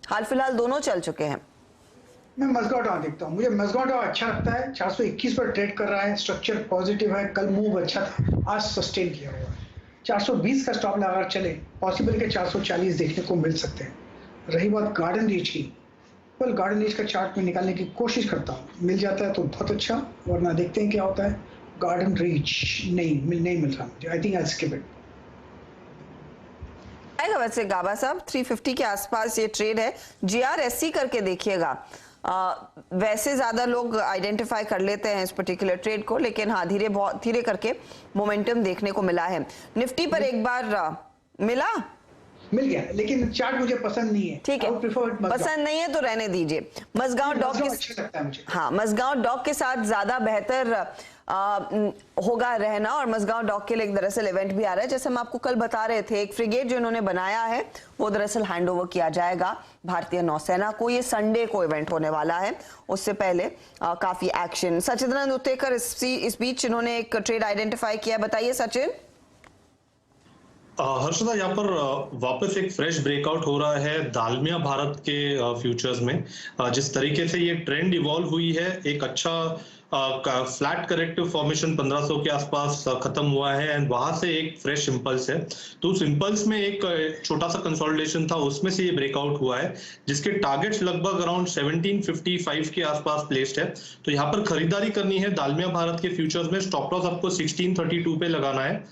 हाल फिलहाल दोनों चल चुके हैं। मैं मझगांव डॉक देखता हूँ, मुझे मझगांव डॉक अच्छा लगता है। 421 पर ट्रेड कर रहा है, स्ट्रक्चर पॉजिटिव है, कल मूव अच्छा था, आज सस्टेन किया हुआ है। 420 का स्टॉप लगा चले, पॉसिबल के 440 देखने को मिल सकते हैं। रही बात गार्डन रीच की, well, गार्डन रीच का चार्ट में निकालने की कोशिश करता हूँ, मिल जाता है तो बहुत अच्छा, वरना देखते हैं क्या होता है। गार्डन रीच नहीं मिल रहा मुझे, I think I skip it. आएगा वैसे गाबा साहब 350 के आसपास ये ट्रेड है। GRSC करके देखिएगा, वैसे ज्यादा लोग आइडेंटिफाई कर लेते हैं इस पर्टिकुलर ट्रेड को, लेकिन हाँ बहुत धीरे करके मोमेंटम देखने को मिला है। निफ्टी पर एक बार मिल गया लेकिन चार्ट मुझे पसंद नहीं है। ठीक है, पसंद नहीं है तो रहने दीजिए। मझगांव डॉक अच्छा लगता है मुझे। हाँ, मझगांव डॉक के साथ ज्यादा बेहतर होगा रहना, और मझगांव डॉक के लिए एक दरअसल इवेंट भी आ रहा है, जैसे हम आपको कल बता रहे थे। एक फ्रिगेट जो इन्होंने बनाया है वो दरअसल हैंडओवर किया जाएगा भारतीय नौसेना को। ये संडे को इवेंट होने वाला है, उससे पहले काफी एक्शन। सचिदानंद उत्तेकर इस बीच इन्होंने एक ट्रेड आइडेंटिफाई किया, बताइए सचिन। हर्षदा, यहाँ पर वापस एक फ्रेश ब्रेकआउट हो रहा है दालमिया भारत के फ्यूचर्स में। जिस तरीके से ये ट्रेंड इवॉल्व हुई है, एक अच्छा फ्लैट करेक्टिव फॉर्मेशन 1500 के आसपास खत्म हुआ है एंड वहां से एक फ्रेश इंपल्स है। तो उस इंपल्स में एक छोटा सा कंसोलिडेशन था, उसमें से ये ब्रेकआउट हुआ है, जिसके टारगेट्स लगभग अराउंड 1755 के आसपास प्लेस्ड है। तो यहाँ पर खरीदारी करनी है दालमिया भारत के फ्यूचर्स में। स्टॉप लॉस आपको 1632 पे लगाना है।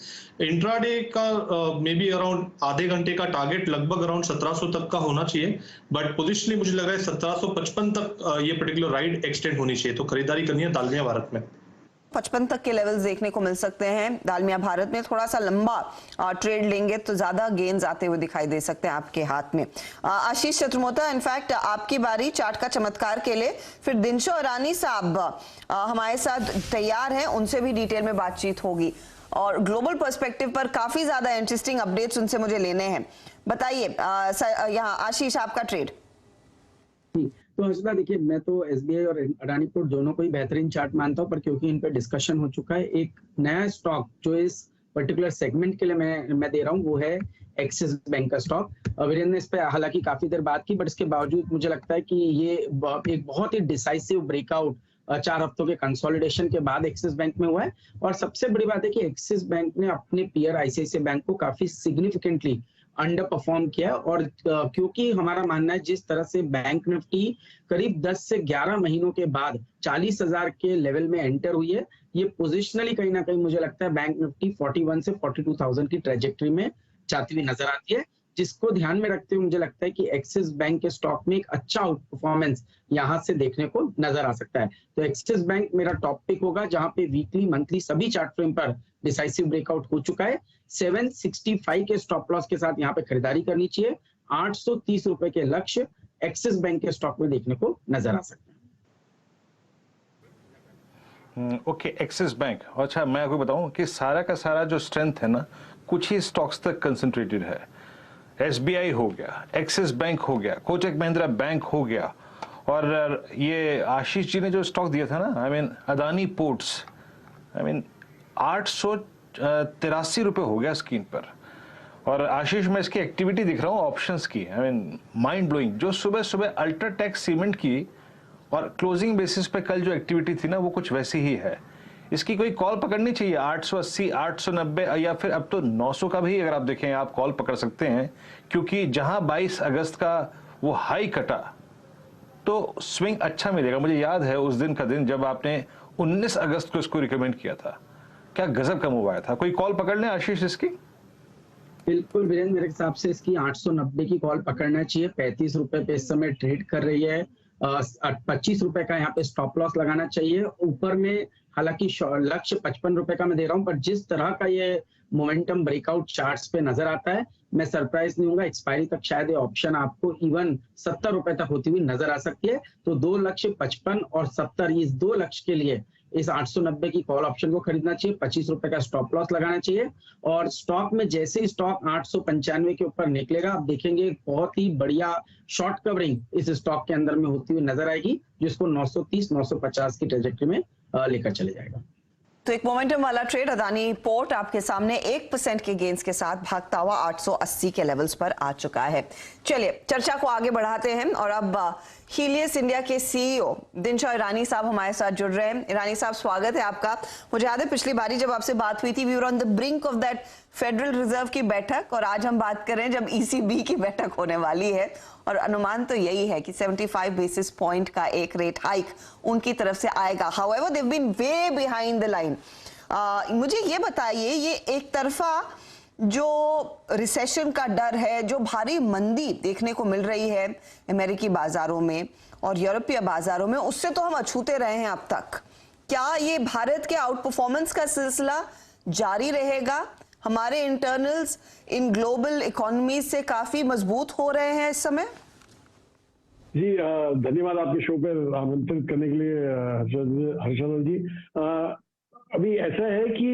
इंट्राडे का मे बी अराउंड आधे घंटे का टारगेट लगभग अराउंड 1700 तक का होना चाहिए, बट पोजिशनली मुझे लग रहा है 1755 तक ये पर्टिकुलर राइड एक्सटेंड होनी चाहिए। तो खरीदारी करनी है दालमिया भारत में। 55 तक के लेवल्स देखने को मिल सकते हैं दालमिया भारत में। थोड़ा सा लंबा ट्रेड लेंगे तो ज्यादा गेन्स आते हुए दिखाई दे सकते हैं आपके हाथ में। आशीष चतुर्मोता, इनफैक्ट आपकी बारी चार्ट का चमत्कार के लिए। फिर दिनशो अरानी साहब हमारे साथ तैयार हैं, उनसे भी डिटेल में बातचीत होगी और ग्लोबल पर्सपेक्टिव पर काफी ज्यादा इंटरेस्टिंग अपडेट्स उनसे मुझे लेने हैं। बताइए यहाँ आशीष, आपका ट्रेड। तो हर्षदा देखिए, मैं तो एसबीआई और अडानी पोर्ट दोनों को ही बेहतरीन चार्ट मानता हूं, पर क्योंकि इन पे डिस्कशन हो चुका है, एक नया स्टॉक जो इस पर्टिकुलर सेगमेंट के लिए मैं दे रहा हूं वो है एक्सिस बैंक का स्टॉक। वीरेंद्र ने इस पे हालांकि काफी देर बात की, बट इसके बावजूद मुझे लगता है कि ये एक बहुत ही डिसाइसिव ब्रेकआउट 4 हफ्तों के कंसोलिडेशन के बाद एक्सिस बैंक में हुआ है। और सबसे बड़ी बात है कि एक्सिस बैंक ने अपने पीयर आईसीआईसीआई बैंक को काफी सिग्निफिकेंटली अंडर परफॉर्म किया। और क्योंकि हमारा मानना है जिस तरह से बैंक निफ्टी करीब 10 से 11 महीनों के बाद 40,000 के लेवल में एंटर हुई है, ये पोजिशनली कहीं ना कहीं मुझे लगता है बैंक निफ्टी 41 से 42,000 की ट्रेजेक्टरी में जाती हुई नजर आती है, जिसको ध्यान में रखते हुए मुझे लगता है कि एक्सिस बैंक के स्टॉक में एक अच्छा आउट परफॉर्मेंस यहां से देखने को नजर आ सकता है। तो एक्सिस बैंक मेरा टॉप पिक होगा, जहां पे वीकली मंथली सभी चार्ट फ्रेम पर डिसाइसिव ब्रेकआउट हो चुका है। 765 के स्टॉप लॉस के साथ यहाँ पे खरीदारी करनी चाहिए। 830 रुपए के लक्ष्य एक्सिस बैंक के स्टॉक में देखने को नजर आ सकता है। Okay, axis bank. अच्छा, मैं आपको बताऊं कि सारा का सारा जो स्ट्रेंथ है ना, कुछ ही स्टॉक्स तक कंसंट्रेटेड है। एसबीआई हो गया, एक्सिस बैंक हो गया, कोटक महिंद्रा बैंक हो गया, और ये आशीष जी ने जो स्टॉक दिया था ना, अदानी पोर्ट्स, 883 रुपए हो गया स्क्रीन पर। और आशीष, मैं इसकी एक्टिविटी दिख रहा हूँ ऑप्शंस की, माइंड ब्लोइंग। जो सुबह सुबह अल्ट्राटेक सीमेंट की और क्लोजिंग बेसिस पे कल जो एक्टिविटी थी ना, वो कुछ वैसी ही है। इसकी कोई कॉल पकड़नी चाहिए 880, 890 या फिर अब तो 900 का भी अगर आप देखें आप कॉल पकड़ सकते हैं, क्योंकि जहां 22 अगस्त का वो हाई कटा तो स्विंग अच्छा मिलेगा। मुझे याद है उस दिन का दिन जब आपने 19 अगस्त को इसको रिकमेंड किया था, क्या गजब का मूव आया था। कोई कॉल पकड़ लें आशीष इसकी? बिल्कुल वीरेंद्र, मेरे हिसाब से इसकी 890 की कॉल पकड़ना चाहिए। 35 रुपए पे इस समय ट्रेड कर रही है। 25 रुपए का यहाँ पे स्टॉप लॉस लगाना चाहिए। ऊपर में हालांकि लक्ष्य 55 रुपए का मैं दे रहा हूँ, पर जिस तरह का ये मोमेंटम ब्रेकआउट चार्ट्स पे नजर आता है, मैं सरप्राइज नहीं होऊंगा एक्सपायरी तक शायद ये ऑप्शन आपको इवन 70 रुपए तक होती हुई नजर आ सकती है। तो दो लक्ष्य 55 और 70, इस दो लक्ष्य के लिए इस 890 की कॉल ऑप्शन को खरीदना चाहिए। 25 रुपए का स्टॉप लॉस लगाना चाहिए। और स्टॉक में जैसे ही स्टॉक 895 के ऊपर निकलेगा, आप देखेंगे बहुत ही बढ़िया शॉर्ट कवरिंग इस स्टॉक के अंदर में होती हुई नजर आएगी, जिसको 930, 950 की ट्रेजेक्टरी में लेकर चले जाएगा। तो एक मोमेंटम वाला ट्रेड अदानी पोर्ट आपके सामने 1% के गेंस के साथ भागता हुआ 880 के लेवल्स पर आ चुका है। चलिए चर्चा को आगे बढ़ाते हैं और अब हीलियस इंडिया के सीईओ दिनशॉय ईरानी साहब हमारे साथ जुड़ रहे हैं। ईरानी साहब, स्वागत है आपका। मुझे याद है पिछली बारी जब आपसे बात हुई थी, we were on the brink of that Federal Reserve की बैठक, और आज हम बात कर रहे हैं जब ईसीबी की बैठक होने वाली है, और अनुमान तो यही है कि 75 बेसिस पॉइंट का एक रेट हाइक उनकी तरफ से आएगा। However they have been way behind the line. मुझे ये बताइए, ये एक तरफा जो रिसेशन का डर है, जो भारी मंदी देखने को मिल रही है अमेरिकी बाजारों में और यूरोपीय बाजारों में, उससे तो हम अछूते रहे हैं अब तक। क्या ये भारत के आउट परफॉर्मेंस का सिलसिला जारी रहेगा? हमारे इंटरनल्स इन ग्लोबल इकोनॉमी से काफी मजबूत हो रहे हैं इस समय। जी धन्यवाद आपके शो पर आमंत्रित करने के लिए हर्षवर्धन जी। अभी ऐसा है कि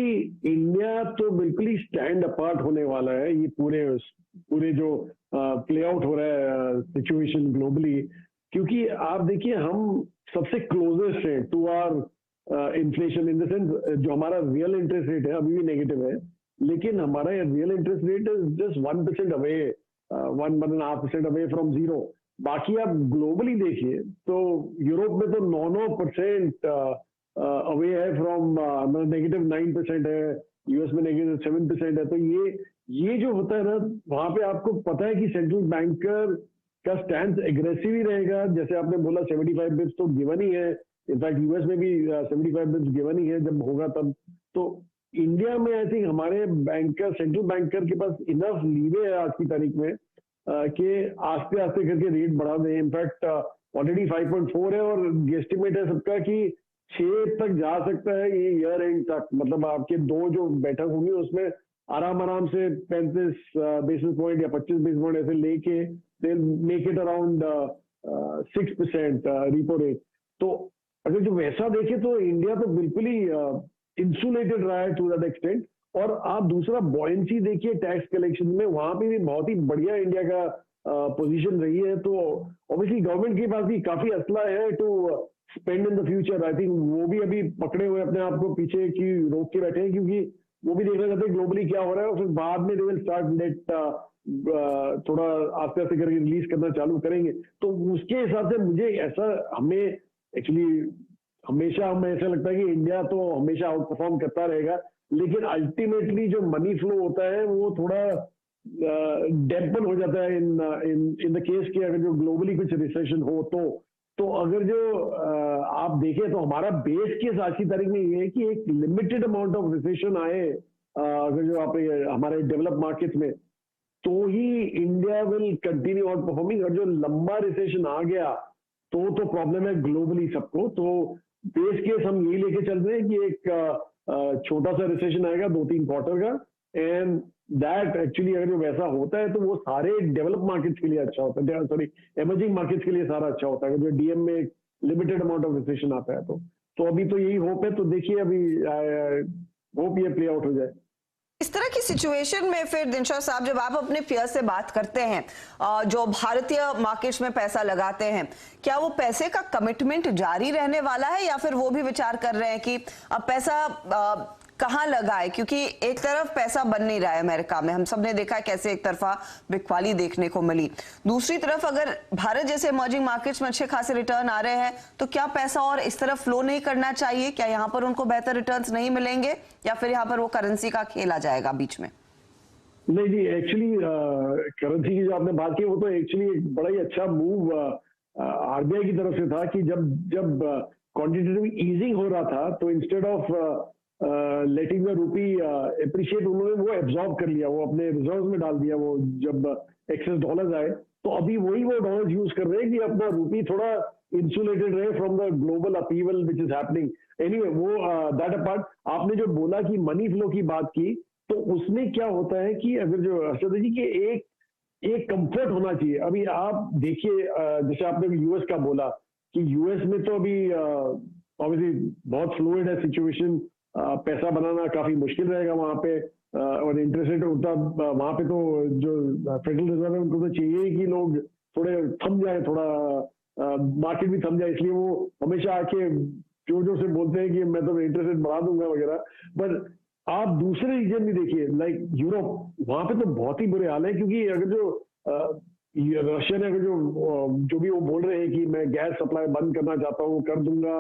इंडिया तो बिल्कुल ही स्टैंड अपार्ट होने वाला है। ये पूरे जो प्ले आउट हो रहा है सिचुएशन ग्लोबली, क्योंकि आप देखिए हम सबसे क्लोजेस्ट है to our inflation, in the sense जो हमारा रियल इंटरेस्ट रेट है अभी भी नेगेटिव है, लेकिन हमारा real interest rate is just 1% away, 1.5% away from zero. बाकी आप ग्लोबली देखिए तो यूरोप में तो 9% अवे है फ्रॉम, नेगेटिव 9% है, यूएस में नेगेटिव 7% है। तो ये जो होता है ना, वहां पे आपको पता है कि सेंट्रल बैंकर का स्टैंड एग्रेसिव ही रहेगा। जैसे आपने बोला 75 बिप्स तो गिवन ही है, इनफैक्ट यूएस में भी 75 बिप्स गिवन ही है जब होगा तब। तो इंडिया में आई थिंक हमारे बैंकर, सेंट्रल बैंकर के पास इनफ लीवे है आज की तारीख में कि आस्ते आस्ते करके रेट बढ़ा दें। इनफैक्ट ऑलरेडी 5.4 है और एस्टिमेट है सबका कि 6 तक जा सकता है ये ईयर एंड तक। मतलब आपके दो जो बैठक होंगी उसमें आराम से 35 बेसिस पॉइंट या 25 बेसिस पॉइंट ऐसे लेके make it around 6% repo rate. तो अगर जो वैसा देखे तो इंडिया तो बिल्कुल ही इंसुलेटेड रहा है टू दैट एक्सटेंट। और आप दूसरा बॉयंसी देखिए टैक्स कलेक्शन में, वहां पे भी बहुत ही बढ़िया इंडिया का पोजीशन रही है, तो ऑब्वियसली गवर्नमेंट के पास भी काफी असला है to spend in the future. I think वो भी अभी पकड़े हुए अपने आप को पीछे की रोक के बैठे हैं, क्योंकि वो भी देखना चाहते हैं ग्लोबली क्या हो रहा है, और फिर बाद में दे विल स्टार्ट लेट थोड़ा आस्ते आस्ते करके रिलीज करना चालू करेंगे। तो उसके हिसाब से मुझे ऐसा हमें एक्चुअली हमेशा हमें ऐसा लगता है कि इंडिया तो हमेशा आउट परफॉर्म करता रहेगा, लेकिन अल्टीमेटली जो मनी फ्लो होता है वो थोड़ा डैम्पन हो जाता है इन द केस कि अगर जो ग्लोबली कुछ रिसेशन हो तो अगर जो आप देखें तो हमारा बेस केस आज की तारीख में ये है कि एक लिमिटेड अमाउंट ऑफ रिसेशन आए अगर जो आप हमारे डेवलप मार्केट्स में, तो ही India will continue out performing. और जो लंबा रिसेशन आ गया तो प्रॉब्लम है ग्लोबली सबको। तो बेस केस हम यही लेके चल रहे हैं कि एक छोटा सा रिसेशन आएगा 2-3 क्वार्टर का, एंड दैट एक्चुअली अगर जो वैसा होता है तो वो सारे डेवलप मार्केट्स के लिए अच्छा होता है, सॉरी एमर्जिंग मार्केट्स के लिए सारा अच्छा होता है। अगर जो डीएम में एक लिमिटेड अमाउंट ऑफ रिसेशन आता है तो अभी तो यही होप है। तो देखिए अभी होप ये प्ले आउट हो जाए। इस तरह की सिचुएशन में फिर दिनशा साहब, जब आप अपने पीयर से बात करते हैं जो भारतीय मार्केट्स में पैसा लगाते हैं, क्या वो पैसे का कमिटमेंट जारी रहने वाला है, या फिर वो भी विचार कर रहे हैं कि अब पैसा कहां लगाए, क्योंकि एक तरफ पैसा बन नहीं रहा है अमेरिका में, हम सब ने देखा कैसे एक तरफा बिकवाली देखने को मिली, दूसरी तरफ अगर भारत जैसे इमर्जिंग मार्केट्स में अच्छे खासे रिटर्न आ रहे हैं, तो क्या पैसा और इस तरफ फ्लो नहीं करना चाहिए? क्या यहाँ पर उनको बेहतर रिटर्न्स नहीं मिलेंगे, या फिर यहाँ पर वो करेंसी का खेल आ जाएगा बीच में? नहीं जी, एक्चुअली करेंसी की जो आपने बात की वो तो एक्चुअली एक बड़ा ही अच्छा मूव आरबीआई की तरफ से था कि जब क्वांटिटेटिव ईजिंग हो रहा था तो instead of letting the rupee appreciate उन्होंने वो एब्जॉर्ब कर लिया, वो अपने रिजर्व में डाल दिया। वो जब एक्सेस डॉलर्स आए तो अभी वो डॉलर्स यूज कर रहे हैं कि अपना रूपी थोड़ा इंसुलेटेड रहे from the global अपीवल which is happening. Anyway वो दैट अपार्ट, आपने जो बोला कि मनी फ्लो की बात की, तो उसमें क्या होता है कि अगर जो हर्षद जी की एक कंफर्ट होना चाहिए। अभी आप देखिए जैसे आपने यूएस का बोला कि यूएस में तो अभी ऑब्वियसली बहुत फ्लूइड है सिचुएशन, पैसा बनाना काफी मुश्किल रहेगा वहां पे, और इंटरेस्ट रेट उतना वहां पे तो जो फेडरल रिजर्व है उनको तो चाहिए ही कि लोग थोड़े थम जाए, थोड़ा मार्केट भी थम जाए, इसलिए वो हमेशा आके जोर से बोलते हैं कि मैं तो इंटरेस्ट रेट बढ़ा दूंगा वगैरह। बट आप दूसरे रीजन भी देखिए लाइक यूरोप, वहां पे तो बहुत ही बुरे हाल है, क्योंकि अगर जो रशिया ने अगर जो भी वो बोल रहे हैं कि मैं गैस सप्लाई बंद करना चाहता हूँ, कर दूंगा,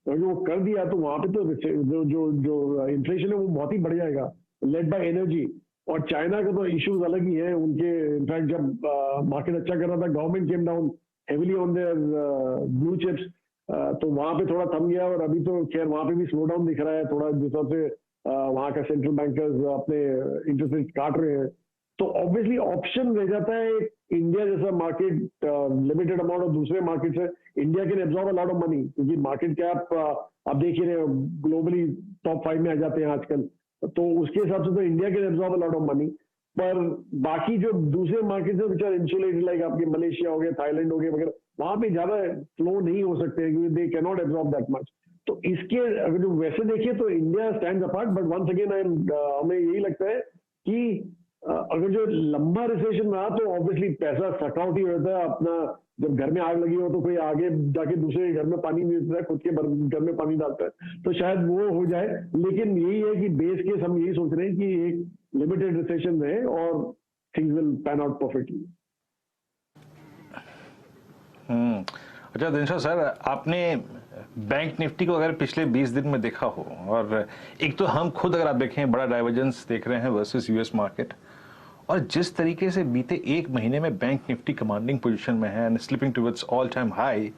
अगर वो कर दिया तो वहां पे तो जो इन्फ्लेशन है वो बहुत ही बढ़ जाएगा, लेड बाय एनर्जी। और चाइना का तो इश्यूज अलग ही है उनके। इनफैक्ट जब मार्केट अच्छा कर रहा था, government came down heavily on their blue chips, तो वहां पे थोड़ा थम गया, और अभी तो खैर वहां पे भी स्लो डाउन दिख रहा है थोड़ा, जिस तरह से वहां का सेंट्रल बैंकर्स अपने इंटरेस्ट रेट काट रहे हैं। तो ऑब्वियसली ऑप्शन रह जाता है इंडिया जैसा मार्केट, लिमिटेड अमाउंट ऑफ दूसरे मार्केट से India can absorb a lot of money, क्योंकि मार्केट कैप आप देख ही रहे ग्लोबली टॉप 5 में आ जाते हैं आजकल, तो उसके हिसाब से तो India can absorb a lot of money. पर बाकी जो दूसरे मार्केट है विच आर इंसुलेटेड, लाइक आपके मलेशिया हो गया, थाईलैंड हो गया वगैरह, वहां पे ज्यादा फ्लो नहीं हो सकते हैं क्योंकि they can not absorb that much. तो इसके अगर जो वैसे देखिए तो India stands apart, but once again हमें यही लगता है कि अगर जो लंबा रिसेशन रहा तो ऑब्वियसली पैसा सटआउट ही होता है अपना। जब घर में आग लगी हो तो कोई आगे जाके दूसरे घर में पानी नहीं देता है, खुद के घर में पानी डालता है, तो शायद वो हो जाए। लेकिन यही है कि बेस केस हम यही सोच रहे हैं कि एक लिमिटेड रिसेशन रहे और things will pan out perfectly. अच्छा दिनशा सर, आपने बैंक निफ्टी को अगर पिछले 20 दिन में देखा हो, और एक तो हम खुद अगर आप देखें बड़ा डाइवर्जेंस देख रहे हैं वर्सेस यूएस मार्केट, और जिस तरीके से बीते एक महीने में बैंक निफ्टी कमांडिंग पोजीशन में है and slipping towards all time high,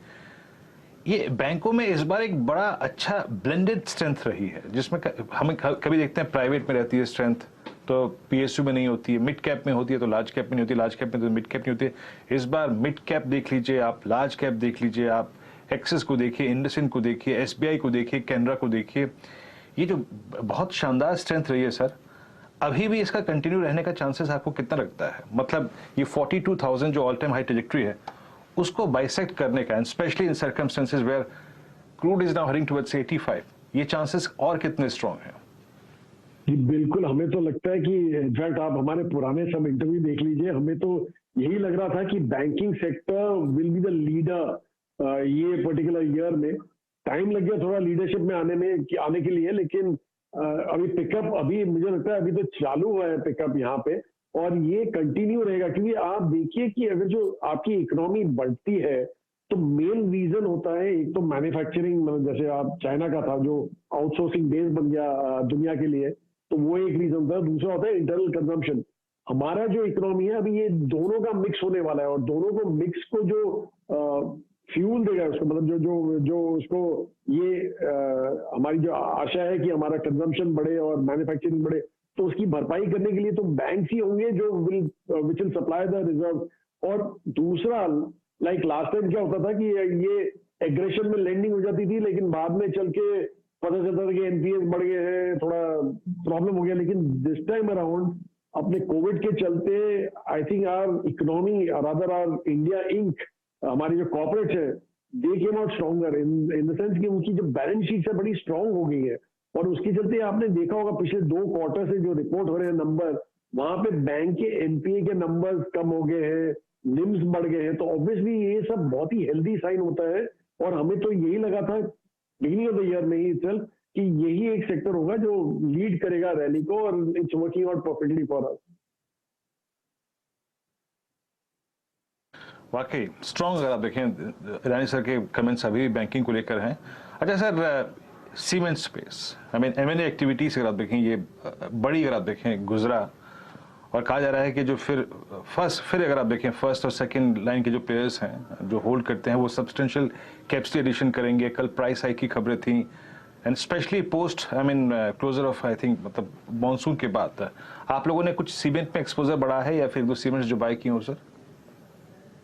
ये बैंकों में इस बार एक बड़ा अच्छा ब्लेंडेड स्ट्रेंथ रही है, जिसमें हमें कभी देखते हैं प्राइवेट में रहती है स्ट्रेंथ तो पीएसयू में नहीं होती है, मिड कैप में होती है तो लार्ज कैप में नहीं होती, लार्ज कैप में तो मिड कैप नहीं होती है। इस बार मिड कैप देख लीजिए आप, लार्ज कैप देख लीजिए आप, एक्सिस को देखिए, इंडसइंड को देखिए, एसबीआई को देखिए, कैनरा को देखिए, ये जो बहुत शानदार स्ट्रेंथ रही है सर, अभी भी इसका कंटिन्यू रहने का चांसेस आपको कितना लगता है? मतलब ये 42,000 जो ऑल टाइम हाई ट्रैजेक्टरी है उसको बाइसेक्ट करने का, and specially in circumstances where crude is now heading towards 85, ये चांसेस और कितने स्ट्रांग हैं? जी बिल्कुल, हमें तो लगता है कि इनफैक्ट आप हमारे पुराने सब इंटरव्यू देख लीजिए, हमें तो यही लग रहा था कि banking sector will be the leader ये पर्टिकुलर ईयर में। टाइम लग गया थोड़ा लीडरशिप में आने के लिए, लेकिन अभी पिकअप अभी मुझे लगता है अभी तो चालू हुआ है पिकअप यहाँ पे, और ये कंटिन्यू रहेगा। क्योंकि आप देखिए कि अगर जो आपकी इकोनॉमी बढ़ती है तो मेन रीजन होता है एक तो मैन्युफैक्चरिंग, मतलब जैसे आप चाइना का था जो आउटसोर्सिंग बेस बन गया दुनिया के लिए, तो वो एक रीजन था। दूसरा होता है इंटरनल कंजम्पशन। हमारा जो इकोनॉमी है अभी ये दोनों का मिक्स होने वाला है, और दोनों को मिक्स को जो फ्यूल देगा उसको, मतलब जो जो जो उसको ये हमारी जो आशा है कि हमारा कंजम्पशन बढ़े और मैन्युफैक्चरिंग बढ़े, तो उसकी भरपाई करने के लिए तो बैंक ही होंगे जो which will supply the reserve. और दूसरा, लाइक लास्ट टाइम क्या होता था कि ये एग्रेशन में लेंडिंग हो जाती थी, लेकिन बाद में चल के पता चलता था कि एनपीएस बढ़ गए हैं, थोड़ा प्रॉब्लम हो गया। लेकिन दिस टाइम अराउंड अपने कोविड के चलते I think our economy, rather our India Inc, हमारी जो कॉर्पोरेट्स है, they came out stronger in the sense कि उनकी जो बैलेंस शीट है बड़ी स्ट्रांग हो गई है। और उसके चलते आपने देखा होगा पिछले 2 क्वार्टर से जो रिपोर्ट हो रहे हैं नंबर, वहां पे बैंक के एनपीए के नंबर्स कम हो गए हैं, निम्स बढ़ गए हैं, तो ऑब्वियसली ये सब बहुत ही हेल्दी साइन होता है। और हमें तो यही लगा था बिगिनिंग ऑफ द ईयर में ही itself कि यही एक सेक्टर होगा जो लीड करेगा रैली को, और it's working out perfectly for us. वाकई स्ट्रॉन्ग, अगर आप देखें ईरानी सर के कमेंट्स अभी भी बैंकिंग को लेकर हैं। अच्छा sir, cement space, I mean MNA activities अगर आप देखें ये बड़ी, अगर आप देखें गुजरा, और कहा जा रहा है कि जो फिर अगर आप देखें फर्स्ट और सेकंड लाइन के जो प्लेयर्स हैं जो होल्ड करते हैं वो सब्सटेंशियल कैपेसिटी एडिशन करेंगे। कल प्राइस हाइक की खबरें थी, and specially post I mean closure of I think मतलब मानसून के बाद आप लोगों ने कुछ सीमेंट में एक्सपोजर बढ़ा है या फिर वो सीमेंट्स जो बाय किए हो सर?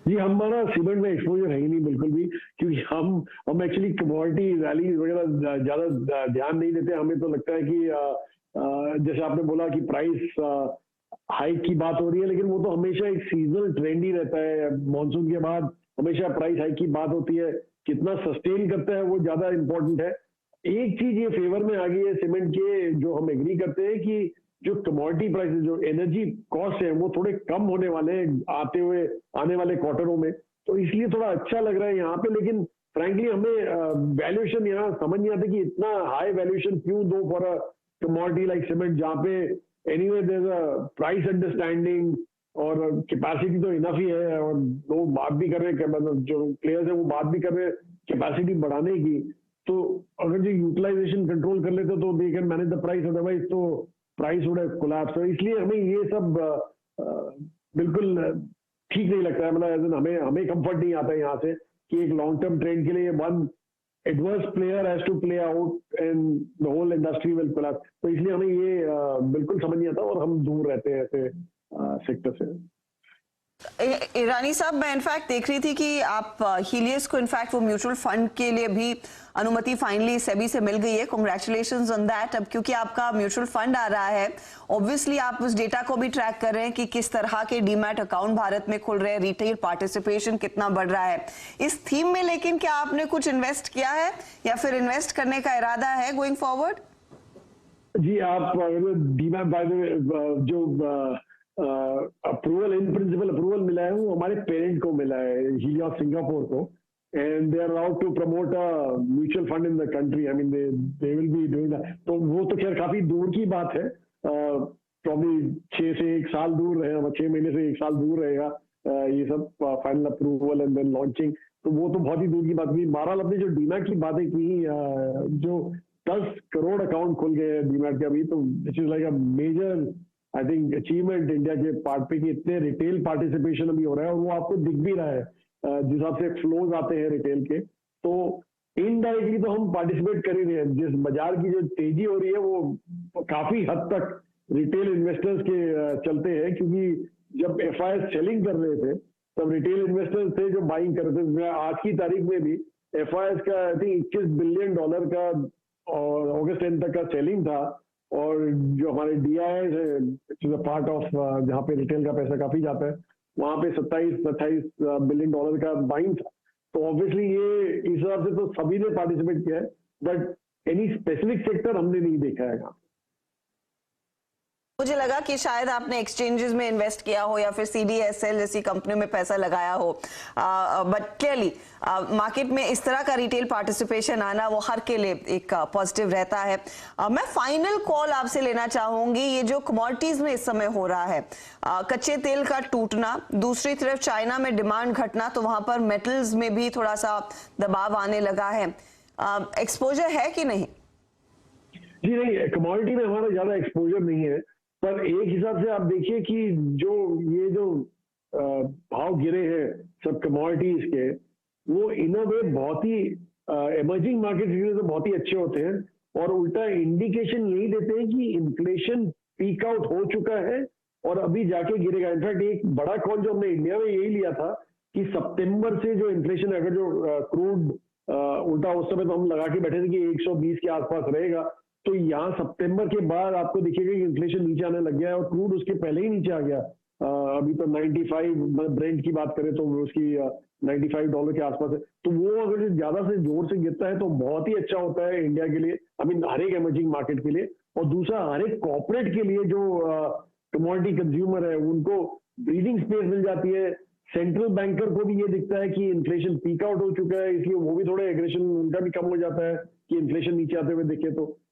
जी हमारा सीमेंट में एक्सपोजर है ही नहीं बिल्कुल भी, क्योंकि हम एक्चुअली कमोडिटी रैली वगैरह ज्यादा ध्यान नहीं देते। हमें तो लगता है कि जैसे आपने बोला कि प्राइस हाइक की बात हो रही है, लेकिन वो तो हमेशा एक सीजनल ट्रेंड ही रहता है। मॉनसून के बाद हमेशा प्राइस हाइक की बात होती है, कितना सस्टेन करता है वो ज्यादा इंपॉर्टेंट है। एक चीज ये फेवर में आ गई है सीमेंट के, जो हम एग्री करते हैं कि जो कमोडिटी प्राइसेस, जो एनर्जी कॉस्ट है, वो थोड़े कम होने वाले हैं आने वाले क्वार्टरों में, तो इसलिए थोड़ा अच्छा लग रहा है यहाँ पे। लेकिन फ्रैंकली हमें वैल्यूएशन यहाँ समझ नहीं आता कि इतना हाई वैल्यूएशन क्यों दो for a commodity like cement, जहाँ पे anyway there is a price understanding और कैपेसिटी तो इनफ ही है, और लोग बात भी कर रहे हैं, मतलब जो प्लेयर्स है वो बात भी कर रहे हैं कैपेसिटी बढ़ाने की। तो अगर जो यूटिलाइजेशन कंट्रोल कर लेते तो they can manage the price, otherwise तो प्राइस वुड हैव कोलैप्स। तो इसलिए हमें ये सब बिल्कुल ठीक नहीं लगता है, मतलब हमें कंफर्ट नहीं आता है यहाँ से कि एक लॉन्ग टर्म ट्रेंड के लिए one adverse player has to play out and the whole industry will collapse. तो इसलिए हमें ये बिल्कुल समझ नहीं आता, और हम दूर रहते हैं ऐसे सेक्टर से। ईरानी साहब, मैं इनफैक्ट देख रही थी कि आप हीलियस को इनफैक्ट वो म्यूचुअल फंड के लिए भी अनुमति फाइनली सेबी से मिल गई है। Congratulations on that. अब क्योंकि आपका म्यूचुअल फंड आ रहा है, ऑब्वियसली आप उस डेटा को भी ट्रैक कर रहे हैं कि किस तरह के डीमैट अकाउंट भारत में खुल रहे हैं, रिटेल पार्टिसिपेशन कितना बढ़ रहा है इस थीम में। लेकिन क्या आपने कुछ इन्वेस्ट किया है या फिर इन्वेस्ट करने का इरादा है गोइंग फॉरवर्ड? जी आप डीमैट बाय द जो अप्रूवल, इन प्रिंसिपल अप्रूवल मिला है वो हमारे पेरेंट को मिला है, हीलियस सिंगापुर को, and they are out to promote a mutual fund in the country. I mean they will be doing that. तो वो तो खैर काफी दूर की बात है, प्रॉब्ली 6 से 1 साल दूर रहेगा, 6 महीने से 1 साल दूर रहेगा ये सब final approval and then launching. तो वो तो बहुत ही दूर की बात हुई। बहरहाल अपनी जो डीमैट की बातें की, जो 10 करोड़ अकाउंट खुल गए डीमैट के अभी, तो this is like a major I think achievement India के पार्ट पे कि इतने रिटेल पार्टिसिपेशन अभी हो रहा है, और वो आपको दिख भी रहा है जिस हिसाब से फ्लोज आते हैं रिटेल के। तो इनडायरेक्टली तो हम पार्टिसिपेट कर ही रहे हैं। जिस बाजार की जो तेजी हो रही है वो काफी हद तक रिटेल इन्वेस्टर्स के चलते हैं, क्योंकि जब एफआईएस सेलिंग कर रहे थे तब रिटेल इन्वेस्टर्स थे जो बाइंग कर रहे थे। आज की तारीख में भी एफआईएस का आई थिंक $21 बिलियन का और अगस्त एंड तक का सेलिंग था, और जो हमारे DIIs है पार्ट ऑफ जहाँ पे रिटेल का पैसा काफी जाता है, वहां पे 27-28 बिलियन डॉलर का बाइंग था। तो ऑब्वियसली ये इस हिसाब से तो सभी ने पार्टिसिपेट किया है, बट एनी स्पेसिफिक सेक्टर हमने नहीं देखा है। मुझे लगा कि शायद आपने एक्सचेंजेस में इन्वेस्ट किया हो या फिर CDSL जैसी कंपनियों में पैसा लगाया हो, बट क्लियरली मार्केट में इस तरह का रिटेल पार्टिसिपेशन आना वो हर के लिए एक पॉजिटिव रहता है। मैं फाइनल कॉल आपसे लेना चाहूंगी, ये जो कमोडिटीज में इस समय हो रहा है, कच्चे तेल का टूटना, दूसरी तरफ चाइना में डिमांड घटना, तो वहां पर मेटल्स में भी थोड़ा सा दबाव आने लगा है, एक्सपोजर है कि नहीं? जी नहीं, कमोडिटी में हमारा ज्यादा एक्सपोजर नहीं है, पर एक हिसाब से आप देखिए कि जो भाव गिरे हैं सब कमोडिटीज के, वो इन अ वे बहुत ही इमर्जिंग मार्केट के लिए तो बहुत ही अच्छे होते हैं, और उल्टा इंडिकेशन यही देते हैं कि इन्फ्लेशन पीक आउट हो चुका है और अभी जाके गिरेगा। इनफैक्ट एक बड़ा कॉल जो हमने इंडिया में यही लिया था कि सितंबर से जो इन्फ्लेशन, अगर जो क्रूड उल्टा उस समय तो हम लगा के बैठे थे कि 120 के आसपास रहेगा, तो यहाँ सितंबर के बाद आपको दिखेगा कि इन्फ्लेशन नीचे आने लग गया है और क्रूड उसके पहले ही नीचे आ गया। अभी तो 95, ब्रेंट की बात करें तो उसकी $95 के आसपास है। तो वो अगर ज्यादा से जोर से गिरता है तो बहुत ही अच्छा होता है इंडिया के लिए, आई मीन हर एक इमर्जिंग मार्केट के लिए, और दूसरा हर एक कॉर्पोरेट के लिए जो कमोडिटी कंज्यूमर है उनको ब्रीदिंग स्पेस मिल जाती है। सेंट्रल बैंकर को भी ये दिखता है कि इन्फ्लेशन पीक आउट हो चुका है, इसलिए वो भी थोड़ा एग्रेशन उनका भी कम हो जाता है कि इन्फ्लेशन नीचे आते हुए दिखे।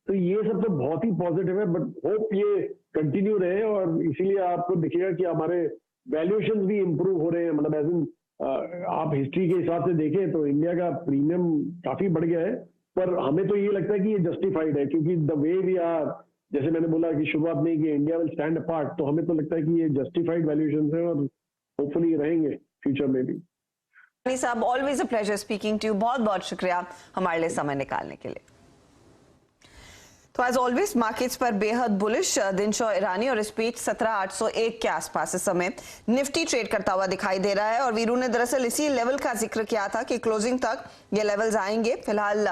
तो ये सब तो बहुत ही पॉजिटिव है, बट होप ये कंटिन्यू रहे, और इसीलिए आपको दिखेगा कि हमारे वैल्यूएशन भी इंप्रूव हो रहे हैं। मतलब एज इन आप हिस्ट्री के हिसाब से देखें तो इंडिया का प्रीमियम काफी बढ़ गया है, पर हमें तो ये लगता है कि ये जस्टिफाइड है, क्योंकि द वे वी आर, जैसे मैंने बोला कि शुरुआत में कि इंडिया विल स्टैंड अपार्ट, तो हमें तो लगता है कि ये जस्टिफाइड वैल्यूएशन है और होपफुली रहेंगे फ्यूचर में भी। साहब, always a pleasure speaking to you, बहुत बहुत शुक्रिया हमारे लिए समय निकालने के लिए। तो एज ऑलवेज मार्केट्स पर बेहद बुलिश दिनशो ईरानी और इस बीच 17,801 के आसपास इस समय निफ्टी ट्रेड करता हुआ दिखाई दे रहा है, और वीरू ने दरअसल इसी लेवल का जिक्र किया था कि क्लोजिंग तक ये लेवल्स आएंगे। फिलहाल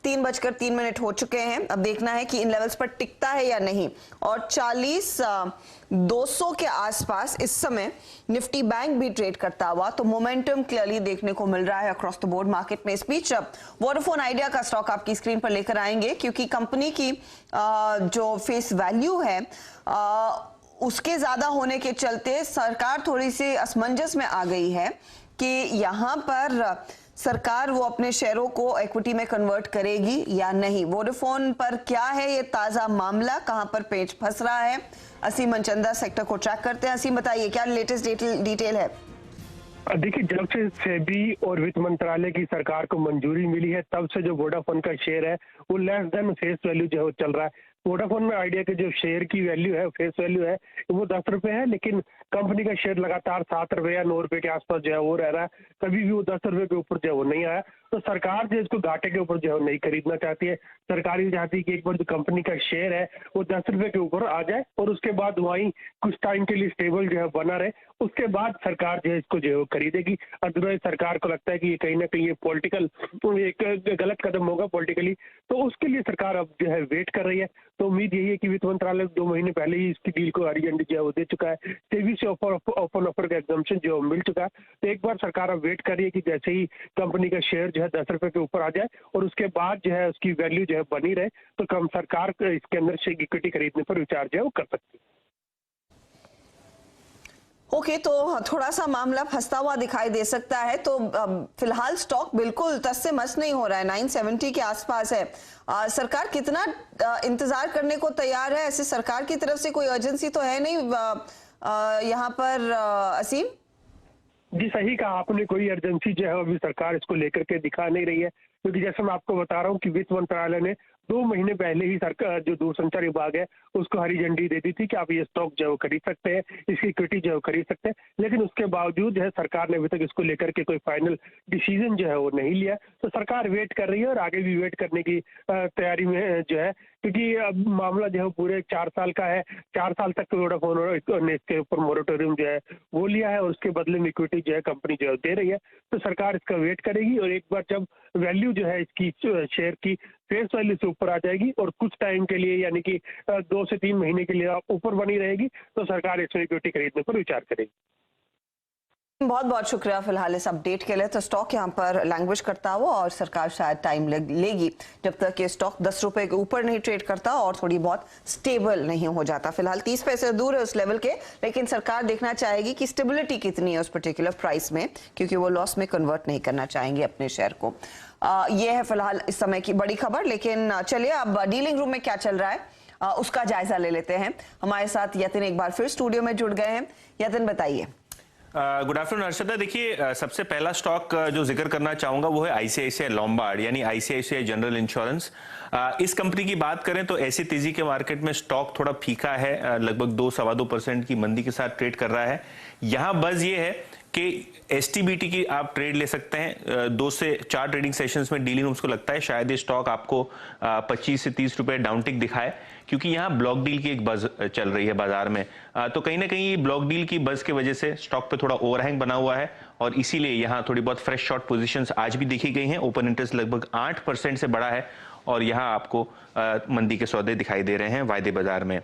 3:03 हो चुके हैं, अब देखना है कि इन लेवल्स पर टिकता है या नहीं, और 40,200 के आसपास इस समय निफ्टी बैंक भी ट्रेड करता हुआ, तो मोमेंटम क्लियरली देखने को मिल रहा है अक्रॉस द बोर्ड मार्केट में। इस बीच वोडाफोन आइडिया का स्टॉक आपकी स्क्रीन पर लेकर आएंगे, क्योंकि कंपनी की जो फेस वैल्यू है उसके ज्यादा होने के चलते सरकार थोड़ी सी असमंजस में आ गई है कि यहाँ पर सरकार वो अपने शेयरों को इक्विटी में कन्वर्ट करेगी या नहीं। वोडाफोन पर क्या है ये ताजा मामला, कहां पर पेच फंस रहा है, असीम मनचंदा सेक्टर को ट्रैक करते हैं। असीम, बताइए क्या लेटेस्ट डिटेल है? देखिए, जब से सेबी और वित्त मंत्रालय की सरकार को मंजूरी मिली है, तब से जो वोडाफोन का शेयर है वो लेस देन फेस वैल्यू जो चल रहा है। वोडाफोन में आइडिया के जो शेयर की वैल्यू है, फेस वैल्यू है, वो 10 रुपए है, लेकिन कंपनी का शेयर लगातार 7 रुपए या 9 रुपए के आसपास जो है वो रह रहा है। कभी भी वो 10 रुपए के ऊपर जो है वो नहीं आया। तो सरकार जो इसको घाटे के ऊपर जो है नहीं खरीदना चाहती है। सरकार ये चाहती है कि एक बार जो कंपनी का शेयर है वो 10 रुपए के ऊपर आ जाए और उसके बाद वहीं कुछ टाइम के लिए स्टेबल जो है बना रहे, उसके बाद सरकार जो है इसको जो है खरीदेगी। अदरवाइज सरकार को लगता है कि ये कहीं ना कहीं ये पॉलिटिकल एक गलत कदम होगा पॉलिटिकली, तो उसके लिए सरकार अब जो है वेट कर रही है। तो उम्मीद यही है कि वित्त मंत्रालय 2 महीने पहले ही इसकी डील को हरी झंडी जो है वो दे चुका है। सेबी से ओपन ऑफर का एग्जाम्पशन जो मिल चुका है। तो एक बार सरकार अब वेट कर रही है कि जैसे ही कंपनी का शेयर जो है 10 रुपए के ऊपर आ जाए और उसके बाद जो है उसकी वैल्यू जो है बनी रहे, तो कम सरकार इसके अंदर से इक्विटी खरीदने पर विचार जो है वो कर सकती है। ओके, तो थोड़ा सा मामला फंसता हुआ दिखाई दे सकता है। तो फिलहाल स्टॉक बिल्कुल तस से मस नहीं हो रहा है, 970 के आसपास है। सरकार कितना इंतजार करने को तैयार है? ऐसे सरकार की तरफ से कोई अर्जेंसी तो है नहीं यहाँ पर, असीम? जी सही कहा आपने, कोई अर्जेंसी जो है अभी सरकार इसको लेकर के दिखा नहीं रही है, क्योंकि जैसे मैं आपको बता रहा हूँ कि वित्त मंत्रालय ने 2 महीने पहले ही सरकार जो दूरसंचार विभाग है उसको हरी झंडी दे दी थी कि आप ये स्टॉक जो खरीद सकते हैं, इसकी इक्विटी जो खरीद सकते हैं। लेकिन उसके बावजूद जो है सरकार ने अभी तक इसको लेकर के कोई फाइनल डिसीजन जो है वो नहीं लिया। तो सरकार वेट कर रही है और आगे भी वेट करने की तैयारी में जो है, क्योंकि अब मामला जो है पूरे 4 साल का है। 4 साल तक वोडाफोन ने इसके ऊपर मोरेटोरियम जो है वो लिया है और उसके बदले में इक्विटी जो है कंपनी जो है दे रही है। तो सरकार इसका वेट करेगी और एक बार जब वैल्यू जो है इसकी शेयर की फेस वैल्यू से ऊपर आ जाएगी और कुछ टाइम के लिए यानी कि 2 से 3 महीने के लिए ऊपर बनी रहेगी, तो सरकार इसमें इक्विटी खरीदने पर विचार करेगी। बहुत बहुत शुक्रिया फिलहाल इस अपडेट के लिए। तो स्टॉक यहाँ पर लैंग्वेज करता हुआ और सरकार शायद टाइम लेगी जब तक ये स्टॉक 10 रुपए के ऊपर नहीं ट्रेड करता और थोड़ी बहुत स्टेबल नहीं हो जाता। फिलहाल 30 पैसे दूर है उस लेवल के, लेकिन सरकार देखना चाहेगी कि स्टेबिलिटी कितनी है उस पर्टिकुलर प्राइस में, क्योंकि वो लॉस में कन्वर्ट नहीं करना चाहेंगे अपने शेयर को। ये है फिलहाल इस समय की बड़ी खबर। लेकिन चलिए अब डीलिंग रूम में क्या चल रहा है उसका जायजा ले लेते हैं। हमारे साथ यतिन एक बार फिर स्टूडियो में जुड़ गए हैं। यतिन बताइए। Good afternoon Harshada. देखिए, सबसे पहला स्टॉक जो जिक्र करना चाहूंगा वो है आईसीआईसीआई लोम्बार्ड यानी आईसीआईसीआई जनरल इंश्योरेंस। इस कंपनी की बात करें तो ऐसी तेजी के मार्केट में स्टॉक थोड़ा फीका है, लगभग 2-2.25% की मंदी के साथ ट्रेड कर रहा है। यहां बस ये है कि एसटीबीटी की आप ट्रेड ले सकते हैं। 2 से 4 ट्रेडिंग सेशंस में डीलिंग रूम्स को लगता है शायद ये स्टॉक आपको 25 से 30 रुपए डाउनटिक दिखाए, क्योंकि यहाँ ब्लॉक डील की एक बज चल रही है बाजार में। तो कहीं ना कहीं ब्लॉक डील की बज के वजह से स्टॉक पे थोड़ा ओवरहैंग बना हुआ है और इसीलिए यहाँ थोड़ी बहुत फ्रेश शॉर्ट पोजीशंस आज भी देखी गई हैं। ओपन इंटरेस्ट लगभग 8% से बढ़ा है और यहाँ आपको मंदी के सौदे दिखाई दे रहे हैं वायदे बाजार में।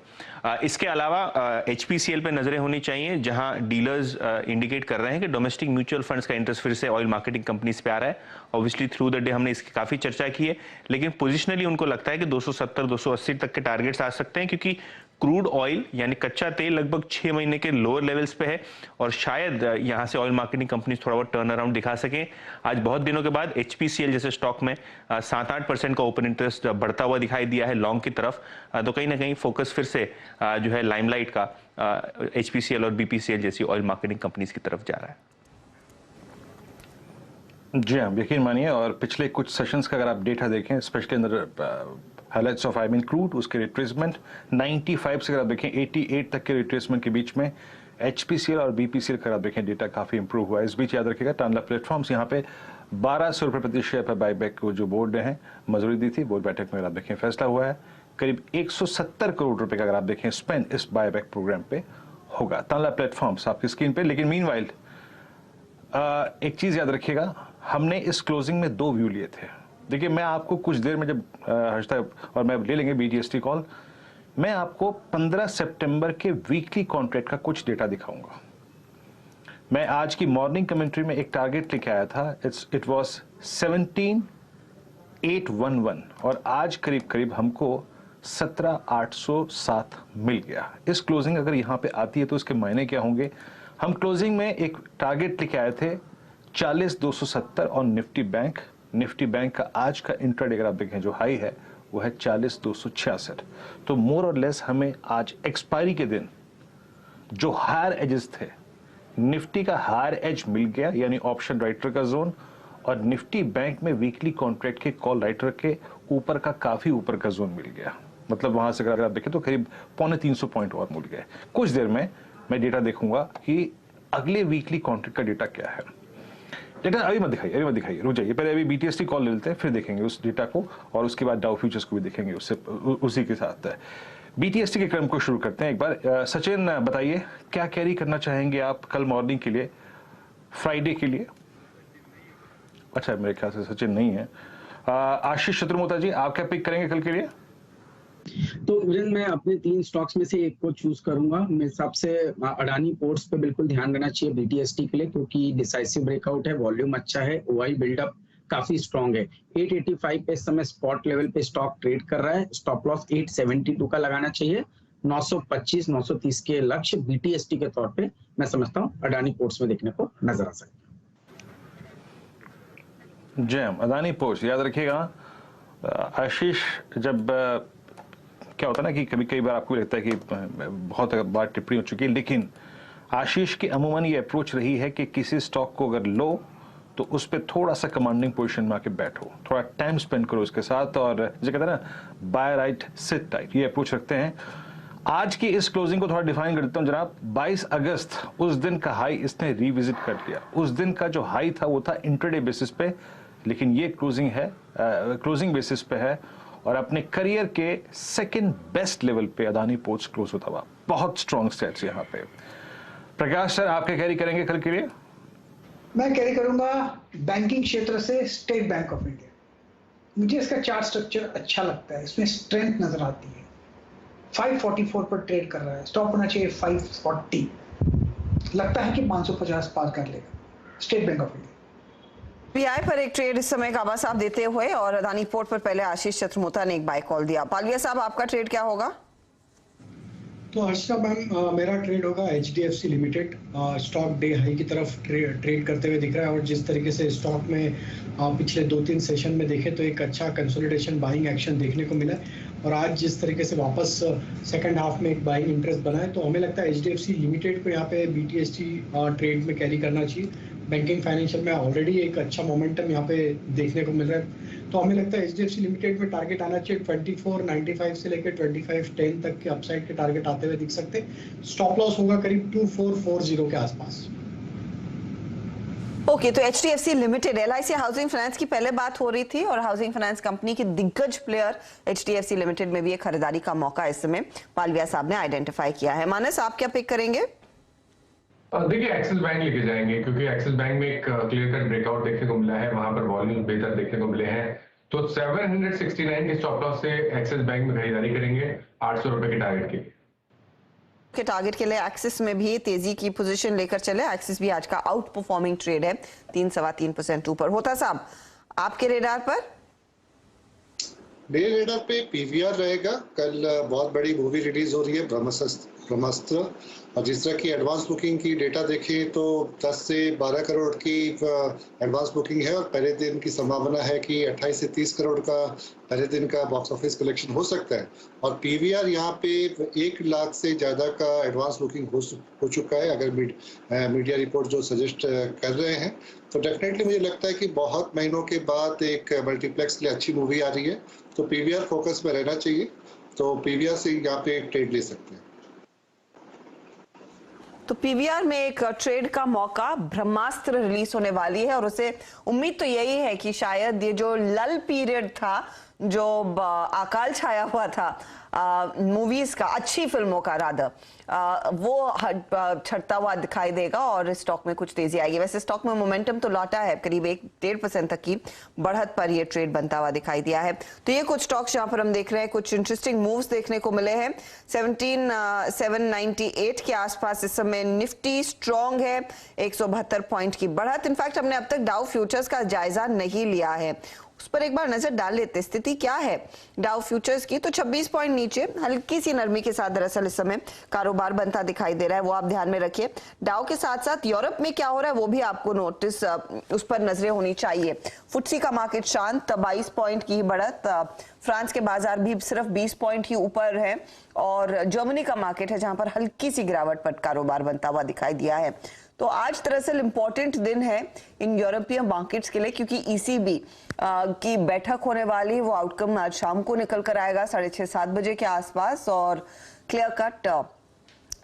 इसके अलावा एचपीसीएल पे नजरें होनी चाहिए, जहां डीलर्स इंडिकेट कर रहे हैं कि डोमेस्टिक म्यूचुअल फंड्स का इंटरेस्ट फिर से ऑयल मार्केटिंग कंपनीज पे आ रहा है। ऑब्वियसली थ्रू द डे हमने इसकी काफी चर्चा की है, लेकिन पोजिशनली उनको लगता है कि 270-280 तक के टारगेट्स आ सकते हैं, क्योंकि क्रूड ऑयल यानी कच्चा तेल लगभग 6 महीने के लोअर लेवल्स पे है और शायद यहां से ऑयल मार्केटिंग कंपनीज थोड़ा बहुत टर्न अराउंड दिखा सकें। आज बहुत दिनों के बाद एचपीसीएल जैसे स्टॉक में 7-8% का ओपन इंटरेस्ट बढ़ता हुआ दिखाई दिया है लॉन्ग की तरफ। तो कहीं ना कहीं फोकस फिर से जो है लाइमलाइट का एचपीसीएल और बीपीसीएल जैसी ऑयल मार्केटिंग कंपनीज की तरफ जा रहा है। जी हाँ, यकीन मानिए। और पिछले कुछ सेशंस का अगर आप डेटा देखें, स्पेशली अंदर हाइलाइट्स ऑफ क्रूड, उसके रिट्रेसमेंट 95 से अगर आप देखें 88 तक के रिट्रेसमेंट के बीच में एचपीसीएल और बीपीसीएल का आप देखें डेटा काफी इंप्रूव हुआ है। इस बीच याद रखिएगा टानला प्लेटफॉर्म्स यहाँ पे 1200 रुपए प्रति शेयर पर बाईबैक को जो बोर्ड ने है मंजूरी दी थी, बोर्ड बैठक में अगर आप देखें फैसला हुआ है। करीब 170 करोड़ रुपए का अगर आप देखें स्पेंड इस बाईबैक प्रोग्राम पे होगा। टानला प्लेटफॉर्म्स आपकी स्क्रीन पे। लेकिन मीनवाइल एक चीज याद रखिएगा, हमने इस क्लोजिंग में 2 व्यू लिए थे। देखिए, मैं आपको कुछ देर में जब हर्षदा और मैं ले लेंगे बीटीएसटी कॉल, मैं आपको 15 सितंबर के वीकली कॉन्ट्रैक्ट का कुछ डेटा दिखाऊंगा। मैं आज की मॉर्निंग कमेंट्री में एक टारगेट लेके आया था, इट वाज 17,811 और आज करीब करीब हमको 17,807 मिल गया। इस क्लोजिंग अगर यहाँ पे आती है तो इसके मायने क्या होंगे? हम क्लोजिंग में एक टारगेट लेके आए थे 40,270 और निफ्टी बैंक का आज का इंट्राडे अगर आप देखें जो हाई है वो है 40,266। तो मोर और लेस हमें आज एक्सपायरी के दिन जो हायर एजेस थे, निफ्टी का हायर एज मिल गया यानी ऑप्शन राइटर का जोन, और निफ्टी बैंक में वीकली कॉन्ट्रैक्ट के कॉल राइटर के ऊपर का काफी ऊपर का जोन मिल गया। मतलब वहां से अगर आप देखें तो करीब 250 पॉइंट और मिल गए। कुछ देर में मैं डेटा देखूंगा कि अगले वीकली कॉन्ट्रैक्ट का डेटा क्या है। डेटा अभी मत दिखाइए, रुक जाइए, पहले अभी बीटीएसटी कॉल ले लेते हैं, फिर देखेंगे उस डेटा को और उसके बाद डाउ फ्यूचर्स को भी देखेंगे उसी के साथ। बीटीएसटी के क्रम को शुरू करते हैं एक बार। सचिन बताइए क्या कैरी करना चाहेंगे आप कल मॉर्निंग के लिए, फ्राइडे के लिए? अच्छा, मेरे ख्याल से सचिन नहीं है। आशीष शत्रुमोता जी, आप क्या पिक करेंगे कल के लिए? तो मैं अपने 3 स्टॉक्स में से एक को चूज करूंगा। मेरे हिसाब से अडानी पोर्ट्स पे बिल्कुल ध्यान देना चाहिए बीटीएसटी के लिए, क्योंकि डिसाइसिव ब्रेकआउट है, वॉल्यूम अच्छा है, ओआई बिल्डअप काफी स्ट्रांग है। 885 पे इस समय स्पॉट लेवल पे स्टॉक ट्रेड कर रहा है। स्टॉप लॉस 872 का लगाना चाहिए। 925-930 के लक्ष्य बीटीएसटी के तौर पे मैं समझता हूँ अडानी पोर्ट्स में देखने को नजर आ सकता है। जैम अडानी पोर्ट्स याद रखिएगा। आशीष, जब क्या होता है ना कि कई बार आपको लगता है कि बहुत बार टिप्पणी हो चुकी है, लेकिन आशीष की अमूमन ये अप्रोच रही है कि किसी स्टॉक को अगर लो तो उस पर थोड़ा सा कमांडिंग पोजीशन में आके बैठो, थोड़ा टाइम स्पेंड करो उसके साथ, और जो कहते हैं ना बाय राइट सिट टाइट, ये अप्रोच रखते हैं। आज की इस क्लोजिंग को थोड़ा डिफाइन कर देता हूं जनाब। 22 अगस्त उस दिन का हाई इसने रिविजिट कर लिया। उस दिन का जो हाई था वो था इंट्राडे बेसिस पे, लेकिन ये क्लोजिंग बेसिस पे है और अपने करियर के सेकंड बेस्ट लेवल पे अडानी पोर्ट्स क्लोज होता हुआ। बहुत स्ट्रॉन्ग स्टेट्स यहाँ पे। प्रकाश सर, आप क्या कैरी करेंगे कल के लिए? मैं कैरी करूंगा बैंकिंग क्षेत्र से स्टेट बैंक ऑफ इंडिया। मुझे इसका चार्ट स्ट्रक्चर अच्छा लगता है, इसमें स्ट्रेंथ नजर आती है। 544 पर ट्रेड कर रहा है, स्टॉप होना चाहिए 540। लगता है कि 550 पार कर लेगा state bank of India. Pi पर एक ट्रेड इस समय काबा साहब देते हुए और अदानी पोर्ट पर पहले आशीष चतुर्मोता ने एक बाय कॉल दिया। पालविया साहब, आपका ट्रेड क्या होगा? तो हर्षिता मैम, मेरा ट्रेड होगा HDFC limited. Stock day high की तरफ ट्रेड करते हुए दिख रहा है और जिस तरीके से स्टॉक में पिछले 2-3 सेशन में देखे तो एक अच्छा कंसोलिडेशन बाइंग एक्शन देखने को मिला है और आज जिस तरीके से वापस सेकंड हाफ में एक बाइंग इंटरेस्ट बना है तो हमें लगता है HDFC लिमिटेड को यहाँ पे BTST ट्रेड में कैरी करना चाहिए। बैंकिंग फाइनेंशियल में ऑलरेडी एक अच्छा मोमेंटम यहाँ पे देखने को मिल रहा है तो हमें लगता है HDFC लिमिटेड में टारगेट आना चाहिए 24.95 से लेकर 25.10 तक के अपसाइड के टारगेट आते हुए दिख सकते हैं। स्टॉप लॉस होगा करीब 2440 के आसपास। ओके, तो HDFC limited, LIC housing finance की पहले बात हो रही थी और हाउसिंग फाइनेंस कंपनी के दिग्गज प्लेयर HDFC लिमिटेड में भी एक खरीदारी का मौका इस समय पालविया साहब ने आइडेंटिफाई किया है। मानस, आप क्या पिक करेंगे? देखिए एक्सिस बैंक लेके जाएंगे क्योंकि एक्सिस बैंक में एक क्लियर कट ब्रेकआउट देखने को मिला है, वहां पर वॉल्यूम बेहतर देखने को मिले हैं तो 769 के स्टॉप लॉस से एक्सिस बैंक में खरीदारी करेंगे 800 रुपए के टारगेट के टारगेट के लिए एक्सिस में भी तेजी की पोजीशन लेकर चले। एक्सिस भी आज का आउट परफॉर्मिंग ट्रेड है, 3-3.25% ऊपर। होता साहब, आपके रेडार पर? मेरे रेडार पे PVR रहेगा। कल बहुत बड़ी मूवी रिलीज हो रही है ब्रह्मास्त्र और जिस तरह की एडवांस बुकिंग की डेटा देखें तो 10 से 12 करोड़ की एडवांस बुकिंग है और पहले दिन की संभावना है कि 28 से 30 करोड़ का पहले दिन का बॉक्स ऑफिस कलेक्शन हो सकता है और PVR यहाँ पे 1 लाख से ज़्यादा का एडवांस बुकिंग हो चुका है अगर मीडिया रिपोर्ट जो सजेस्ट कर रहे हैं तो डेफिनेटली मुझे लगता है कि बहुत महीनों के बाद एक मल्टीप्लेक्स के लिए अच्छी मूवी आ रही है तो PVR फोकस में रहना चाहिए तो PVR से यहाँ पे ट्रेड ले सकते हैं। तो PVR में एक ट्रेड का मौका, ब्रह्मास्त्र रिलीज होने वाली है और उसे उम्मीद तो यही है कि शायद ये जो लल पीरियड था, जो अकाल छाया हुआ था मूवीज का, अच्छी फिल्मों का रादर, वो छटता हुआ दिखाई देगा और स्टॉक में कुछ तेजी आएगी। वैसे स्टॉक में मोमेंटम तो लौटा है, करीब 1-1.5% तक की बढ़त पर ये ट्रेड बनता हुआ दिखाई दिया है। तो ये कुछ स्टॉक्स जहां पर हम देख रहे हैं कुछ इंटरेस्टिंग मूव्स देखने को मिले हैं। 17,798 के आसपास इस समय निफ्टी स्ट्रॉन्ग है, 172 पॉइंट की बढ़त। इनफैक्ट हमने अब तक डाउ फ्यूचर्स का जायजा नहीं लिया है, उस पर एक बार नजर डाल लेते। स्थिति क्या है डाउ फ्यूचर्स की? तो 26 पॉइंट नीचे हल्की सी नरमी के साथ दरअसल इस समय कारोबार बनता दिखाई दे रहा है, वो आप ध्यान में रखिए। डाउ के साथ साथ यूरोप में क्या हो रहा है वो भी आपको नोटिस, उस पर नजरें होनी चाहिए। फुट्सी का मार्केट शांत, 22 पॉइंट की बढ़त। फ्रांस के बाजार भी सिर्फ 20 पॉइंट ही ऊपर है और जर्मनी का मार्केट है जहां पर हल्की सी गिरावट पर कारोबार बनता हुआ दिखाई दिया है। तो आज दरअसल इंपॉर्टेंट दिन है इन यूरोपीय मार्केट्स के लिए क्योंकि ECB की बैठक होने वाली, वो आउटकम आज शाम को निकल कर आएगा 6:30-7 बजे के आसपास और क्लियर कट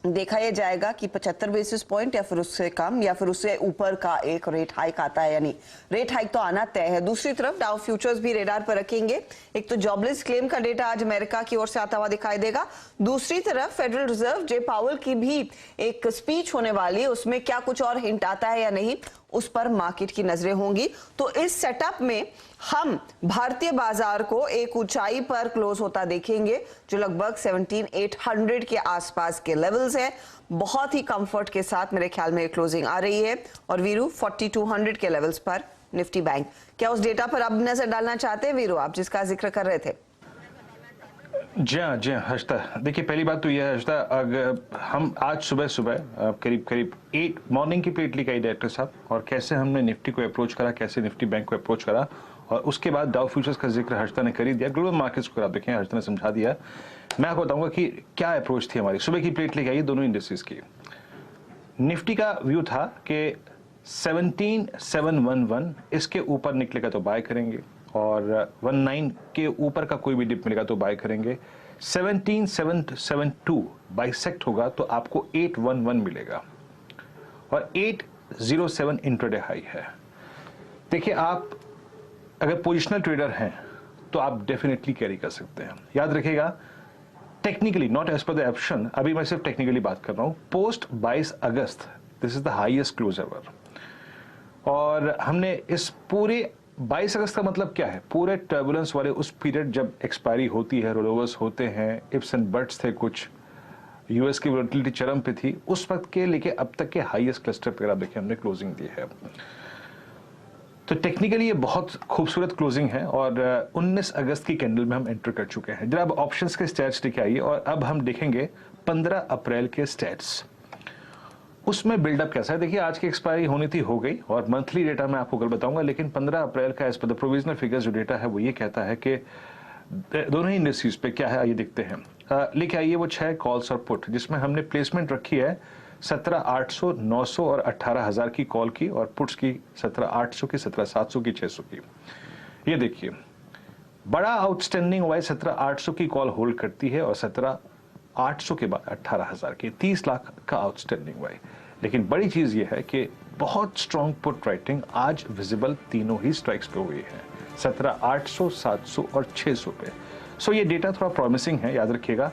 देखा यह जाएगा कि 75 बेसिस पॉइंट या फिर उससे कम या फिर उससे ऊपर का एक रेट हाइक आता है, यानी रेट हाइक तो आना तय है। दूसरी तरफ डाउ फ्यूचर्स भी रेडार पर रखेंगे। एक तो जॉबलेस क्लेम का डेटा आज अमेरिका की ओर से आता हुआ दिखाई देगा, दूसरी तरफ फेडरल रिजर्व जे पावेल की भी एक स्पीच होने वाली है, उसमें क्या कुछ और हिंट आता है या नहीं उस पर मार्केट की नजरें होंगी। तो इस सेटअप में हम भारतीय बाजार को एक ऊंचाई पर क्लोज होता देखेंगे जो लगभग 17,800 के आसपास के लेवल्स है। बहुत ही कंफर्ट के साथ मेरे ख्याल में क्लोजिंग आ रही है और वीरू 4200 के लेवल्स पर निफ्टी बैंक। क्या उस डेटा पर अब नजर डालना चाहते हैं वीरू, आप जिसका जिक्र कर रहे थे? जी हाँ हर्षिता, देखिए पहली बात तो यह है हर्षिता, अगर हम आज सुबह करीब 8 मॉर्निंग की प्लेट लेकर आई डायरेक्टर साहब और कैसे हमने निफ्टी को अप्रोच करा, कैसे निफ्टी बैंक को अप्रोच करा और उसके बाद डाउ फ्यूचर्स का जिक्र हर्षिता ने कर ही दिया। ग्लोबल मार्केट्स को आप देखें हर्षिता ने समझा दिया। मैं आपको बताऊंगा कि क्या अप्रोच थी हमारी। सुबह की प्लेट लेके आई दोनों इंडस्ट्रीज की। निफ्टी का व्यू था कि 17,711 इसके ऊपर निकलेगा तो बाय करेंगे और 19 के ऊपर का कोई भी डिप मिलेगा तो बाय करेंगे। 17,772 बाइसेक्ट होगा तो आपको 811 मिलेगा और 807 इंट्राडे हाई है। देखिए आप अगर पोजिशनल ट्रेडर हैं तो आप डेफिनेटली कैरी कर सकते हैं। याद रखिएगा टेक्निकली, नॉट एज पर द ऑप्शन, अभी मैं सिर्फ टेक्निकली बात कर रहा हूं। Post 22 August this is the highest close ever और हमने इस पूरे 22 अगस्त का मतलब क्या है, पूरे टर्बुलेंस वाले उस पीरियड जब एक्सपायरी होती है, रोलोवर्स होते हैं, इप्स एंड बट्स थे कुछ, यूएस की वोलेटिलिटी चरम पे थी, उस वक्त के लेके अब तक के हाईएस्ट क्लस्टर पे आप देखिए हमने क्लोजिंग दी है। तो टेक्निकली ये बहुत खूबसूरत क्लोजिंग है और 19 अगस्त की कैंडल में हम एंटर कर चुके हैं। जरा अब ऑप्शंस के स्टैट्स लेके आइए और अब हम देखेंगे 15 अप्रैल के स्टैट्स, उसमें बिल्डअप कैसा है। देखिए आज की एक्सपायरी होनी थी, हो गई, और मंथली डेटा मैं आपको कल बताऊंगा, लेकिन 15 अप्रैल का एज पर द प्रोविजनल फिगर्स जो डेटा है वो ये कहता है कि दोनों ही इंडस्ट्रीज पे क्या है आइए देखते हैं। लेके आइए वो 6 कॉल्स और पुट, जिसमें हमने प्लेसमेंट रखी है 17,800, 900 और 18,000 की कॉल की, और पुट्स की 17,800 की, 17,700 की, 600 की। ये देखिए बड़ा आउटस्टैंडिंग वाई 17,800 की कॉल होल्ड करती है और 17,800 के बाद 18,000 की, 30 लाख का आउटस्टैंडिंग वाई। लेकिन बड़ी चीज ये है कि बहुत स्ट्रॉन्ग पुट राइटिंग आज विजिबल तीनों ही स्ट्राइक्स पे हुई है, 17,800, 700 और 600 पे। सो ये डेटा थोड़ा प्रॉमिसिंग है, याद रखिएगा।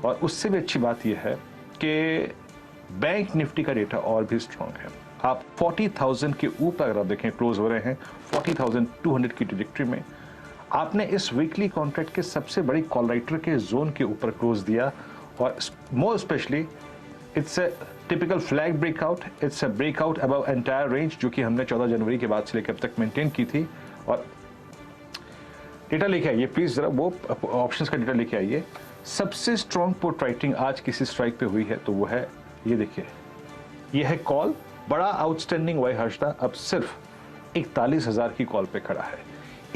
और उससे भी अच्छी बात यह है कि बैंक निफ्टी का डेटा और भी स्ट्रांग है। आप 40,000 के ऊपर अगर आप देखें क्लोज हो रहे हैं, 40,200 की ट्रैजेक्टरी में। आपने इस वीकली कॉन्ट्रैक्ट के सबसे बड़ी कॉल राइटर के जोन के ऊपर क्लोज दिया, और more specially it's a typical flag breakout, it's a breakout above entire range, जो कि हमने 14 जनवरी के बाद से लेकर अब तक मेंटेन की थी। और डेटा लेके आइए प्लीज, जरा वो ऑप्शंस का डेटा लेके आइए। सबसे स्ट्रॉन्ग पुट राइटिंग आज किसी स्ट्राइक पे हुई है तो वो है, ये देखिए, ये है कॉल, बड़ा आउटस्टैंडिंग वाई हर्षदा अब सिर्फ 41,000 की कॉल पे खड़ा है।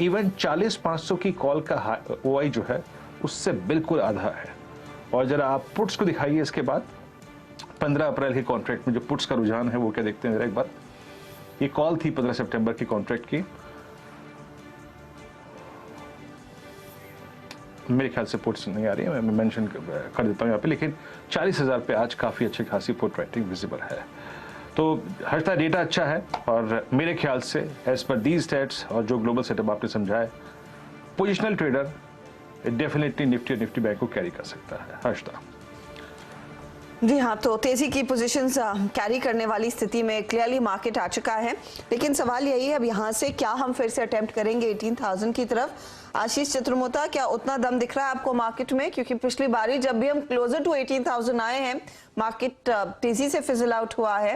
इवन 40,500 की कॉल का ओआई जो है उससे बिल्कुल आधा है। और जरा आप पुट्स को दिखाइए इसके बाद 15 अप्रैल के कॉन्ट्रैक्ट में जो पुट्स का रुझान है वो क्या देखते हैं जरा एक बार। ये कॉल थी 15 सितंबर की कॉन्ट्रैक्ट की, मेरे ख्याल से पुट्स नहीं आ रही है, मैं मेंशन कर देता हूँ यहाँ पे, लेकिन 40,000 पे आज काफ़ी अच्छी खासी पुट राइटिंग विजिबल है। तो हर डेटा अच्छा है, और मेरे ख्याल से एज पर दीज स्टैट्स और जो ग्लोबल सेटअप आपने समझाया, पोजिशनल ट्रेडर डेफिनेटली निफ्टी और निफ्टी बैंक को कैरी कर सकता है। हर्षदा जी हाँ, तो तेजी की पोजीशंस कैरी करने वाली स्थिति में क्लियरली मार्केट आ चुका है, लेकिन सवाल यही है अब यहाँ से क्या हम फिर से अटेम्प्ट करेंगे 18,000 की तरफ। आशीष चित्रमोता, क्या उतना दम दिख रहा है आपको मार्केट में? क्योंकि पिछली बारी जब भी हम क्लोजर टू 18,000 आए हैं, मार्केट तेजी से फिजल आउट हुआ है।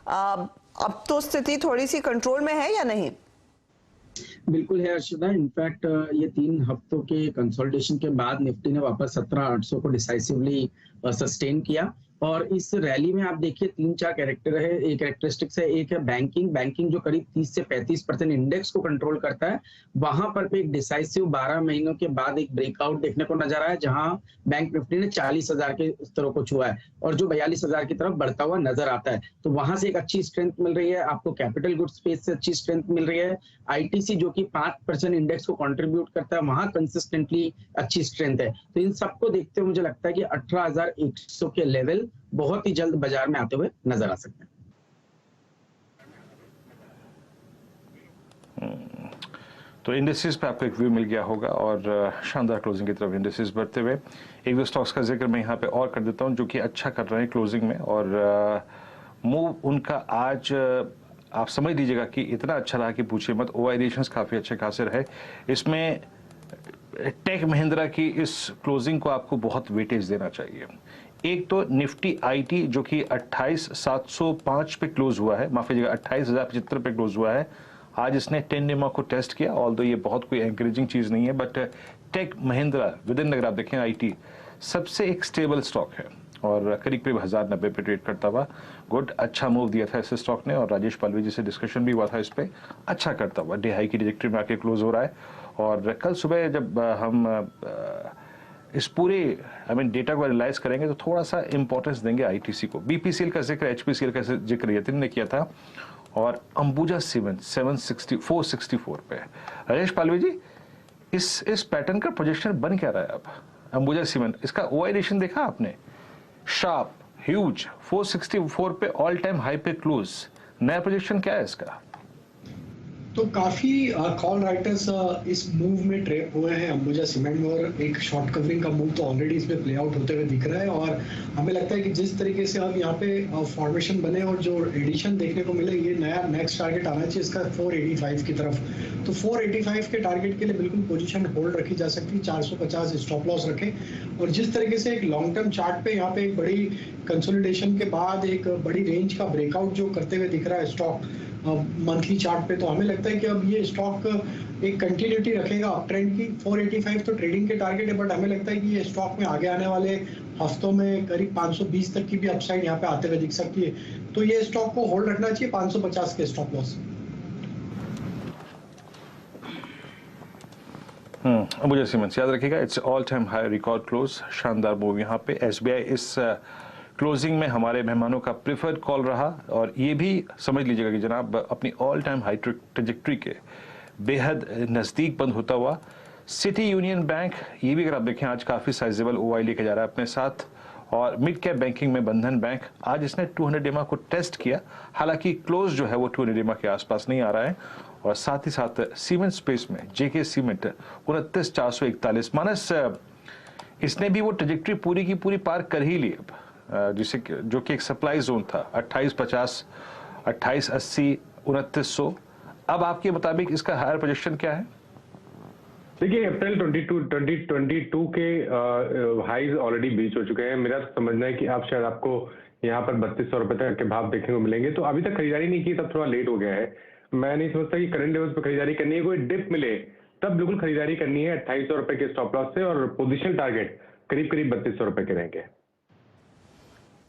अब तो स्थिति थोड़ी सी कंट्रोल में है या नहीं? बिल्कुल है अर्शिदा। इनफैक्ट ये 3 हफ्तों के कंसोलिडेशन के बाद निफ्टी ने वापस 17,800 को डिसाइसिवली सस्टेन किया, और इस रैली में आप देखिए 3-4 कैरेक्टर है, एक कैरेक्टरिस्टिक्स है। एक है बैंकिंग जो करीब 30 से 35% इंडेक्स को कंट्रोल करता है। वहां पर एक डिसाइसिव 12 महीनों के बाद एक ब्रेकआउट देखने को नजर आया, जहां बैंक निफ्टी ने 40,000 के स्तरों को छुआ है और जो 42,000 की तरफ बढ़ता हुआ नजर आता है। तो वहां से एक अच्छी स्ट्रेंथ मिल रही है आपको, कैपिटल गुड्स स्पेस से अच्छी स्ट्रेंथ मिल रही है। आईटीसी जो कि 5% इंडेक्स को कंट्रीब्यूट करता है, वहां कंसिस्टेंटली अच्छी स्ट्रेंथ है। तो इन सबको देखते हुए मुझे लगता है कि 18,100 के लेवल बहुत ही जल्द बाजार में आते हुए नजर आ सकते हैं। तो इंडेक्सेस पे आपको एक व्यू मिल गया होगा, और शानदार क्लोजिंग की तरफ इंडेक्सेस बढ़ते हुए। एक दो स्टॉक्स का जिक्र मैं यहाँ पे और कर देता हूँ जो कि अच्छा कर रहे हैं क्लोजिंग में, और मूव उनका आज आप समझ लीजिएगा कि इतना अच्छा रहा कि पूछिए मत। ओआई रेशंस काफ़ी अच्छे खासे रहे। इसमें टेक महिंद्रा की इस क्लोजिंग को आपको बहुत वेटेज देना चाहिए। एक तो निफ्टी आईटी जो कि 28,705 पे क्लोज हुआ है, माफ कीजिएगा 28,075 पे क्लोज हुआ है। आज इसने 10 निमा को टेस्ट किया, ऑल्दो ये बहुत कोई एनकरेजिंग चीज नहीं है, but Tech Mahindra with in अगर आप देखें आईटी सबसे एक स्टेबल स्टॉक है, और करीब 1,090 पे ट्रेड करता हुआ गुड अच्छा मूव दिया था इस स्टॉक ने। और राजेश पालवी जी से डिस्कशन भी हुआ था इस पे, अच्छा करता हुआ डे हाई की ट्रैजेक्टरी में आके क्लोज हो रहा है। और कल सुबह जब हम इस पूरे डेटा को एनालाइज करेंगे तो थोड़ा सा इंपॉर्टेंस देंगे आईटीसी को। बीपीसीएल का जिक्र, एचपीसीएल का जिक्र यतिन ने किया था, और अंबुजा सीमेंट 464 पे। राजेश पालवी जी, इस पैटर्न का प्रोजेक्शन बन क्या रहा है अब? अंबुजा सीमेंट, इसका ओआई रेशन देखा आपने? शार्प, ह्यूज, 464 पे ऑल टाइम हाई पे क्लोज। नया प्रोजेक्शन क्या है इसका? तो काफी कॉल राइटर्स इस मूव में ट्रैप हुए हैं अंबुजा सीमेंट में, और एक शॉर्ट कवरिंग का मूव तो ऑलरेडी इसमें प्ले आउट होते हुए दिख रहा है। और हमें लगता है कि जिस तरीके से अब यहाँ पे फॉर्मेशन बने और जो एडिशन देखने को मिले, ये नया नेक्स्ट टारगेट आना चाहिए इसका 485 की तरफ। तो 485 के टारगेट के लिए बिल्कुल पोजीशन होल्ड रखी जा सकती है, 450 स्टॉप लॉस रखें। और जिस तरीके से एक लॉन्ग टर्म चार्ट पे यहाँ पे एक बड़ी कंसोलिडेशन के बाद एक बड़ी रेंज का ब्रेकआउट जो करते हुए दिख रहा है स्टॉक मंथली चार्ट पे, तो हमें लगता है कि अब ये स्टॉक एक कंटिन्यूटी रखेगा अप ट्रेंड की। 485 तो ट्रेडिंग के टारगेट है, बट हमें लगता है कि ये स्टॉक में आगे आने वाले हफ्तों में करीब 520 तक की भी अपसाइड यहाँ पे आते हुए दिख सकती है। तो ये स्टॉक को होल्ड रखना चाहिए 550 के स्टॉप लॉस। अंबुजा सीमेंट्स याद रखिएगा, it's all time high record close, शानदार मूव यहाँ पे। एसबीआई इस क्लोजिंग में हमारे मेहमानों का प्रिफर्ड कॉल रहा, और ये भी समझ लीजिएगा कि जनाब अपनी ऑल टाइम हाई ट्रेजेक्ट्री के बेहद नज़दीक बंद होता हुआ सिटी यूनियन बैंक, ये भी अगर आप देखें आज काफ़ी साइजेबल ओआई लेके जा रहा है अपने साथ। और मिड कैप बैंकिंग में बंधन बैंक आज इसने 200 EMA को टेस्ट किया, हालांकि क्लोज जो है वो 200 EMA के आसपास नहीं आ रहा है। और साथ ही साथ सीमेंट स्पेस में जेके सीमेंट 29,441 माइनस, इसने भी वो ट्रेजेक्ट्री पूरी की पूरी पार कर ही ली अब, जिसे जो कि एक सप्लाई जोन था 2850, 2880, 2900। अब आपके मुताबिक इसका हायर प्रोजेक्शन क्या है? देखिए अप्रैल 2022 के हाईज ऑलरेडी बीच हो चुके हैं। मेरा समझना है कि आप शायद आपको यहाँ पर 3200 रुपए तक के भाव देखने को मिलेंगे। तो अभी तक खरीदारी नहीं की, तब थोड़ा लेट हो गया है। मैं नहीं समझता कि करंट लेवल्स पर खरीदारी करनी है, कोई डिप मिले तब बिल्कुल खरीदारी करनी है 2800 रुपए के स्टॉप लॉस से, और पोजीशन टारगेट करीब करीब 3200 रुपए के रहेंगे।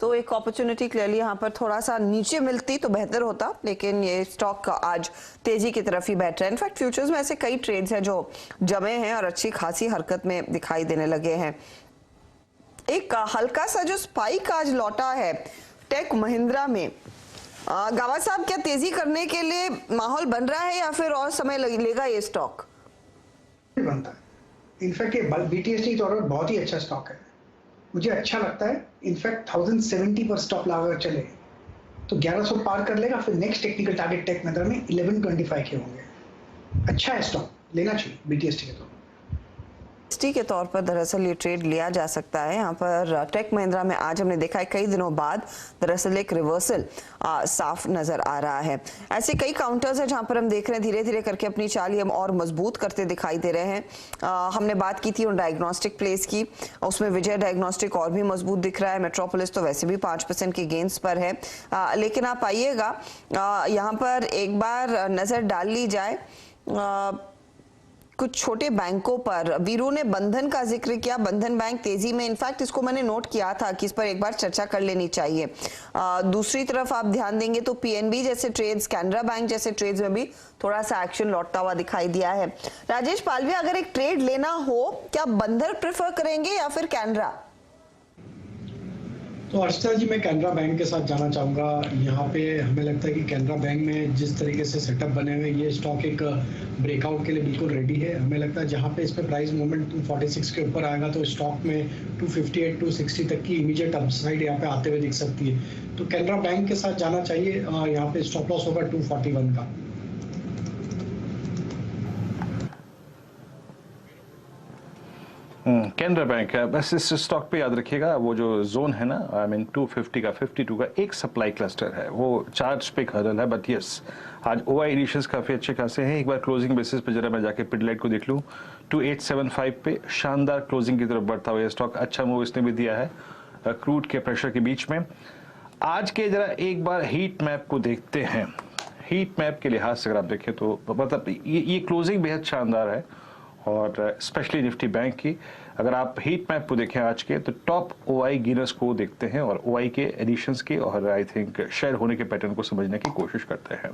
तो एक अपॉर्चुनिटी क्लियरली यहाँ पर थोड़ा सा नीचे मिलती तो बेहतर होता, लेकिन ये स्टॉक आज तेजी की तरफ ही बैठ रहा है। इनफैक्ट फ्यूचर्स में ऐसे कई ट्रेड्स हैं जो जमे हैं और अच्छी खासी हरकत में दिखाई देने लगे हैं। एक हल्का सा जो स्पाइक आज लौटा है टेक महिंद्रा में, गावा साहब क्या तेजी करने के लिए माहौल बन रहा है या फिर और समय लेगा ये स्टॉक? बनता है। इनफैक्ट ये बीटीएसटी तौर पर बहुत ही अच्छा स्टॉक है, मुझे अच्छा लगता है। इनफैक्ट 1070 पर स्टॉप लगा चले तो 1100 पार कर लेगा, फिर next technical target Tech Mahindra में 1125 के होंगे। अच्छा है स्टॉक, लेना चाहिए बीटीएसटी के तौर पर। के तौर पर दरअसल ये ट्रेड लिया जा सकता है। यहाँ पर टेक महिंद्रा में आज हमने देखा है कई दिनों बाद दरअसल एक रिवर्सल साफ नजर आ रहा है। ऐसे कई काउंटर्स हैं जहाँ पर हम देख रहे हैं धीरे धीरे करके अपनी चाल हम और मजबूत करते दिखाई दे रहे हैं। हमने बात की थी उन डायग्नोस्टिक प्लेस की, उसमें विजय डायग्नोस्टिक और भी मजबूत दिख रहा है। मेट्रोपोलिस तो वैसे भी 5% के गेंस पर है, लेकिन आप आइएगा यहाँ पर एक बार नजर डाल ली जाए कुछ छोटे बैंकों पर। वीरू ने बंधन का जिक्र किया, बंधन बैंक तेजी में, इनफैक्ट इसको मैंने नोट किया था कि इस पर एक बार चर्चा कर लेनी चाहिए। दूसरी तरफ आप ध्यान देंगे तो पीएनबी जैसे ट्रेड्स, कैनरा बैंक जैसे ट्रेड्स में भी थोड़ा सा एक्शन लौटता हुआ दिखाई दिया है। राजेश पालवे, अगर एक ट्रेड लेना हो क्या बंधन प्रेफर करेंगे या फिर कैनरा? तो अर्षिता जी, मैं कैनरा बैंक के साथ जाना चाहूँगा। यहाँ पे हमें लगता है कि कैनरा बैंक में जिस तरीके से सेटअप बने हुए ये स्टॉक एक ब्रेकआउट के लिए बिल्कुल रेडी है। हमें लगता है जहाँ पे इस पे प्राइस मूवमेंट 246 के ऊपर आएगा तो स्टॉक में 258, 260 तक की इमीडिएट अपसाइड यहाँ पे आते हुए दिख सकती है। तो कैनरा बैंक के साथ जाना चाहिए। यहाँ पे स्टॉप लॉस होगा 241 का। कैनरा बैंक है, बस इस स्टॉक पे याद रखिएगा वो जो जोन है ना, आई मीन 250 का 52 का एक सप्लाई क्लस्टर है, वो चार्ज पे हर्डल है। बट यस, आज ओआई एडिशंस काफी अच्छे खासे हैं। एक बार क्लोजिंग बेसिस पे जरा मैं जाके पिडलाइट को देख लूं, 2875 पे शानदार क्लोजिंग की तरफ बढ़ता हुआ स्टॉक, अच्छा मूव इसने भी दिया है क्रूड के प्रेशर के बीच में। आज के जरा एक बार हीट मैप को देखते हैं। हीट मैप के लिहाज से अगर आप देखें तो मतलब ये क्लोजिंग बेहद शानदार है, और स्पेशली निफ्टी बैंक की अगर आप हीट मैप को देखें आज के, तो टॉप ओआई गेनर्स को देखते हैं और ओआई के एडिशंस के और आई थिंक शेयर होने के पैटर्न को समझने की कोशिश करते हैं।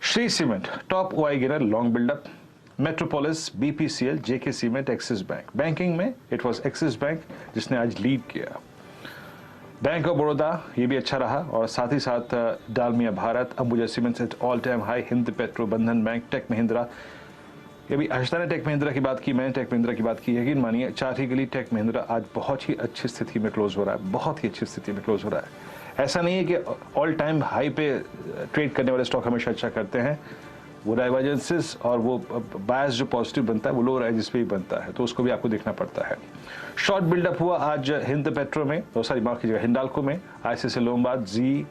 Shree cement top OI gainer, long buildup, Metropolis, BPCL, JK cement, Axis bank. Banking में इट वाज एक्सिस बैंक जिसने आज लीड किया। बैंक ऑफ बड़ौदा ये भी अच्छा रहा, और साथ ही साथ Dalmia Bharat, Ambuja cements at all time high, Hind petro, Bandhan bank, Tech Mahindra. ये भी हर्षिता ने टेक महिंद्रा की बात की, मैंने टेक महिंद्रा की बात की। यकीन मानिए चार ही के लिए टेक महिंद्रा आज बहुत ही अच्छी स्थिति में क्लोज हो रहा है, बहुत ही अच्छी स्थिति में क्लोज हो रहा है। ऐसा नहीं है कि ऑल टाइम हाई पे ट्रेड करने वाले स्टॉक हमेशा अच्छा करते हैं। वो डाइवर्जेंसेस और वो बायस जो पॉजिटिव बनता है वो लोअर एजेस पे ही बनता है, तो उसको भी आपको देखना पड़ता है। शॉर्ट बिल्डअप हुआ आज हिंद पेट्रो में, सॉरी माफ कीजिएगा हिंडाल्को में, आईसीआईसीआई लोम्बार्ड, जी,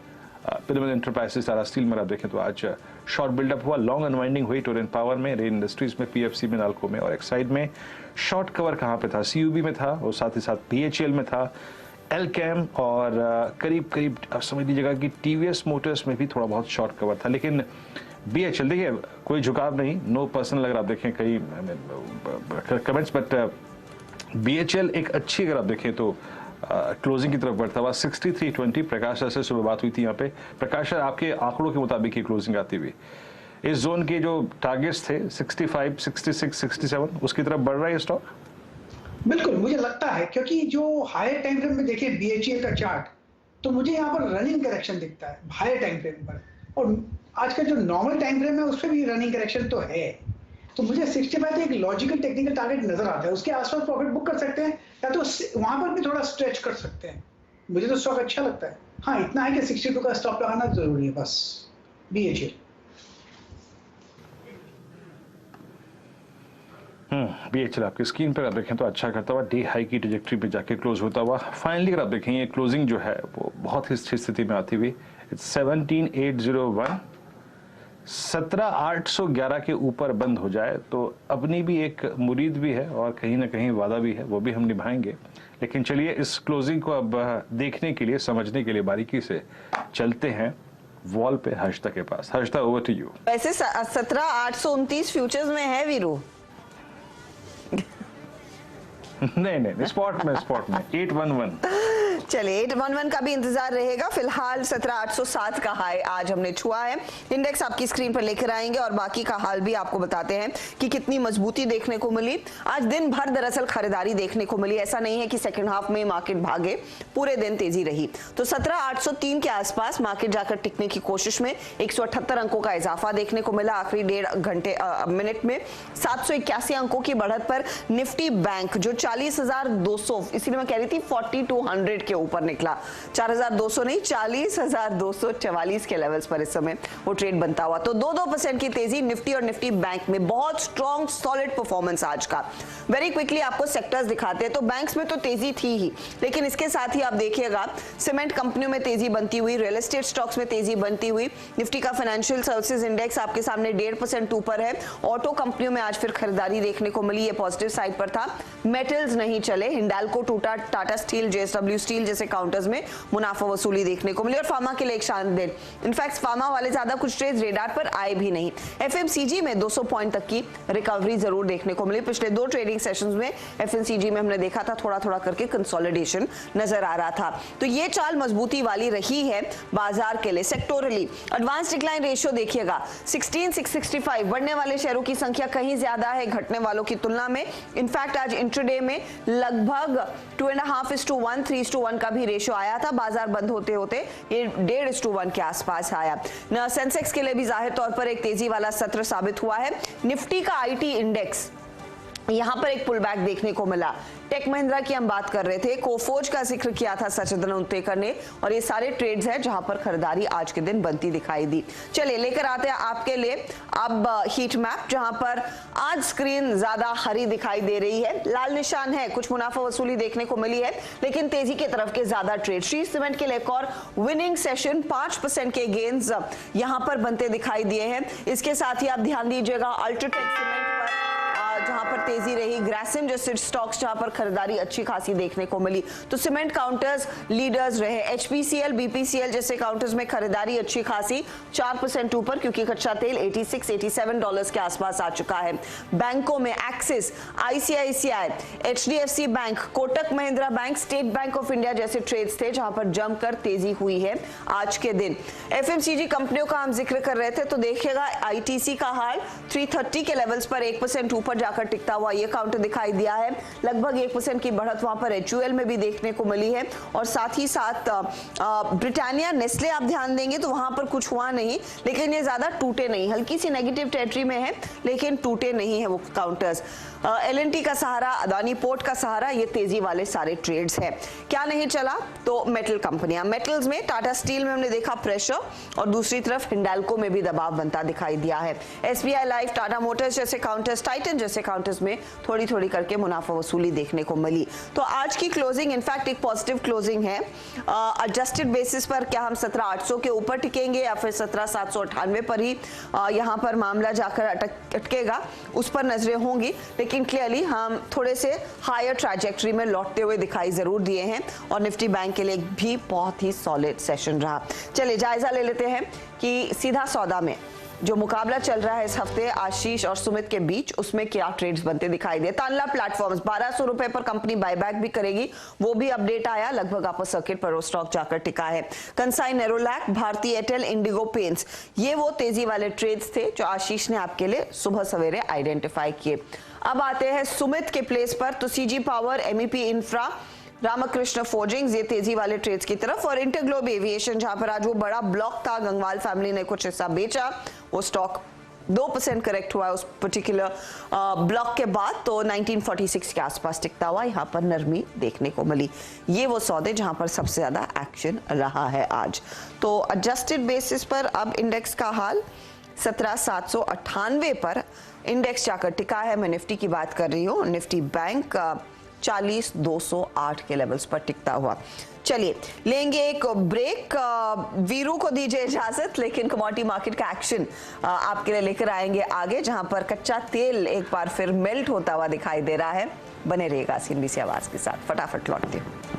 पिरामिड एंटरप्राइजेस, टाटा स्टील में आप देखें तो आज शॉर्ट बिल्डअप हुआ। लॉन्ग अनवाइंडिंग हुई टोरेंट पावर में, रेन इंडस्ट्रीज में, पीएफसी में, नाल्को में, और एक साइड में शॉर्ट कवर कहाँ पे था, सीयूबी में था और साथ ही साथ बीएचईएल में था, एलकेम और करीब करीब आप समझ लीजिएगा कि टीवीएस मोटर्स में भी थोड़ा बहुत शॉर्ट कवर था। लेकिन बीएचईएल देखिए कोई झुकाव नहीं, नो पर्सनल अगर आप देखें कई कमेंट्स, बट बीएचईएल एक अच्छी अगर आप देखें तो क्लोजिंग की तरफ बढ़ता हुआ 63.20। प्रकाश सर से सुबह बात हुई थी यहाँ पे। प्रकाश सर आपके आंकड़ों के मुताबिक ही क्लोजिंग आती हुई इस जोन के जो टारगेट्स थे 65, 66, 67 उसकी तरफ बढ़ रहा है स्टॉक? बिल्कुल मुझे लगता है, क्योंकि जो हायर टाइम फ्रेम में देखिए बीएचईएल का चार्ट, तो मुझे यहाँ पर रनिंग करेक्शन दिखता है हायर टाइम फ्रेम पर, और आज का जो नॉर्मल टाइम फ्रेम है उस पर भी रनिंग करेक्शन तो है। तो मुझे 65 एक लॉजिकल टेक्निकल टारगेट नजर आता है, उसके आसपास प्रॉफिट बुक कर सकते हैं या तो वहां पर भी थोड़ा स्ट्रेच कर सकते हैं। मुझे तो स्टॉक अच्छा लगता है। हाँ, इतना है कि 62 का स्टॉप लगाना जरूरी है बस। बीएचईएल बीएचईएल आपकी स्क्रीन पर आप देखें तो अच्छा करता हुआ डे हाई की ट्रैजेक्टरी पे जाके क्लोज होता हुआ फाइनली अगर आप देखें ये क्लोजिंग जो है वो बहुत ही स्थिर स्थिति में आती हुई 17,801 17,811 के ऊपर बंद हो जाए तो अपनी भी एक मुरीद भी है और कहीं ना कहीं वादा भी है, वो भी हम निभाएंगे। लेकिन चलिए इस क्लोजिंग को अब देखने के लिए, समझने के लिए बारीकी से चलते हैं वॉल पे हर्षिता के पास। Harshita, over to you. वैसे 17,829 फ्यूचर्स में है वीरू। नहीं स्पॉट में 811। चलिए 811 का भी इंतजार रहेगा। फिलहाल 17,807 का हाई आज हमने छुआ है। इंडेक्स आपकी स्क्रीन पर लेकर आएंगे और बाकी का हाल भी आपको बताते हैं कि कितनी मजबूती देखने को मिली। आज दिन भर दरअसल खरीदारी देखने को मिली, ऐसा नहीं है कि सेकंड हाफ में मार्केट भागे, पूरे दिन तेजी रही। तो 17,803 के आसपास मार्केट जाकर टिकने की कोशिश में 178 अंकों का इजाफा देखने को मिला। आखिरी 1.5 मिनट में 781 अंकों की बढ़त पर निफ्टी बैंक जो 40,200, इसीलिए मैं कह रही थी 4200 के ऊपर निकला, 4,200 नहीं 40,244 के लेवल्स पर इस समय वो ट्रेड बनता हुआ। तो 2% की तेजी निफ्टी और निफ्टी बैंक में, बहुत स्ट्रॉन्ग सॉलिड परफॉर्मेंस आज का। वेरी क्विकली आपको सेक्टर्स दिखाते हैं। तो बैंक्स में तो तेजी थी ही, लेकिन इसके साथ ही आप देखिएगा सीमेंट कंपनियों में तेजी बनती हुई, रियल एस्टेट स्टॉक्स में तेजी बनती हुई। निफ्टी का फाइनेंशियल सर्विसेज इंडेक्स आपके सामने 1.5% ऊपर है। ऑटो कंपनियों में आज फिर खरीदारी देखने को मिली, ये पॉजिटिव साइड पर था। मेटल्स नहीं चले, हिंडाल्को टूटा, टाटा स्टील, जेएसडब्ल्यू स्टील जैसे काउंटर्स में मुनाफा वसूली देखने को मिली। और फार्मा के लिए एक शानदार, इनफैक्ट फार्मा वाले ज्यादा कुछ ट्रेड्स रेडार पर आए भी नहीं। एफएमसीजी में 200 पॉइंट तक की रिकवरी जरूर देखने को मिली। पिछले 2 ट्रेडिंग सेशंस में एफएमसीजी में हमने देखा था थोड़ा थोड़ा करके कंसोलिडेशन नजर आ रहा था। तो ये चाल मजबूती वाली रही है बाजार के लिए। सेक्टोरली एडवांस डिक्लाइन रेशियो देखिएगा 16,665, बढ़ने वाले शेयरों की संख्या कहीं ज्यादा है घटने वालों की तुलना में। इनफैक्ट आज इंट्राडे में लगभग 2.5:1, 3:1 का भी रेशियो आया था। बाजार बंद होते होते ये 1.5:1 के आसपास आया। सेंसेक्स के लिए भी जाहिर तौर पर एक तेजी वाला सत्र साबित हुआ है। निफ्टी का आईटी इंडेक्स यहां पर एक पुल बैक देखने को मिला। टेक महिंद्रा की हम बात कर रहे थे, कोफोर्ज का जिक्र किया था सचिदन उन्तेकर ने, और ये सारे ट्रेड्स हैं जहां पर खरीदारी आज के दिन बनती दिखाई दी। चलिए लेकर आते हैं आपके लिए अब हीट मैप, जहां पर आज स्क्रीन ज्यादा हरी दिखाई दे रही है, लाल निशान है, कुछ मुनाफा वसूली देखने को मिली है, लेकिन तेजी की तरफ के ज्यादा ट्रेड। श्री सीमेंट के लिए एक और विनिंग सेशन, 5% के गेन्स यहां पर बनते दिखाई दिए हैं। इसके साथ ही आप ध्यान दीजिएगा अल्ट्राटेक सीमेंट पर जहां पर तेजी रही, ग्रासिम जैसे स्टॉक्स जहां पर खरीदारी अच्छी खासी देखने को मिली। तो सीमेंट काउंटर्स लीडर्स रहे। एचपीसीएल, बीपीसीएल जैसे काउंटर्स में खरीदारी अच्छी खासी 4% ऊपर, क्योंकि कच्चा तेल $86-87 के आसपास आ चुका है। बैंकों में axis, ICICI, HDFC bank, Kotak Mahindra bank, state bank of India जैसे ट्रेड्स थे जहां पर जमकर तेजी हुई है आज के दिन। एफएमसीजी कंपनियों का हम जिक्र कर रहे थे, तो देखिएगा आईटीसी का हाल 330 के लेवल्स पर 1% ऊपर जाकर जाकर टिकता हुआ ये काउंटर दिखाई दिया है। लगभग 1% की बढ़त वहां पर HUL में भी देखने को मिली है और साथ ही साथ ब्रिटानिया नेस्ले आप ध्यान देंगे तो वहां पर कुछ हुआ नहीं, लेकिन ये ज्यादा टूटे नहीं, हल्की सी नेगेटिव टेरिटरी में है लेकिन टूटे नहीं है वो काउंटर्स। L&T का सहारा, अदानी पोर्ट का सहारा, ये तेजी वाले सारे ट्रेड्स हैं। क्या नहीं चला तो मेटल कंपनियां, मेटल्स में टाटा स्टील में हमने देखा प्रेशर और दूसरी तरफ हिंडाल्को में भी दबाव बनता दिखाई दिया है। SBI लाइफ, टाटा मोटर्स जैसे काउंटर्स, टाइटन जैसे काउंटर्स में थोड़ी थोड़ी करके मुनाफा वसूली देखने को मिली। तो आज की क्लोजिंग इनफैक्ट एक पॉजिटिव क्लोजिंग है। एडजस्टेड बेसिस पर क्या हम 17,800 के ऊपर टिकेंगे या फिर 17,798 पर ही यहाँ पर मामला जाकर अटकेगा, उस पर नजरें होंगी, लेकिन क्लियरली हम थोड़े से हायर ट्रैजेक्टरी में लौटते हुए दिखाई जरूर दिए हैं और निफ्टी बैंक के लिए भी बहुत ही सॉलिड सेशन रहा। चलिए जायजा ले लेते हैं कि सीधा सौदा में जो मुकाबला चल रहा है इस हफ्ते आशीष और सुमित के बीच, उसमें क्या ट्रेड्स बनते दिखाई दे। तानला प्लेटफॉर्म्स 1200 रुपए पर कंपनी बायबैक भी करेगी, वो भी अपडेट आया, लगभग अपर सर्किट पर वो स्टॉक जाकर टिका है। Kansai Nerolac, Bharti Airtel, Indigo paints, ये वो तेजी वाले ट्रेड्स थे जो आशीष ने आपके लिए सुबह सवेरे आइडेंटिफाई किए। अब आते हैं सुमित के प्लेस पर, तो CG power, MEP infra, Ramkrishna forgings, ये तेजी वाले ट्रेड्स की तरफ, और इंटरग्लोब एविएशन जहां पर आज वो बड़ा ब्लॉक था, गंगवाल फैमिली ने कुछ हिस्सा बेचा, वो स्टॉक 2% करेक्ट हुआ उस पर्टिकुलर ब्लॉक के बाद, तो 1946 के आसपास टिकता हुआ, यहाँ पर नरमी देखने को मिली। ये वो सौदे जहां पर सबसे ज्यादा एक्शन रहा है आज। तो एडजस्टेड बेसिस पर अब इंडेक्स का हाल 17,798 पर इंडेक्स जाकर टिका है। मैं निफ्टी की बात कर रही हूँ, निफ्टी बैंक 40,208 के लेवल्स पर टिकता हुआ। चलिए लेंगे एक ब्रेक, वीरू को दीजिए इजाजत, लेकिन कमोडिटी मार्केट का एक्शन आपके लिए लेकर आएंगे आगे, जहां पर कच्चा तेल एक बार फिर मेल्ट होता हुआ दिखाई दे रहा है। बने रहिएगा CNBC आवाज के साथ, फटाफट लौटते हैं।